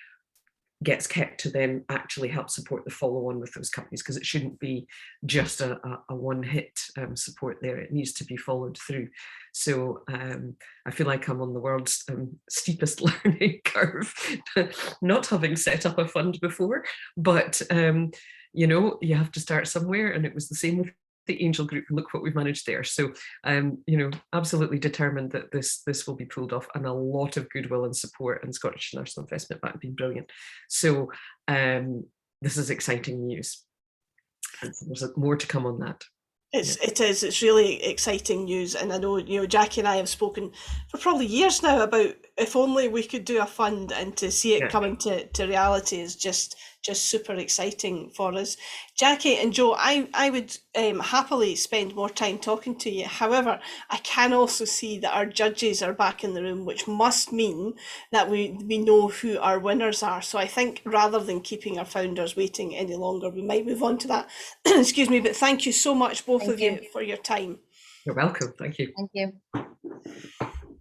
gets kept to then actually help support the follow-on with those companies, because it shouldn't be just a one-hit support there. It needs to be followed through. So I feel like I'm on the world's steepest learning curve, not having set up a fund before, but you have to start somewhere, and it was the same with the Angel Group. Look what we've managed there. So absolutely determined that this will be pulled off, and a lot of goodwill and support, and Scottish National Investment Bank being brilliant. So this is exciting news, and there's more to come on that. It's really exciting news, and I know Jackie and I have spoken for probably years now about if only we could do a fund, and to see it coming to reality is just super exciting for us. Jackie and Joe, I would happily spend more time talking to you. However, I can also see that our judges are back in the room, which must mean that we know who our winners are. So I think rather than keeping our founders waiting any longer, we might move on to that. Excuse me, but thank you so much, both of you, for your time. You're welcome. Thank you. Thank you.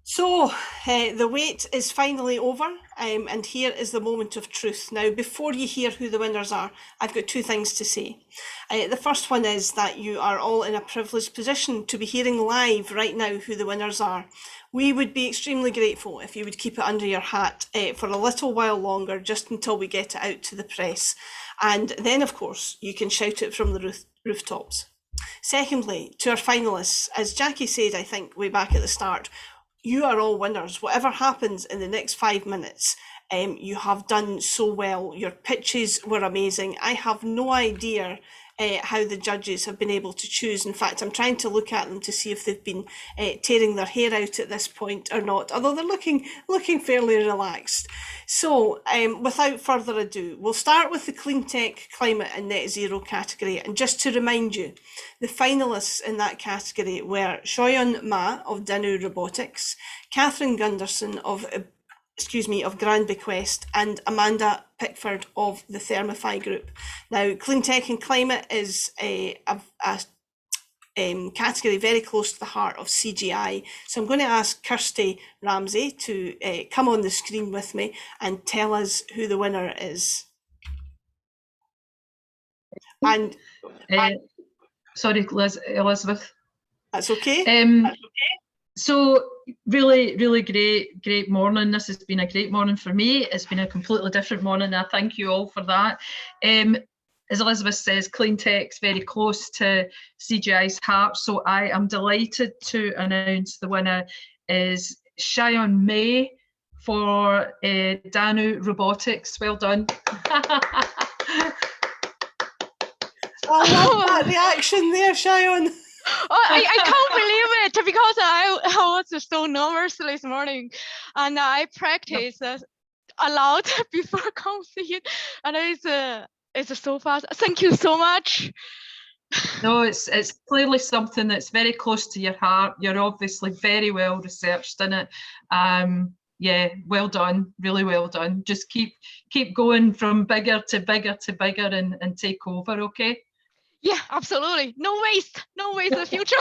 So the wait is finally over, and here is the moment of truth. Now, before you hear who the winners are, I've got two things to say. The first one is that you are all in a privileged position to be hearing live right now who the winners are. We would be extremely grateful if you would keep it under your hat for a little while longer, just until we get it out to the press. And then, of course, you can shout it from the rooftops. Secondly, to our finalists, as Jackie said, I think, way back at the start, you are all winners. Whatever happens in the next 5 minutes, you have done so well. Your pitches were amazing. I have no idea how the judges have been able to choose. In fact, I'm trying to look at them to see if they've been tearing their hair out at this point or not, although they're looking fairly relaxed. So without further ado, we'll start with the CleanTech, Climate and Net Zero category. And just to remind you, the finalists in that category were Xiaoyan Ma of Danu Robotics, Katherine Gunderson of Grand Bequest, and Amanda Pickford of the ThermaFY group. Now, CleanTech and Climate is a category very close to the heart of CGI. So I'm going to ask Kirsty Ramsey to come on the screen with me and tell us who the winner is. And sorry, Elizabeth. That's okay. So really great morning. This has been a great morning for me. It's been a completely different morning. I thank you all for that. As Elizabeth says, CleanTech's very close to CGI's heart, so I am delighted to announce the winner is Xiaoyan Ma for Danu Robotics. Well done. I love that reaction there, Xiaoyan. Oh, I can't believe it, because I was so nervous this morning, and I practiced a lot before coming, and it's so fast. Thank you so much. No, it's clearly something that's very close to your heart. You're obviously very well researched in it. Yeah, well done, really well done. Just keep going from bigger to bigger to bigger and take over, okay? Yeah, absolutely. No waste in the future.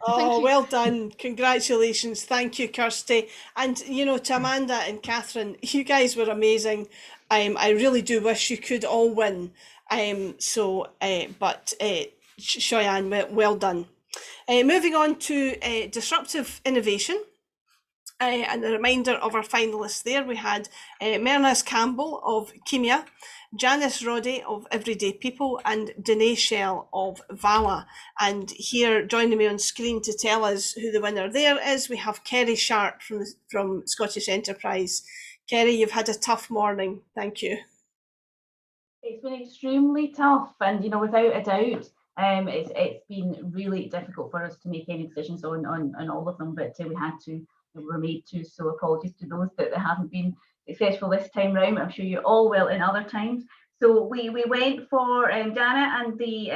Oh, well done. Congratulations. Thank you, Kirsty. And, you know, to Amanda and Katherine, you guys were amazing. I really do wish you could all win. But Xiaoyan, well done. Moving on to Disruptive Innovation. And a reminder of our finalists there, we had Mehrnaz Campbell of Cheemia, Janis Roddie of Everyday People, and Danae of Valla. And here, joining me on screen to tell us who the winner there is, we have Kerry Sharp from Scottish Enterprise. Kerry, you've had a tough morning. Thank you. It's been extremely tough, and you know, without a doubt, it's been really difficult for us to make any decisions on all of them. But we were made to. So apologies to those that haven't been successful this time round. I'm sure you all will in other times. So we went for Dana and the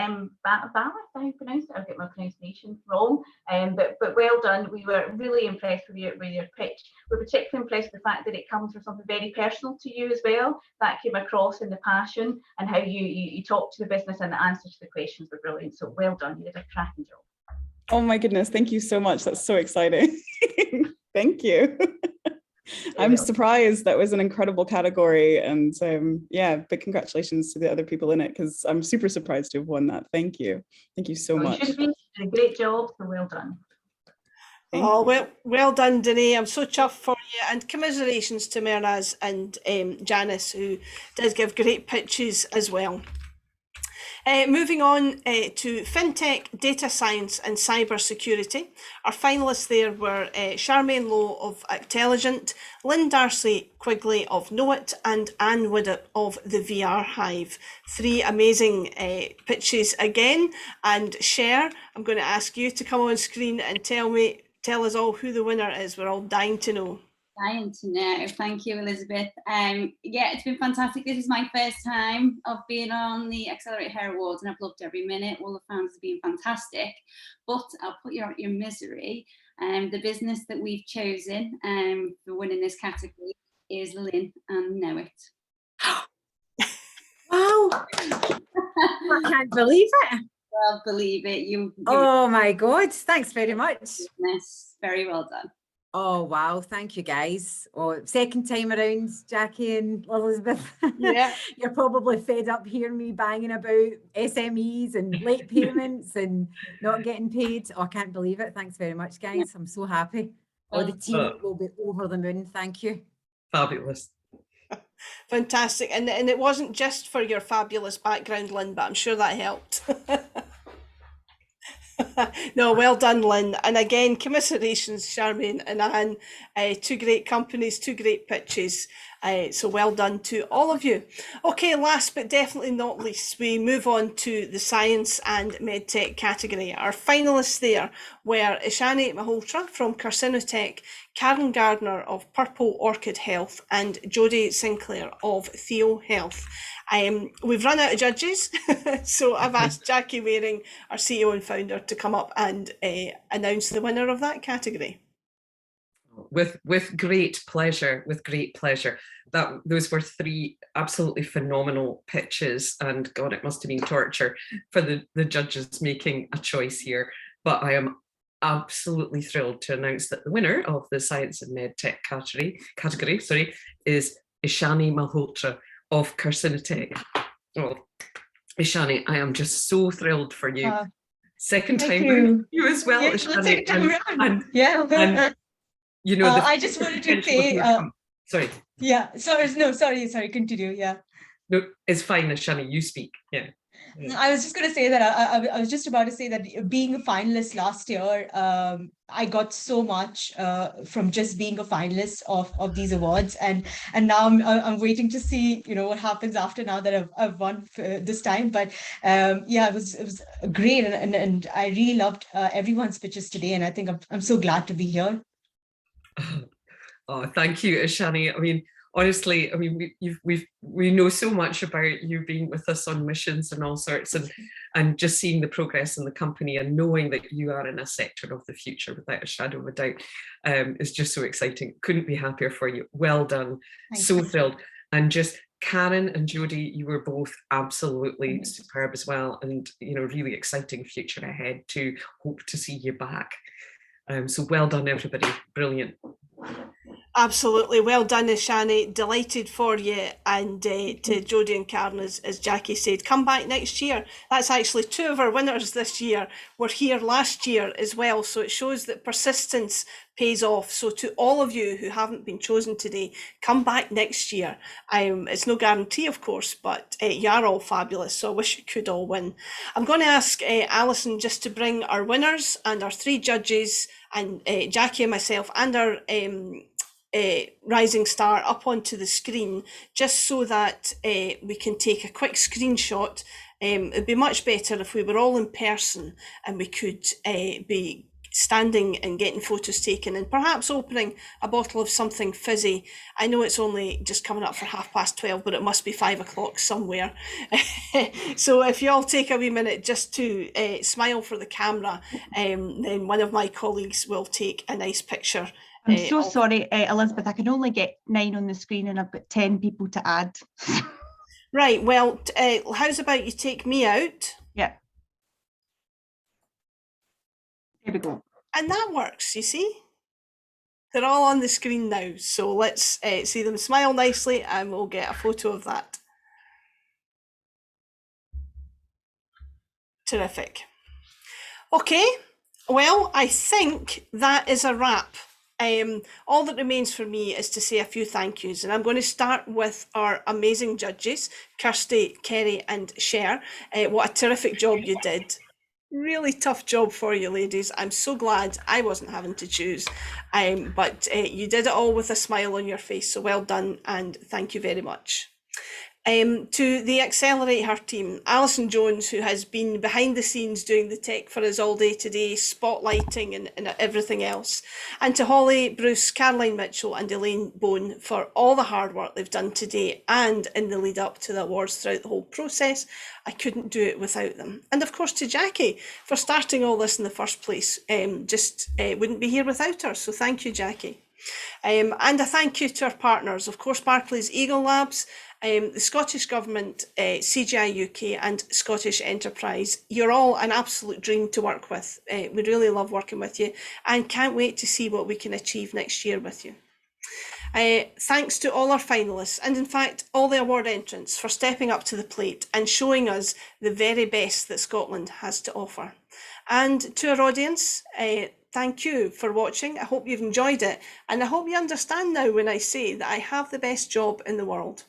Valla, how you pronounce it? I'll get my pronunciation wrong. But well done. We were really impressed with your pitch. We're particularly impressed with the fact that it comes from something very personal to you as well. That came across in the passion and how you talk to the business, and the answers to the questions were brilliant. So well done. You did a cracking job. Oh my goodness, thank you so much. That's so exciting. Thank you. I'm surprised. That was an incredible category, and yeah, big congratulations to the other people in it, because I'm super surprised to have won that. Thank you so much. You should be. You did a great job, so well done. Well done, Danae. I'm so chuffed for you, and commiserations to Mehrnaz and Janis, who did give great pitches as well. Moving on to FinTech, Data Science and Cyber Security. Our finalists there were Charmaine of Actelligent, Lynne Darcey Quigley of Know It, and Anne Widdop of the Vr Hive. Three amazing pitches again. And Cher, I'm going to ask you to come on screen and tell us all who the winner is. We're all dying to know. Dying to know. Thank you, Elizabeth. Yeah, it's been fantastic. This is my first time of being on the AccelerateHER Awards, and I've loved every minute. All the fans have been fantastic. But I'll put you out your misery. The business that we've chosen for winning this category is Lynne and Know It. Wow! I can't believe it. Well, believe it. Oh my God! Thanks very much. Very well done. Oh wow, thank you guys. Oh, second time around, Jackie and Elizabeth. Yeah. You're probably fed up hearing me banging about SMEs and late payments and not getting paid. Oh, I can't believe it. Thanks very much, guys. I'm so happy. Oh, the team will be over the moon. Thank you. Fabulous. Fantastic. And it wasn't just for your fabulous background, Lynne, but I'm sure that helped. No, well done, Lynne. And again, commiserations, Charmaine and Anne. Two great companies, two great pitches. So well done to all of you. Okay, last but definitely not least, we move on to the Science and MedTech category. Our finalists there were Ishani Malhotra from Carcinotech, Karen Gardner of Purple Orchid Health, and Jodie Sinclair of Theo Health. We've run out of judges, so I've asked Jackie Waring, our CEO and founder, to come up and announce the winner of that category. With great pleasure, those were three absolutely phenomenal pitches, and God, it must have been torture for the judges making a choice here. But I am absolutely thrilled to announce that the winner of the Science and MedTech category is Ishani Malhotra of Carcinotech. Oh, Ishani, I am just so thrilled for you. Second time round, you as well, yes, Ishani. And you know, I just wanted to say, sorry. Yeah, sorry, continue, yeah. No, it's fine, Ishani, you speak, yeah. I was just going to say that I was just about to say that being a finalist last year, I got so much from just being a finalist of these awards, and now I'm waiting to see what happens after, now that I've won this time. But yeah, it was great, and I really loved everyone's pitches today, and I think I'm so glad to be here. Oh, thank you, Ishani. I mean, honestly, I mean, we know so much about you being with us on missions and all sorts, and just seeing the progress in the company and knowing that you are in a sector of the future without a shadow of a doubt is just so exciting. Couldn't be happier for you. Well done. So thrilled. And just Karen and Jodie, you were both absolutely superb as well, and really exciting future ahead too. Hope to see you back. So well done, everybody. Brilliant. Absolutely, well done, Shani. Delighted for you, and to Jodie and Karen, as Jackie said, come back next year. That's actually 2 of our winners this year were here last year as well, so it shows that persistence pays off. So to all of you who haven't been chosen today, come back next year. It's no guarantee, of course, but you are all fabulous, so I wish you could all win. I'm going to ask Alison just to bring our winners and our 3 judges, and Jackie and myself, and our rising star up onto the screen, just so that we can take a quick screenshot. It'd be much better if we were all in person and we could be standing and getting photos taken, and perhaps opening a bottle of something fizzy. I know it's only just coming up for 12:30, but it must be 5 o'clock somewhere. So if you all take a wee minute just to smile for the camera, then one of my colleagues will take a nice picture. I'm so sorry, Elizabeth, I can only get 9 on the screen and I've got 10 people to add. Right, well, how's about you take me out? Yeah. There we go. And that works, you see? They're all on the screen now, so let's see them smile nicely and we'll get a photo of that. Terrific. Okay, well, I think that is a wrap. All that remains for me is to say a few thank yous, and I'm going to start with our amazing judges, Kirsty, Kerry and Cher. What a terrific job you did. Really tough job for you, ladies. I'm so glad I wasn't having to choose, but you did it all with a smile on your face, so well done and thank you very much. To the AccelerateHER team, Alison Jones, who has been behind the scenes doing the tech for us all day today, spotlighting and everything else. And to Holly, Bruce, Caroline Mitchell and Elaine Bone for all the hard work they've done today and in the lead up to the awards throughout the whole process. I couldn't do it without them. And of course to Jackie for starting all this in the first place. Wouldn't be here without her. So thank you, Jackie. And a thank you to our partners, of course, Barclays Eagle Labs, the Scottish Government, CGI UK and Scottish Enterprise. You're all an absolute dream to work with. We really love working with you and can't wait to see what we can achieve next year with you. Thanks to all our finalists and in fact all the award entrants for stepping up to the plate and showing us the very best that Scotland has to offer. And to our audience, thank you for watching. I hope you've enjoyed it and I hope you understand now when I say that I have the best job in the world.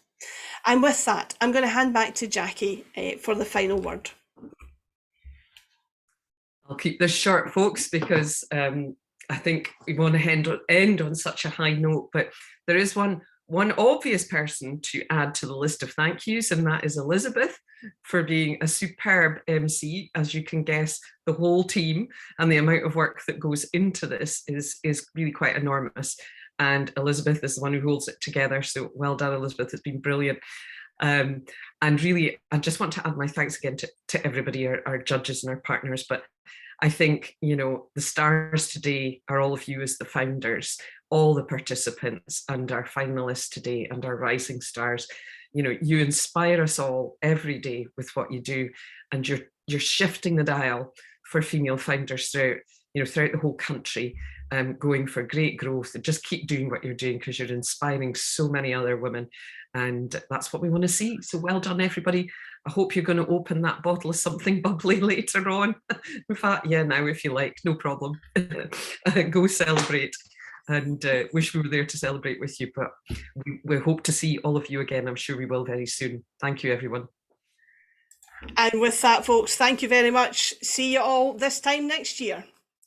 And with that, I'm going to hand back to Jackie for the final word. I'll keep this short, folks, because I think we want to end on such a high note, but there is one obvious person to add to the list of thank yous, and that is Elizabeth for being a superb MC. As you can guess, the whole team and the amount of work that goes into this is really quite enormous. And Elizabeth is the one who holds it together. So well done, Elizabeth, it's been brilliant. And really, I just want to add my thanks again to everybody, our judges and our partners. But I think, the stars today are all of you as the founders, all the participants and our finalists today and our rising stars. You inspire us all every day with what you do, and you're shifting the dial for female founders throughout the whole country, going for great growth, and just keep doing what you're doing because you're inspiring so many other women, and that's what we want to see. So well done, everybody. I hope you're going to open that bottle of something bubbly later on. In fact, yeah, now if you like, no problem. Go celebrate, and wish we were there to celebrate with you, but we hope to see all of you again. I'm sure we will very soon. Thank you, everyone. And with that, folks, thank you very much. See you all this time next year.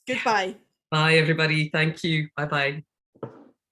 Goodbye. Bye, everybody. Thank you. Bye-bye.